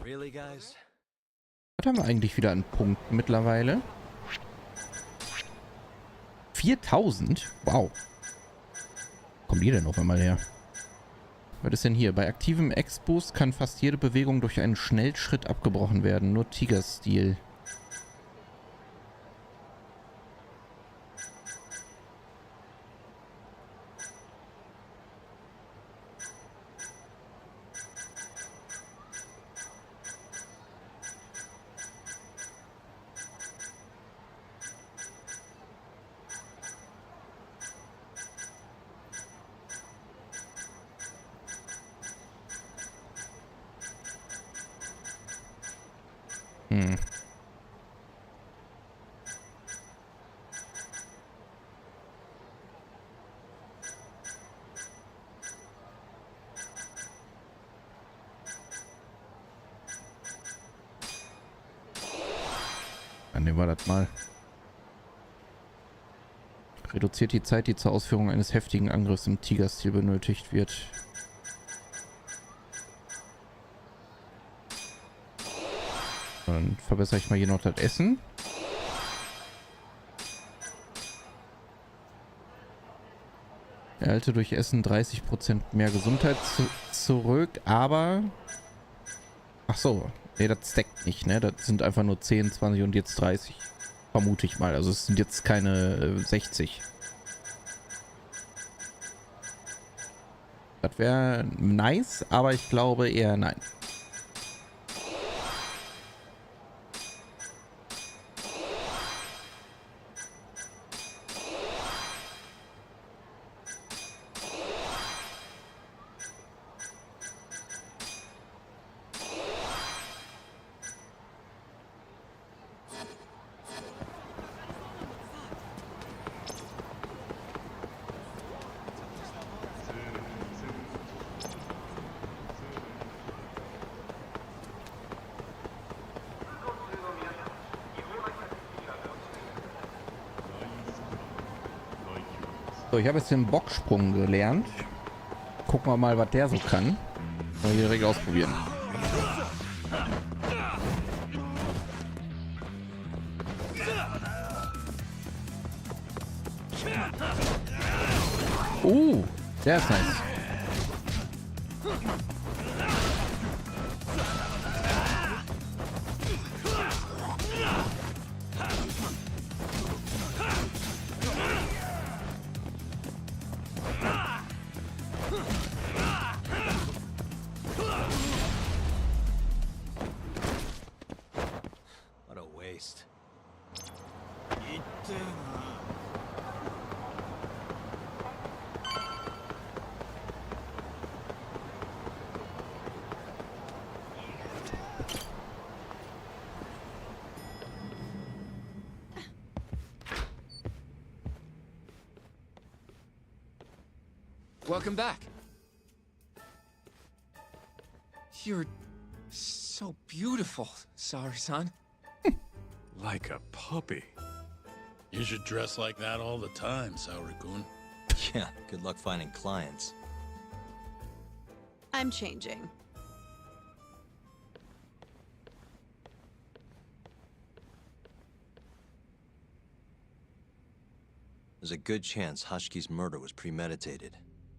Really, guys? Was haben wir eigentlich wieder an Punkten mittlerweile? 4000? Wow. Wo kommen die denn auf einmal her? Was ist denn hier? Bei aktivem X-Boost kann fast jede Bewegung durch einen Schnellschritt abgebrochen werden. Nur Tiger-Stil. Nehmen wir das mal. Reduziert die Zeit, die zur Ausführung eines heftigen Angriffs im Tiger-Stil benötigt wird. Dann verbessere ich mal hier noch das Essen. Erhalte durch Essen 30% mehr Gesundheit zurück, aber... Ach so, nee, das stackt nicht, ne? Das sind einfach nur 10, 20 und jetzt 30. Vermute ich mal. Also es sind jetzt keine 60. Das wäre nice, aber ich glaube eher nein. So, ich habe jetzt den Bocksprung gelernt. Gucken wir mal, was der so kann. Mal hier direkt ausprobieren. Der ist nice. What a waste. Welcome back. You're so beautiful, Saori-san. Like a puppy. You should dress like that all the time, Saori-kun. Yeah, good luck finding clients. I'm changing. There's a good chance Hashiki's murder was premeditated,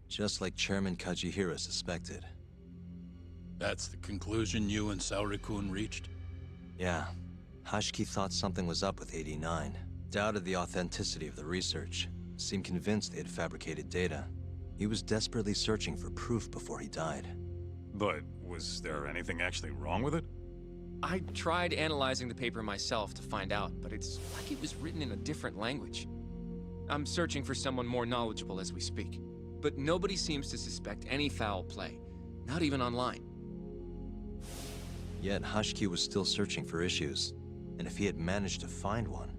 just like Chairman Kajihira suspected. That's the conclusion you and Saori-kun reached? Yeah. Hashiki thought something was up with 89. Doubted the authenticity of the research. Seemed convinced they had fabricated data. He was desperately searching for proof before he died. But was there anything actually wrong with it? I tried analyzing the paper myself to find out, but it's like it was written in a different language. I'm searching for someone more knowledgeable as we speak. But nobody seems to suspect any foul play, not even online. Yet Hashiki was still searching for issues. And if he had managed to find one...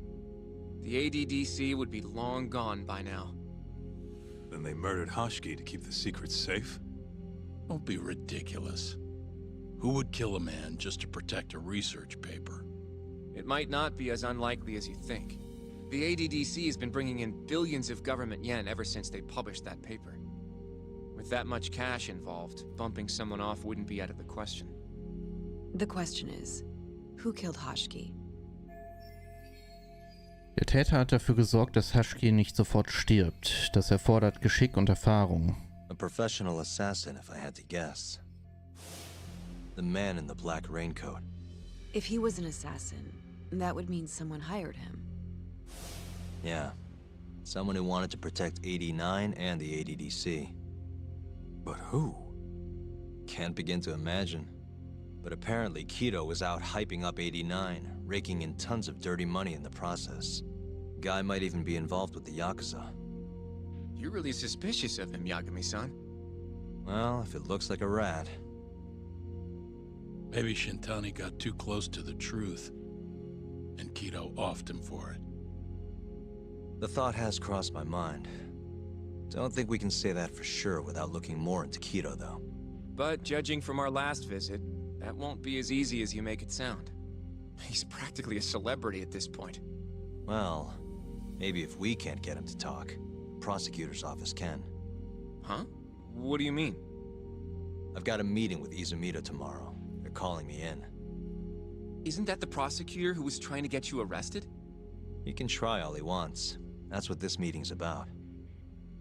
The ADDC would be long gone by now. Then they murdered Hashiki to keep the secret safe? Don't be ridiculous. Who would kill a man just to protect a research paper? It might not be as unlikely as you think. The ADDC has been bringing in billions of government yen ever since they published that paper. With that much cash involved, bumping someone off wouldn't be out of the question. The question is, who killed Hashiki? Der Täter hat dafür gesorgt, dass Hashiki nicht sofort stirbt. Das erfordert Geschick und Erfahrung. A professional assassin, if I had to guess. The man in the black raincoat. If he was an assassin, that would mean someone hired him. Yeah. Someone who wanted to protect 89 and the ADDC. But who? Can't begin to imagine. But apparently Kido was out hyping up 89, raking in tons of dirty money in the process. Guy might even be involved with the Yakuza. You're really suspicious of him, Yagami-san. Well, if it looks like a rat. Maybe Shintani got too close to the truth, and Kido offed him for it. The thought has crossed my mind. Don't think we can say that for sure without looking more into Kido, though. But judging from our last visit, that won't be as easy as you make it sound. He's practically a celebrity at this point. Well, maybe if we can't get him to talk, prosecutor's office can. Huh? What do you mean? I've got a meeting with Izumida tomorrow. They're calling me in. Isn't that the prosecutor who was trying to get you arrested? He can try all he wants. That's what this meeting's about.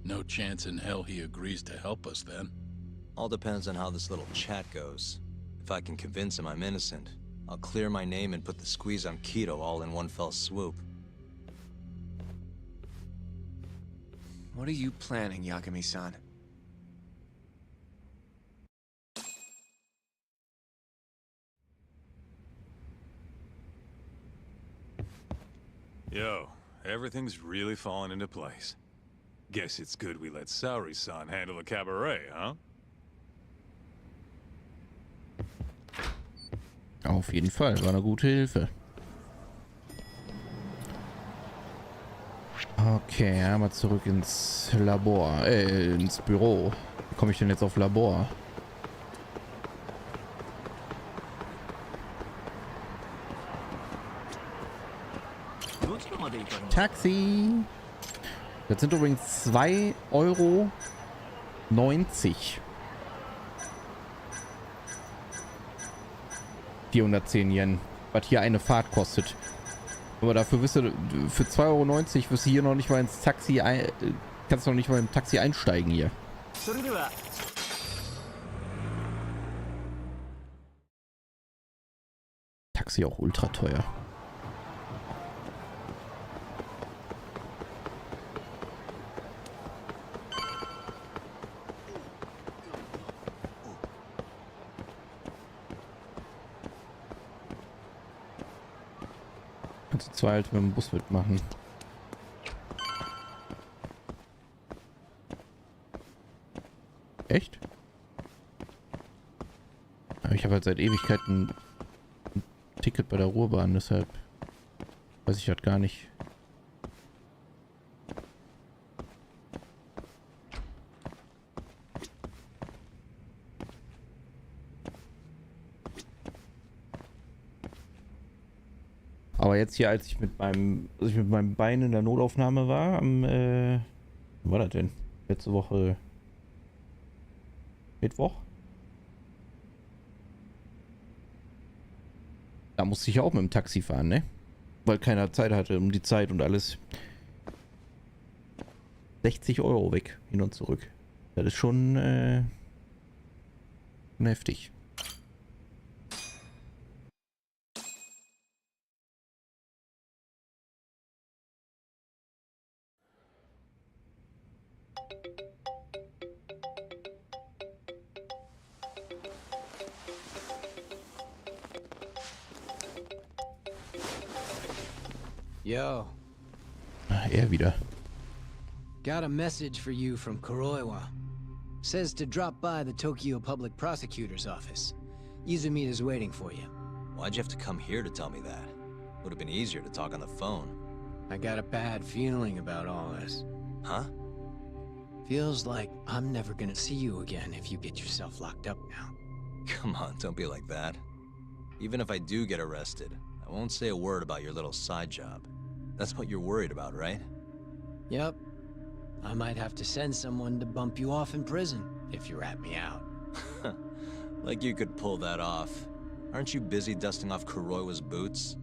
No chance in hell he agrees to help us then. All depends on how this little chat goes. If I can convince him I'm innocent, I'll clear my name and put the squeeze on Kido all in one fell swoop. What are you planning, Yagami-san? Yo, everything's really falling into place. Guess it's good we let Saori-san handle the cabaret, huh? Auf jeden Fall, war eine gute Hilfe. Okay, einmal zurück ins Labor, ins Büro. Wie komme ich denn jetzt auf Labor? Taxi! Das sind übrigens 2,90 €. 410 Yen, was hier eine Fahrt kostet. Aber dafür wirst du, für 2,90 € wirst du hier noch nicht mal ins Taxi kannst noch nicht mal im Taxi einsteigen hier. Taxi auch ultra teuer. Kannst du zwei halt mit dem Bus mitmachen. Echt? Aber ich habe halt seit Ewigkeiten ein Ticket bei der Ruhrbahn, deshalb weiß ich das gar nicht. Aber jetzt hier, als ich mit meinem Bein in der Notaufnahme war, wann war das denn? Letzte Woche Mittwoch? Da musste ich auch mit dem Taxi fahren, ne? Weil keiner Zeit hatte um die Zeit und alles. 60 € weg, hin und zurück. Das ist schon heftig. Yo. Er wieder. Got a message for you from Kuroiwa. Says to drop by the Tokyo Public Prosecutor's office. Izumita's waiting for you. Why'd you have to come here to tell me that? Would have been easier to talk on the phone. I got a bad feeling about all this. Huh? Feels like I'm never gonna see you again if you get yourself locked up now. Come on, don't be like that. Even if I do get arrested, I won't say a word about your little side job. That's what you're worried about, right? Yep. I might have to send someone to bump you off in prison if you rat me out. Like you could pull that off. Aren't you busy dusting off Kuroiwa's boots?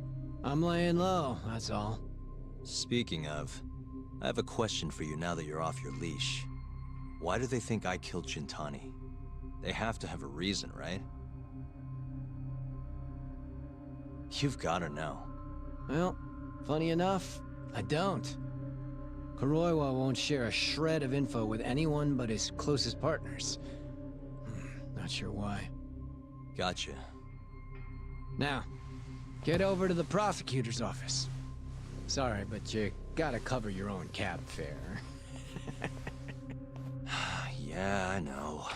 I'm laying low, that's all. Speaking of, I have a question for you now that you're off your leash. Why do they think I killed Shintani? They have to have a reason, right? You've gotta know. Well, funny enough, I don't. Kuroiwa won't share a shred of info with anyone but his closest partners. Not sure why. Gotcha. Now, get over to the prosecutor's office. Sorry, but you gotta cover your own cab fare. Yeah, I know.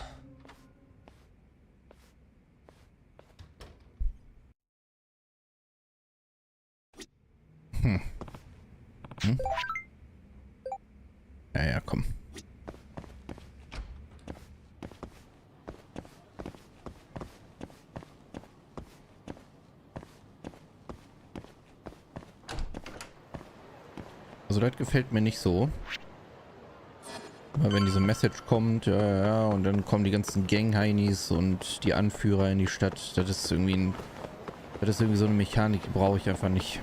Ja, komm. Also das gefällt mir nicht so. Weil wenn diese Message kommt, ja, und dann kommen die ganzen Gang-Heinis und die Anführer in die Stadt, das ist irgendwie so eine Mechanik, die brauche ich einfach nicht.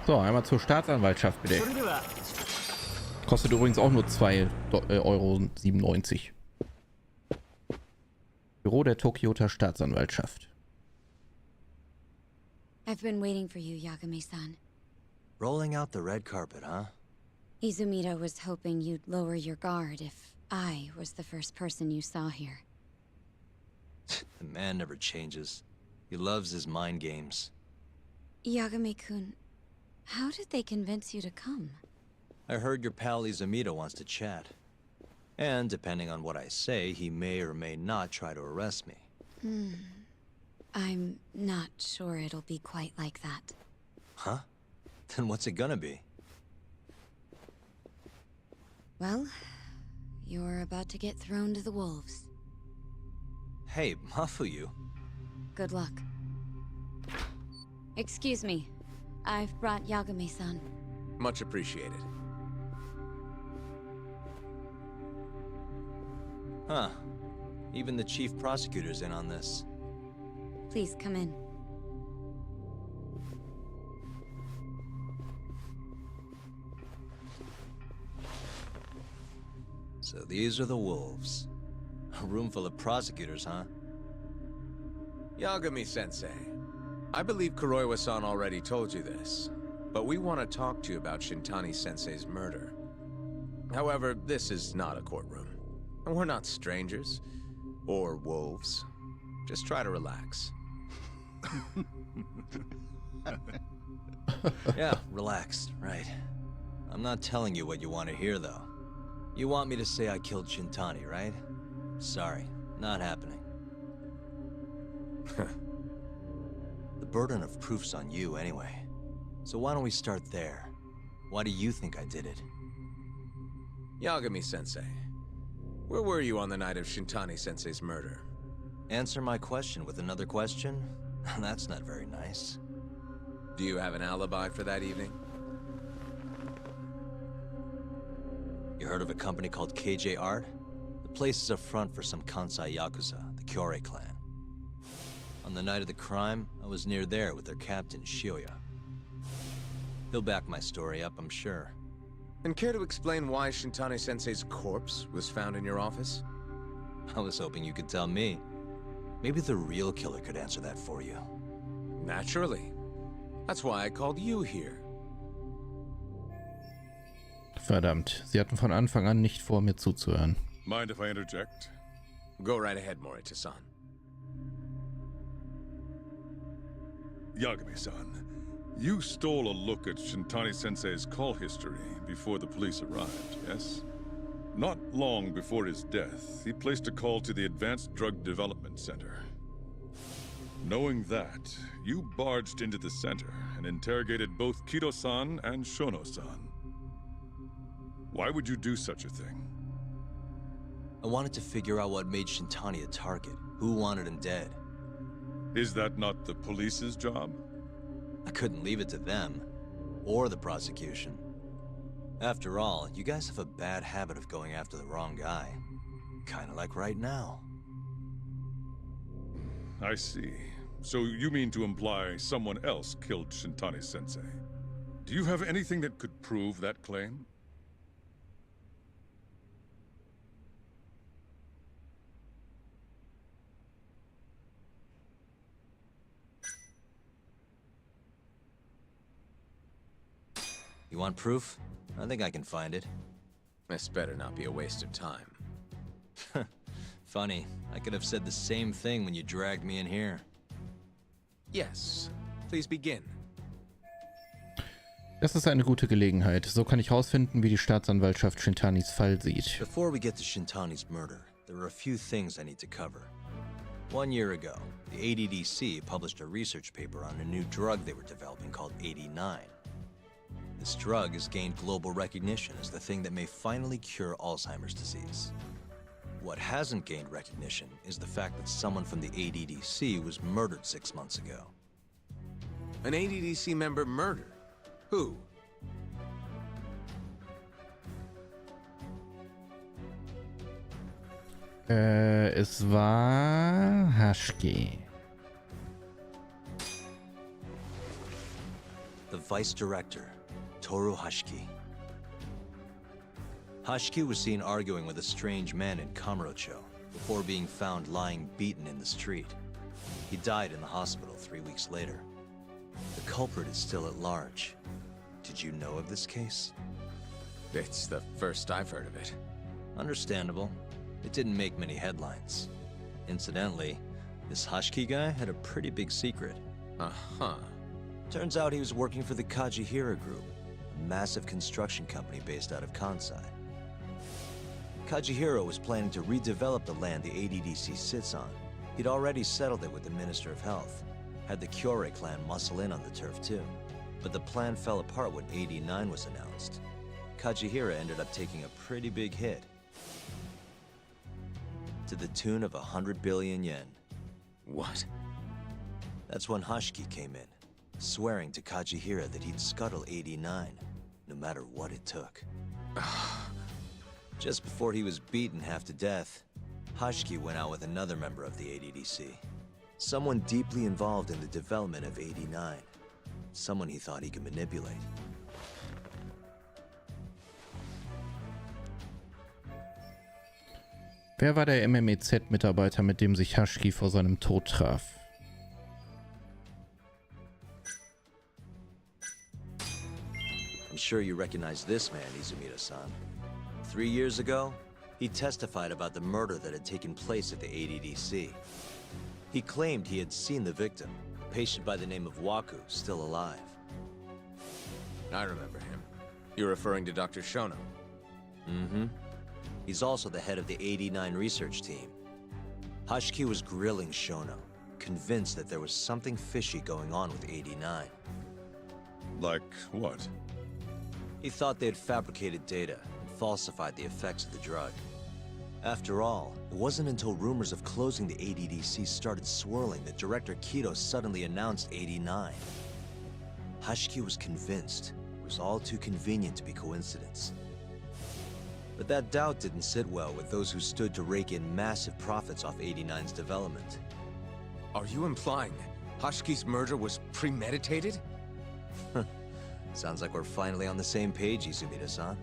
So, einmal zur Staatsanwaltschaft bitte. Kostet übrigens auch nur 2,97 €. Büro der Tokioter Staatsanwaltschaft. I've been waiting for you, Yagami-san. Rolling out the red carpet, huh? Izumita was hoping you'd lower your guard if I was the first person you saw here. The man never changes. He loves his mind games. Yagami-kun, how did they convince you to come? I heard your pal Izumita wants to chat. And depending on what I say, he may or may not try to arrest me. I'm not sure it'll be quite like that. Huh? Then what's it gonna be? Well, you're about to get thrown to the wolves. Hey, Mafuyu. Good luck. Excuse me. I've brought Yagami-san. Much appreciated. Huh. Even the chief prosecutor's in on this. Please come in. So these are the wolves. A room full of prosecutors, huh? Yagami-sensei, I believe Kuroiwa-san already told you this, but we want to talk to you about Shintani-sensei's murder. However, this is not a courtroom, and we're not strangers, or wolves. Just try to relax. Yeah, relaxed, right. I'm not telling you what you want to hear, though. You want me to say I killed Shintani, right? Sorry, not happening. The burden of proof's on you, anyway. So why don't we start there? Why do you think I did it? Yagami-sensei, where were you on the night of Shintani-sensei's murder? Answer my question with another question? That's not very nice. Do you have an alibi for that evening? You heard of a company called KJ Art? The place is a front for some Kansai Yakuza, the Kyorei clan. On the night of the crime, I was near there with their captain, Shioya. He'll back my story up, I'm sure. And care to explain why Shintani-sensei's corpse was found in your office? I was hoping you could tell me. Maybe the real killer could answer that for you. Naturally. That's why I called you here. Verdammt, sie hatten von Anfang an nicht vor, mir zuzuhören. Mind if I interject? Go right ahead, Morita-san. Yagami-san, you stole a look at Shintani-sensei's call history before the police arrived, yes? Not long before his death, he placed a call to the Advanced Drug Development Center. Knowing that, you barged into the center and interrogated both Kido-san and Shono-san. Why would you do such a thing? I wanted to figure out what made Shintani a target. Who wanted him dead? Is that not the police's job? I couldn't leave it to them. Or the prosecution. After all, you guys have a bad habit of going after the wrong guy. Kinda like right now. I see. So you mean to imply someone else killed Shintani-sensei? Do you have anything that could prove that claim? You want proof? I think I can find it. This better not be a waste of time. Funny, I could have said the same thing when you dragged me in here. Yes, please begin. Das ist eine gute Gelegenheit. So kann ich herausfinden, wie die Staatsanwaltschaft Shintanis Fall sieht. Before we get to Shintani's murder, there are a few things I need to cover. 1 year ago, the ADDC published a research paper on a new drug they were developing called 89. This drug has gained global recognition as the thing that may finally cure Alzheimer's disease. What hasn't gained recognition is the fact that someone from the ADDC was murdered 6 months ago. An ADDC member murdered? Who? Es war Hashki. The vice director, Toru Hashiki. Hashiki was seen arguing with a strange man in Kamurocho before being found lying beaten in the street. He died in the hospital 3 weeks later. The culprit is still at large. Did you know of this case? It's the first I've heard of it. Understandable. It didn't make many headlines. Incidentally, this Hashiki guy had a pretty big secret. Uh-huh. Turns out he was working for the Kajihira Group, a massive construction company based out of Kansai. Kajihira was planning to redevelop the land the ADDC sits on. He'd already settled it with the Minister of Health. Had the Kyorei clan muscle in on the turf too. But the plan fell apart when 89 was announced. Kajihira ended up taking a pretty big hit. To the tune of 100 billion yen. What? That's when Hashiki came in. swearing to Kajihira that he'd scuttle 89, no matter what it took. Just before he was beaten half to death, Hashiki went out with another member of the ADDC. Someone deeply involved in the development of 89. Someone he thought he could manipulate. Wer war der MMEZ-Mitarbeiter, mit dem sich Hashiki vor seinem Tod traf? I'm sure you recognize this man, Izumida-san. 3 years ago, he testified about the murder that had taken place at the ADDC. He claimed he had seen the victim, a patient by the name of Waku, still alive. I remember him. You're referring to Dr. Shono? Mm-hmm. He's also the head of the 89 research team. Hashiki was grilling Shono, convinced that there was something fishy going on with 89. Like what? He thought they had fabricated data and falsified the effects of the drug. After all, it wasn't until rumors of closing the ADDC started swirling that Director Kido suddenly announced 89. Hashiki was convinced it was all too convenient to be coincidence. But that doubt didn't sit well with those who stood to rake in massive profits off 89's development. Are you implying Hashiki's murder was premeditated? Sounds like we're finally on the same page, Izumida-san.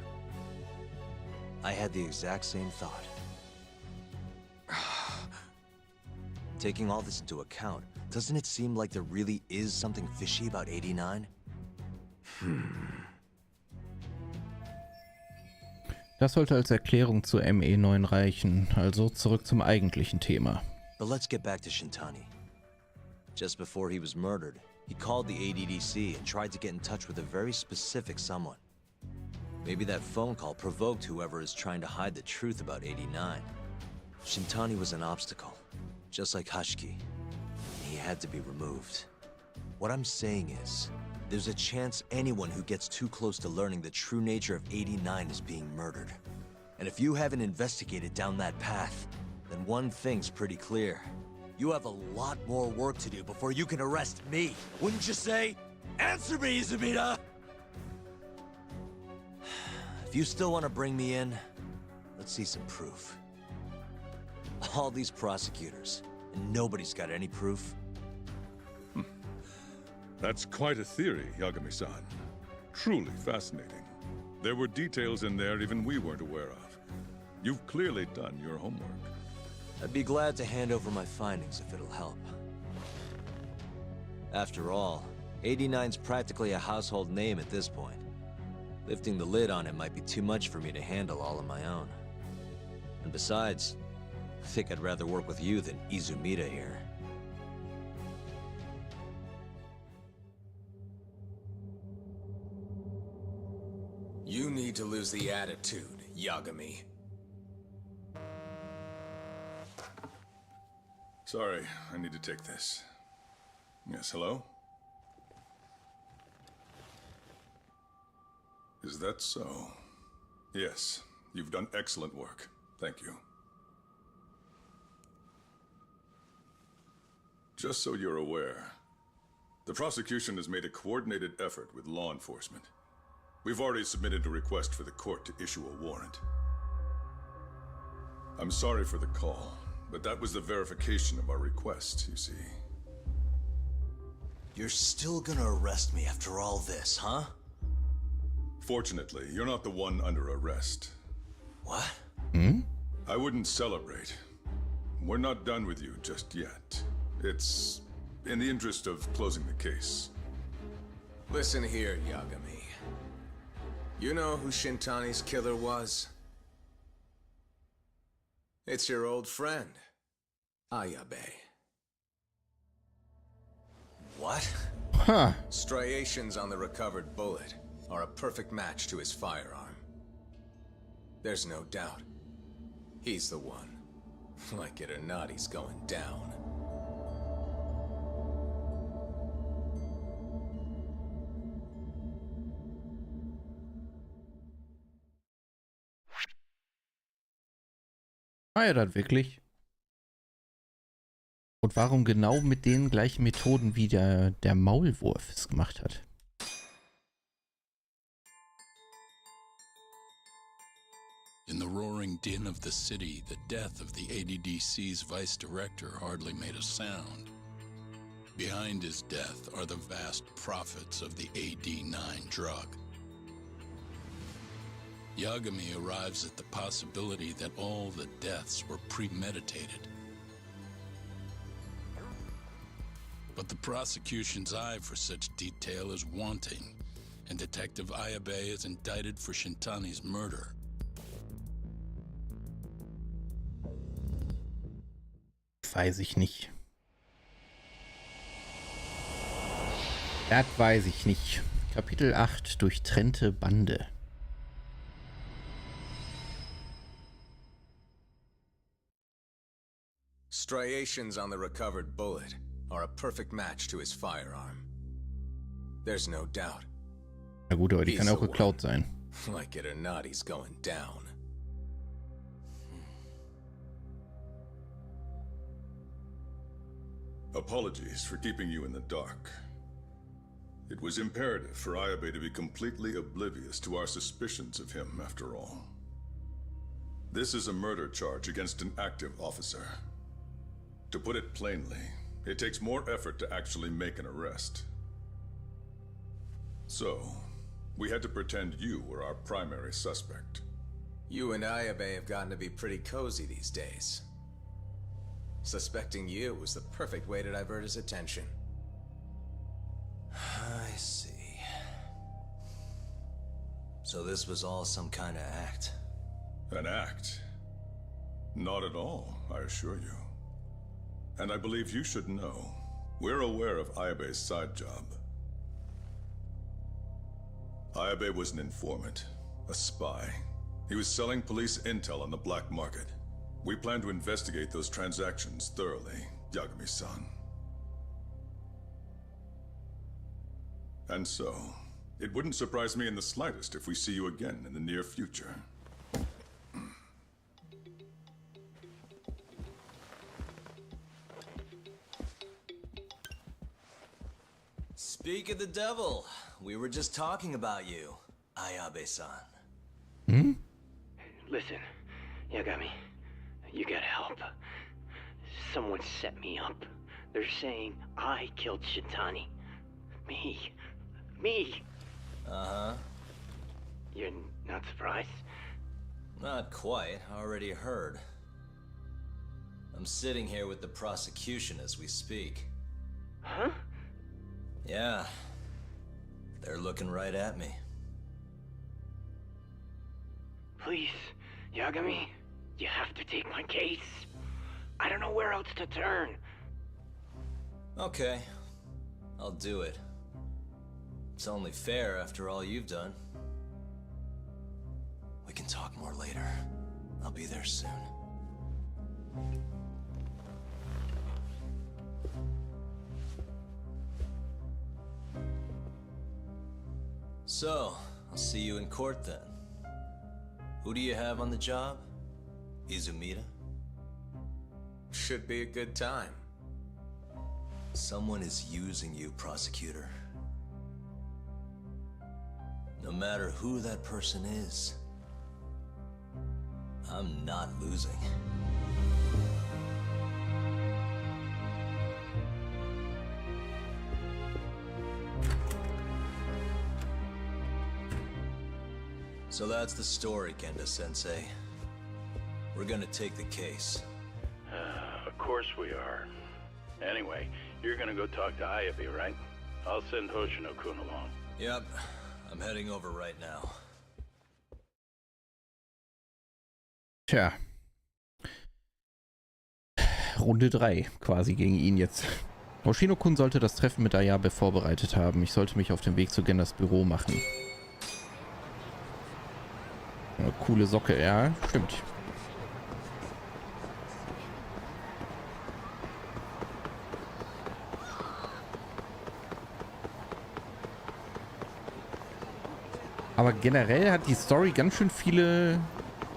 I had the exact same thought. Taking all this into account, doesn't it seem like there really is something fishy about 89? Das sollte als Erklärung zu ME9 reichen, also zurück zum eigentlichen Thema. But let's get back to Shintani. Just before he was murdered, he called the ADDC and tried to get in touch with a very specific someone. Maybe that phone call provoked whoever is trying to hide the truth about 89. Shintani was an obstacle, just like Hashiki. He had to be removed. What I'm saying is, there's a chance anyone who gets too close to learning the true nature of 89 is being murdered. And if you haven't investigated down that path, then one thing's pretty clear. You have a lot more work to do before you can arrest me, wouldn't you say? Answer me, Izumida! If you still want to bring me in, let's see some proof. All these prosecutors, and nobody's got any proof. That's quite a theory, Yagami-san. Truly fascinating. There were details in there even we weren't aware of. You've clearly done your homework. I'd be glad to hand over my findings if it'll help. After all, 89's practically a household name at this point. Lifting the lid on it might be too much for me to handle all on my own. And besides, I think I'd rather work with you than Izumida here. You need to lose the attitude, Yagami. Sorry, I need to take this. Yes, hello? Is that so? Yes, you've done excellent work. Thank you. Just so you're aware, the prosecution has made a coordinated effort with law enforcement. We've already submitted a request for the court to issue a warrant. I'm sorry for the call, but that was the verification of our request, you see. You're still gonna arrest me after all this, huh? Fortunately, you're not the one under arrest. What? I wouldn't celebrate. We're not done with you just yet. It's in the interest of closing the case. Listen here, Yagami. You know who Shintani's killer was? It's your old friend, Ayabe. What? Huh. Striations on the recovered bullet are a perfect match to his firearm. There's no doubt. He's the one. Like it or not, he's going down. War er das wirklich? Und warum genau mit den gleichen Methoden, wie der Maulwurf es gemacht hat? In the roaring din of the city, the death of the ADDC's vice director hardly made a sound. Behind his death are the vast profits of the AD9 drug. Yagami arrives at the possibility that all the deaths were premeditated. But the prosecution's eye for such detail is wanting, and Detective Ayabe is indicted for Shintani's murder. Weiß ich nicht. Das weiß ich nicht. Kapitel 8: Durchtrennte Bande. Striations on the recovered bullet are a perfect match to his firearm. There's no doubt. Na gut, aber die kann auch geklaut sein. Like it or not, he's going down. Apologies for keeping you in the dark. It was imperative for Ayabe to be completely oblivious to our suspicions of him, after all. This is a murder charge against an active officer. To put it plainly, it takes more effort to actually make an arrest. So, we had to pretend you were our primary suspect. You and Ayabe have gotten to be pretty cozy these days. Suspecting you was the perfect way to divert his attention. I see. So this was all some kind of act? An act? Not at all, I assure you. And I believe you should know, we're aware of Ayabe's side job. Ayabe was an informant, a spy. He was selling police intel on the black market. We plan to investigate those transactions thoroughly, Yagami-san. And so, it wouldn't surprise me in the slightest if we see you again in the near future. Speak of the devil, we were just talking about you, Ayabe-san. Hmm? Listen, Yagami, you gotta help. Someone set me up. They're saying I killed Shintani. Me. Uh-huh. You're not surprised? Not quite, already heard. I'm sitting here with the prosecution as we speak. Huh? Yeah. They're looking right at me. Please, Yagami, you have to take my case. I don't know where else to turn. Okay. I'll do it. It's only fair after all you've done. We can talk more later. I'll be there soon. So, I'll see you in court then. Who do you have on the job? Izumida? Should be a good time. Someone is using you, prosecutor. No matter who that person is, I'm not losing. So that's the story, Kenda-sensei. We're gonna take the case. Of course we are. Anyway, you're gonna go talk to Ayabe, right? I'll send Hoshino-kun along. Yep, I'm heading over right now. Tja. Runde 3 quasi gegen ihn jetzt. Hoshino-kun sollte das Treffen mit Ayabe vorbereitet haben. Ich sollte mich auf den Weg zu Gendas Büro machen. Eine coole Socke, ja, stimmt. Aber generell hat die Story ganz schön viele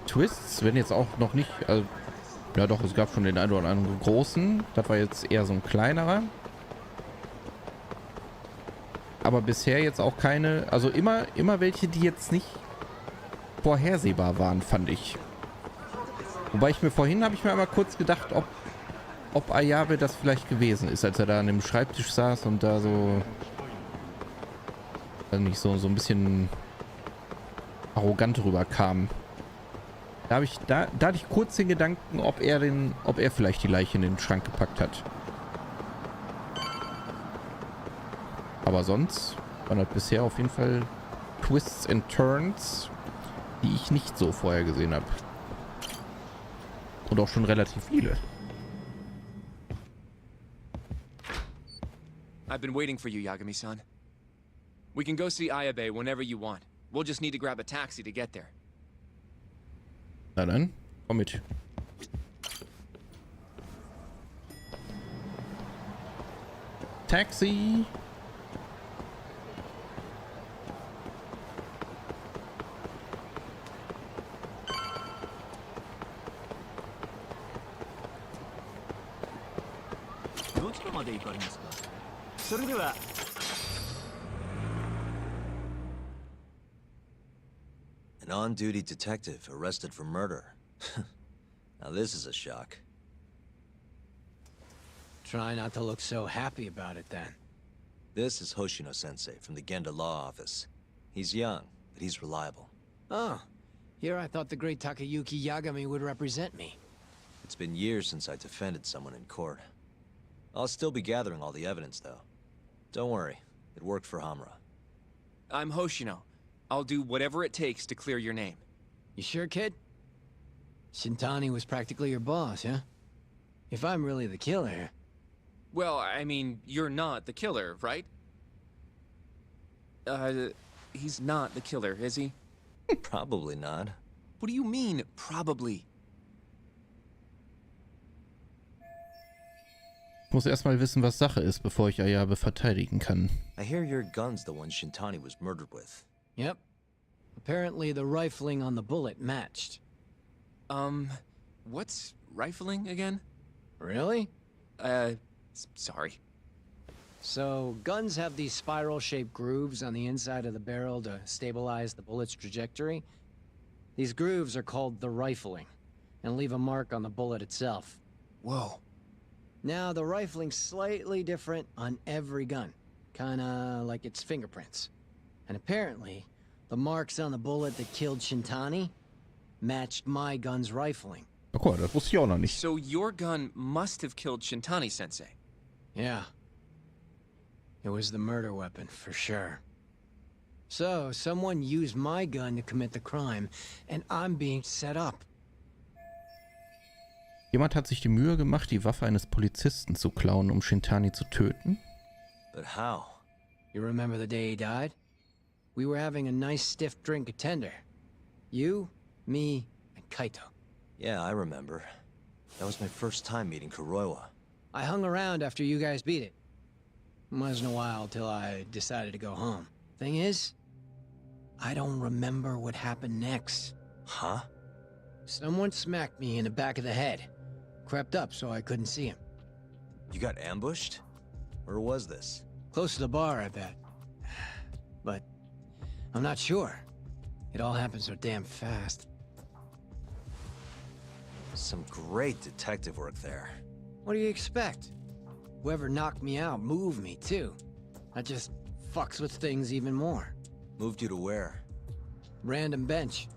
Twists, wenn jetzt auch noch nicht, also Ja doch, es gab schon den einen oder anderen großen. Das war jetzt eher so ein kleinerer. Aber bisher jetzt auch keine, also immer welche, die jetzt nicht vorhersehbar waren, fand ich. Wobei vorhin habe ich mir einmal kurz gedacht, ob Ayabe das vielleicht gewesen ist, als er da an dem Schreibtisch saß und da so, nicht so ein bisschen arrogant rüberkam. Da hatte ich kurz den Gedanken, ob er vielleicht die Leiche in den Schrank gepackt hat. Aber sonst waren das bisher auf jeden Fall Twists and Turns, die ich nicht so vorher gesehen habe. Und auch schon relativ viele. I've been waiting for you, Yagami-san. We can go see Ayabe whenever you want. We'll just need to grab a taxi to get there. Na dann, komm mit. Taxi! An on-duty detective arrested for murder. Now this is a shock. Try not to look so happy about it then. This is Hoshino-sensei from the Genda Law Office. He's young, but he's reliable. Oh, here I thought the great Takayuki Yagami would represent me. It's been years since I defended someone in court. I'll still be gathering all the evidence, though. Don't worry, it worked for Hamura. I'm Hoshino. I'll do whatever it takes to clear your name. You sure, kid? Shintani was practically your boss, huh? If I'm really the killer... Well, I mean, you're not the killer, right? He's not the killer, is he? Probably not. What do you mean, probably? Ich muss erstmal wissen, was Sache ist, bevor ich Ayabe verteidigen kann. I hear your gun's the one Shintani was murdered with. Yep. Apparently the rifling on the bullet matched. What's rifling again? Really? Sorry. So, guns have these spiral-shaped grooves on the inside of the barrel to stabilize the bullet's trajectory. These grooves are called the rifling, and leave a mark on the bullet itself. Whoa. Now, the rifling's slightly different on every gun. Kinda like its fingerprints. And apparently, the marks on the bullet that killed Shintani matched my gun's rifling. Okay, das wusste ich auch noch nicht. So your gun must have killed Shintani-sensei. Yeah. It was the murder weapon, for sure. So, someone used my gun to commit the crime, and I'm being set up. Jemand hat sich die Mühe gemacht, die Waffe eines Polizisten zu klauen, um Shintani zu töten? But how? You remember the day he died? We were having a nice stiff drink at Tender. You, me, and Kaito. Yeah, I remember. That was my first time meeting Kuroiwa. I hung around after you guys beat it. Wasn't a while till I decided to go home. Thing is, I don't remember what happened next. Huh? Someone smacked me in the back of the head. Crept up so I couldn't see him. You got ambushed? Where was this? Close to the bar, I bet. But I'm not sure. It all happened so damn fast. Some great detective work there. What do you expect? Whoever knocked me out moved me, too. That just fucks with things even more. Moved you to where? Random bench.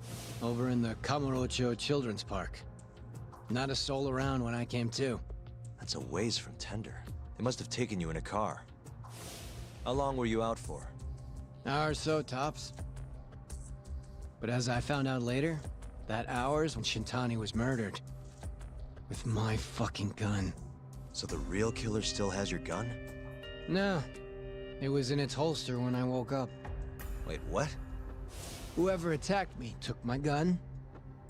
Over in the Kamurocho Children's Park. Not a soul around when I came to. That's a ways from Tender. They must have taken you in a car. How long were you out for? Hour or so, tops. But as I found out later, that hour's when Shintani was murdered. With my fucking gun. So the real killer still has your gun? No. It was in its holster when I woke up. Wait, what? Whoever attacked me took my gun,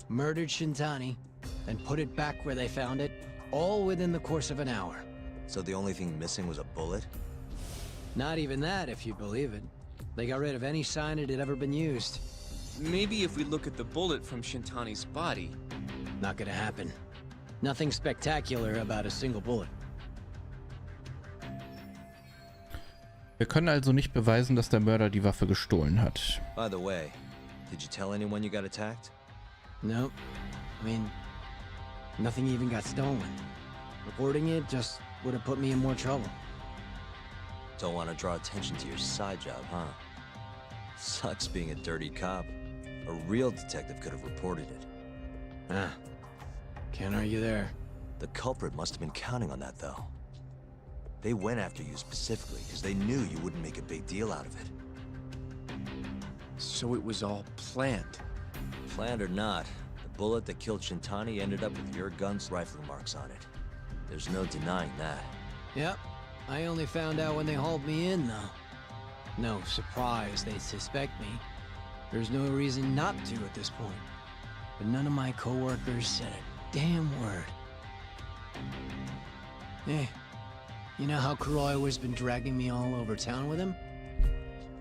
murdered Shintani, then put it back where they found it, all within the course of an hour. So the only thing missing was a bullet? Not even that, if you believe it. They got rid of any sign it had ever been used. Maybe if we look at the bullet from Shintani's body. Not gonna happen. Nothing spectacular about a single bullet. Wir können also nicht beweisen, dass der Mörder die Waffe gestohlen hat. By the way, did you tell anyone you got attacked? No. I mean, nothing even got stolen. Reporting it just would have put me in more trouble. Don't want to draw attention to your side job, huh? Sucks being a dirty cop. A real detective could have reported it. Ah. Can't argue there. The culprit must have been counting on that, though. They went after you specifically because they knew you wouldn't make a big deal out of it. So it was all planned. Planned or not, the bullet that killed Shintani ended up with your gun's rifling marks on it. There's no denying that. Yep. I only found out when they hauled me in, though. No surprise they suspect me. There's no reason not to at this point. But none of my coworkers said a damn word. Hey, you know how Kuroiwa's been dragging me all over town with him?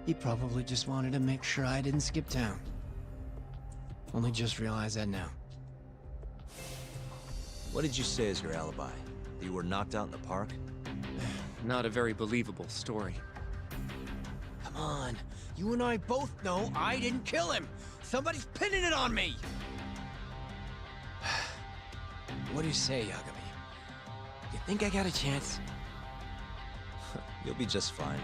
He probably just wanted to make sure I didn't skip town. Only just realized that now. What did you say is your alibi? That you were knocked out in the park? Not a very believable story. Come on. You and I both know I didn't kill him. Somebody's pinning it on me. What do you say, Yagami? You think I got a chance? You'll be just fine.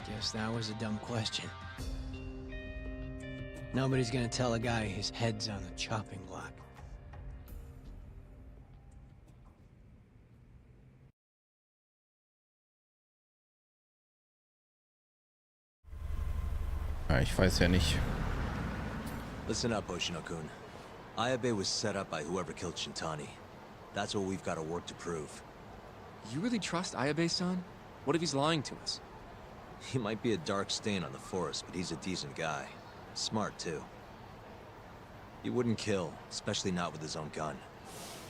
Guess that was a dumb question. Nobody's gonna tell a guy his head's on the chopping block. Ja, ich weiß ja nicht. Listen up, Hoshino-kun. Ayabe was set up by whoever killed Shintani. That's what we've got to work to prove. You really trust Ayabe-san? What if he's lying to us? He might be a dark stain on the force, but he's a decent guy. Smart, too. He wouldn't kill, especially not with his own gun.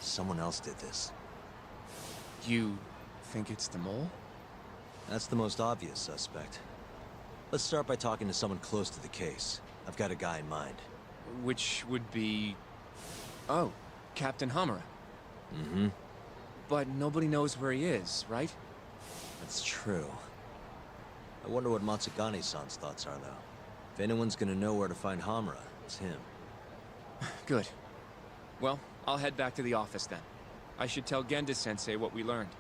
Someone else did this. You think it's the mole? That's the most obvious suspect. Let's start by talking to someone close to the case. I've got a guy in mind. Which would be... Oh, Captain Hamura. Mm-hmm. But nobody knows where he is, right? That's true. I wonder what Matsugane-san's thoughts are, though. If anyone's gonna know where to find Hamura, it's him. Good. Well, I'll head back to the office then. I should tell Genda-sensei what we learned.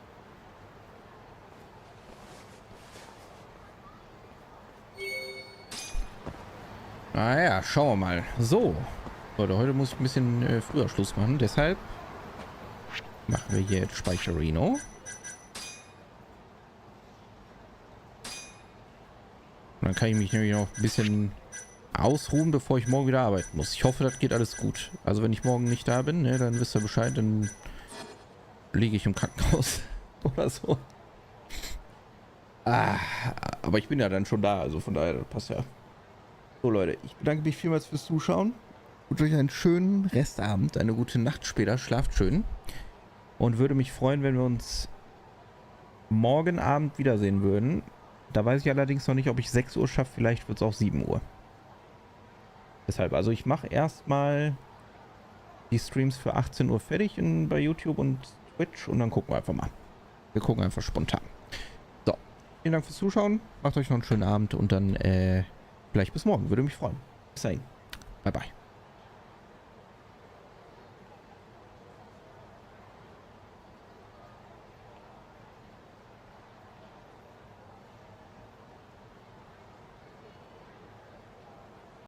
Naja, schauen wir mal. So. Leute, heute muss ich ein bisschen früher Schluss machen. Deshalb machen wir hier jetzt Speicherino. Und dann kann ich mich nämlich noch ein bisschen ausruhen, bevor ich morgen wieder arbeiten muss. Ich hoffe, das geht alles gut. Also wenn ich morgen nicht da bin, ne, dann wisst ihr Bescheid, dann liege ich im Krankenhaus oder so. Aber ich bin ja dann schon da, also von daher, das passt ja. So Leute, ich bedanke mich vielmals fürs Zuschauen. Wünsche euch einen schönen Restabend, eine gute Nacht später. Schlaft schön. Und würde mich freuen, wenn wir uns morgen Abend wiedersehen würden. Da weiß ich allerdings noch nicht, ob ich 6 Uhr schaffe. Vielleicht wird es auch 7 Uhr. Deshalb, also ich mache erstmal die Streams für 18 Uhr fertig bei YouTube und Twitch. Und dann gucken wir einfach mal. Wir gucken einfach spontan. So, vielen Dank fürs Zuschauen. Macht euch noch einen schönen Abend und dann vielleicht bis morgen. Würde mich freuen. Bis dahin. Bye, bye.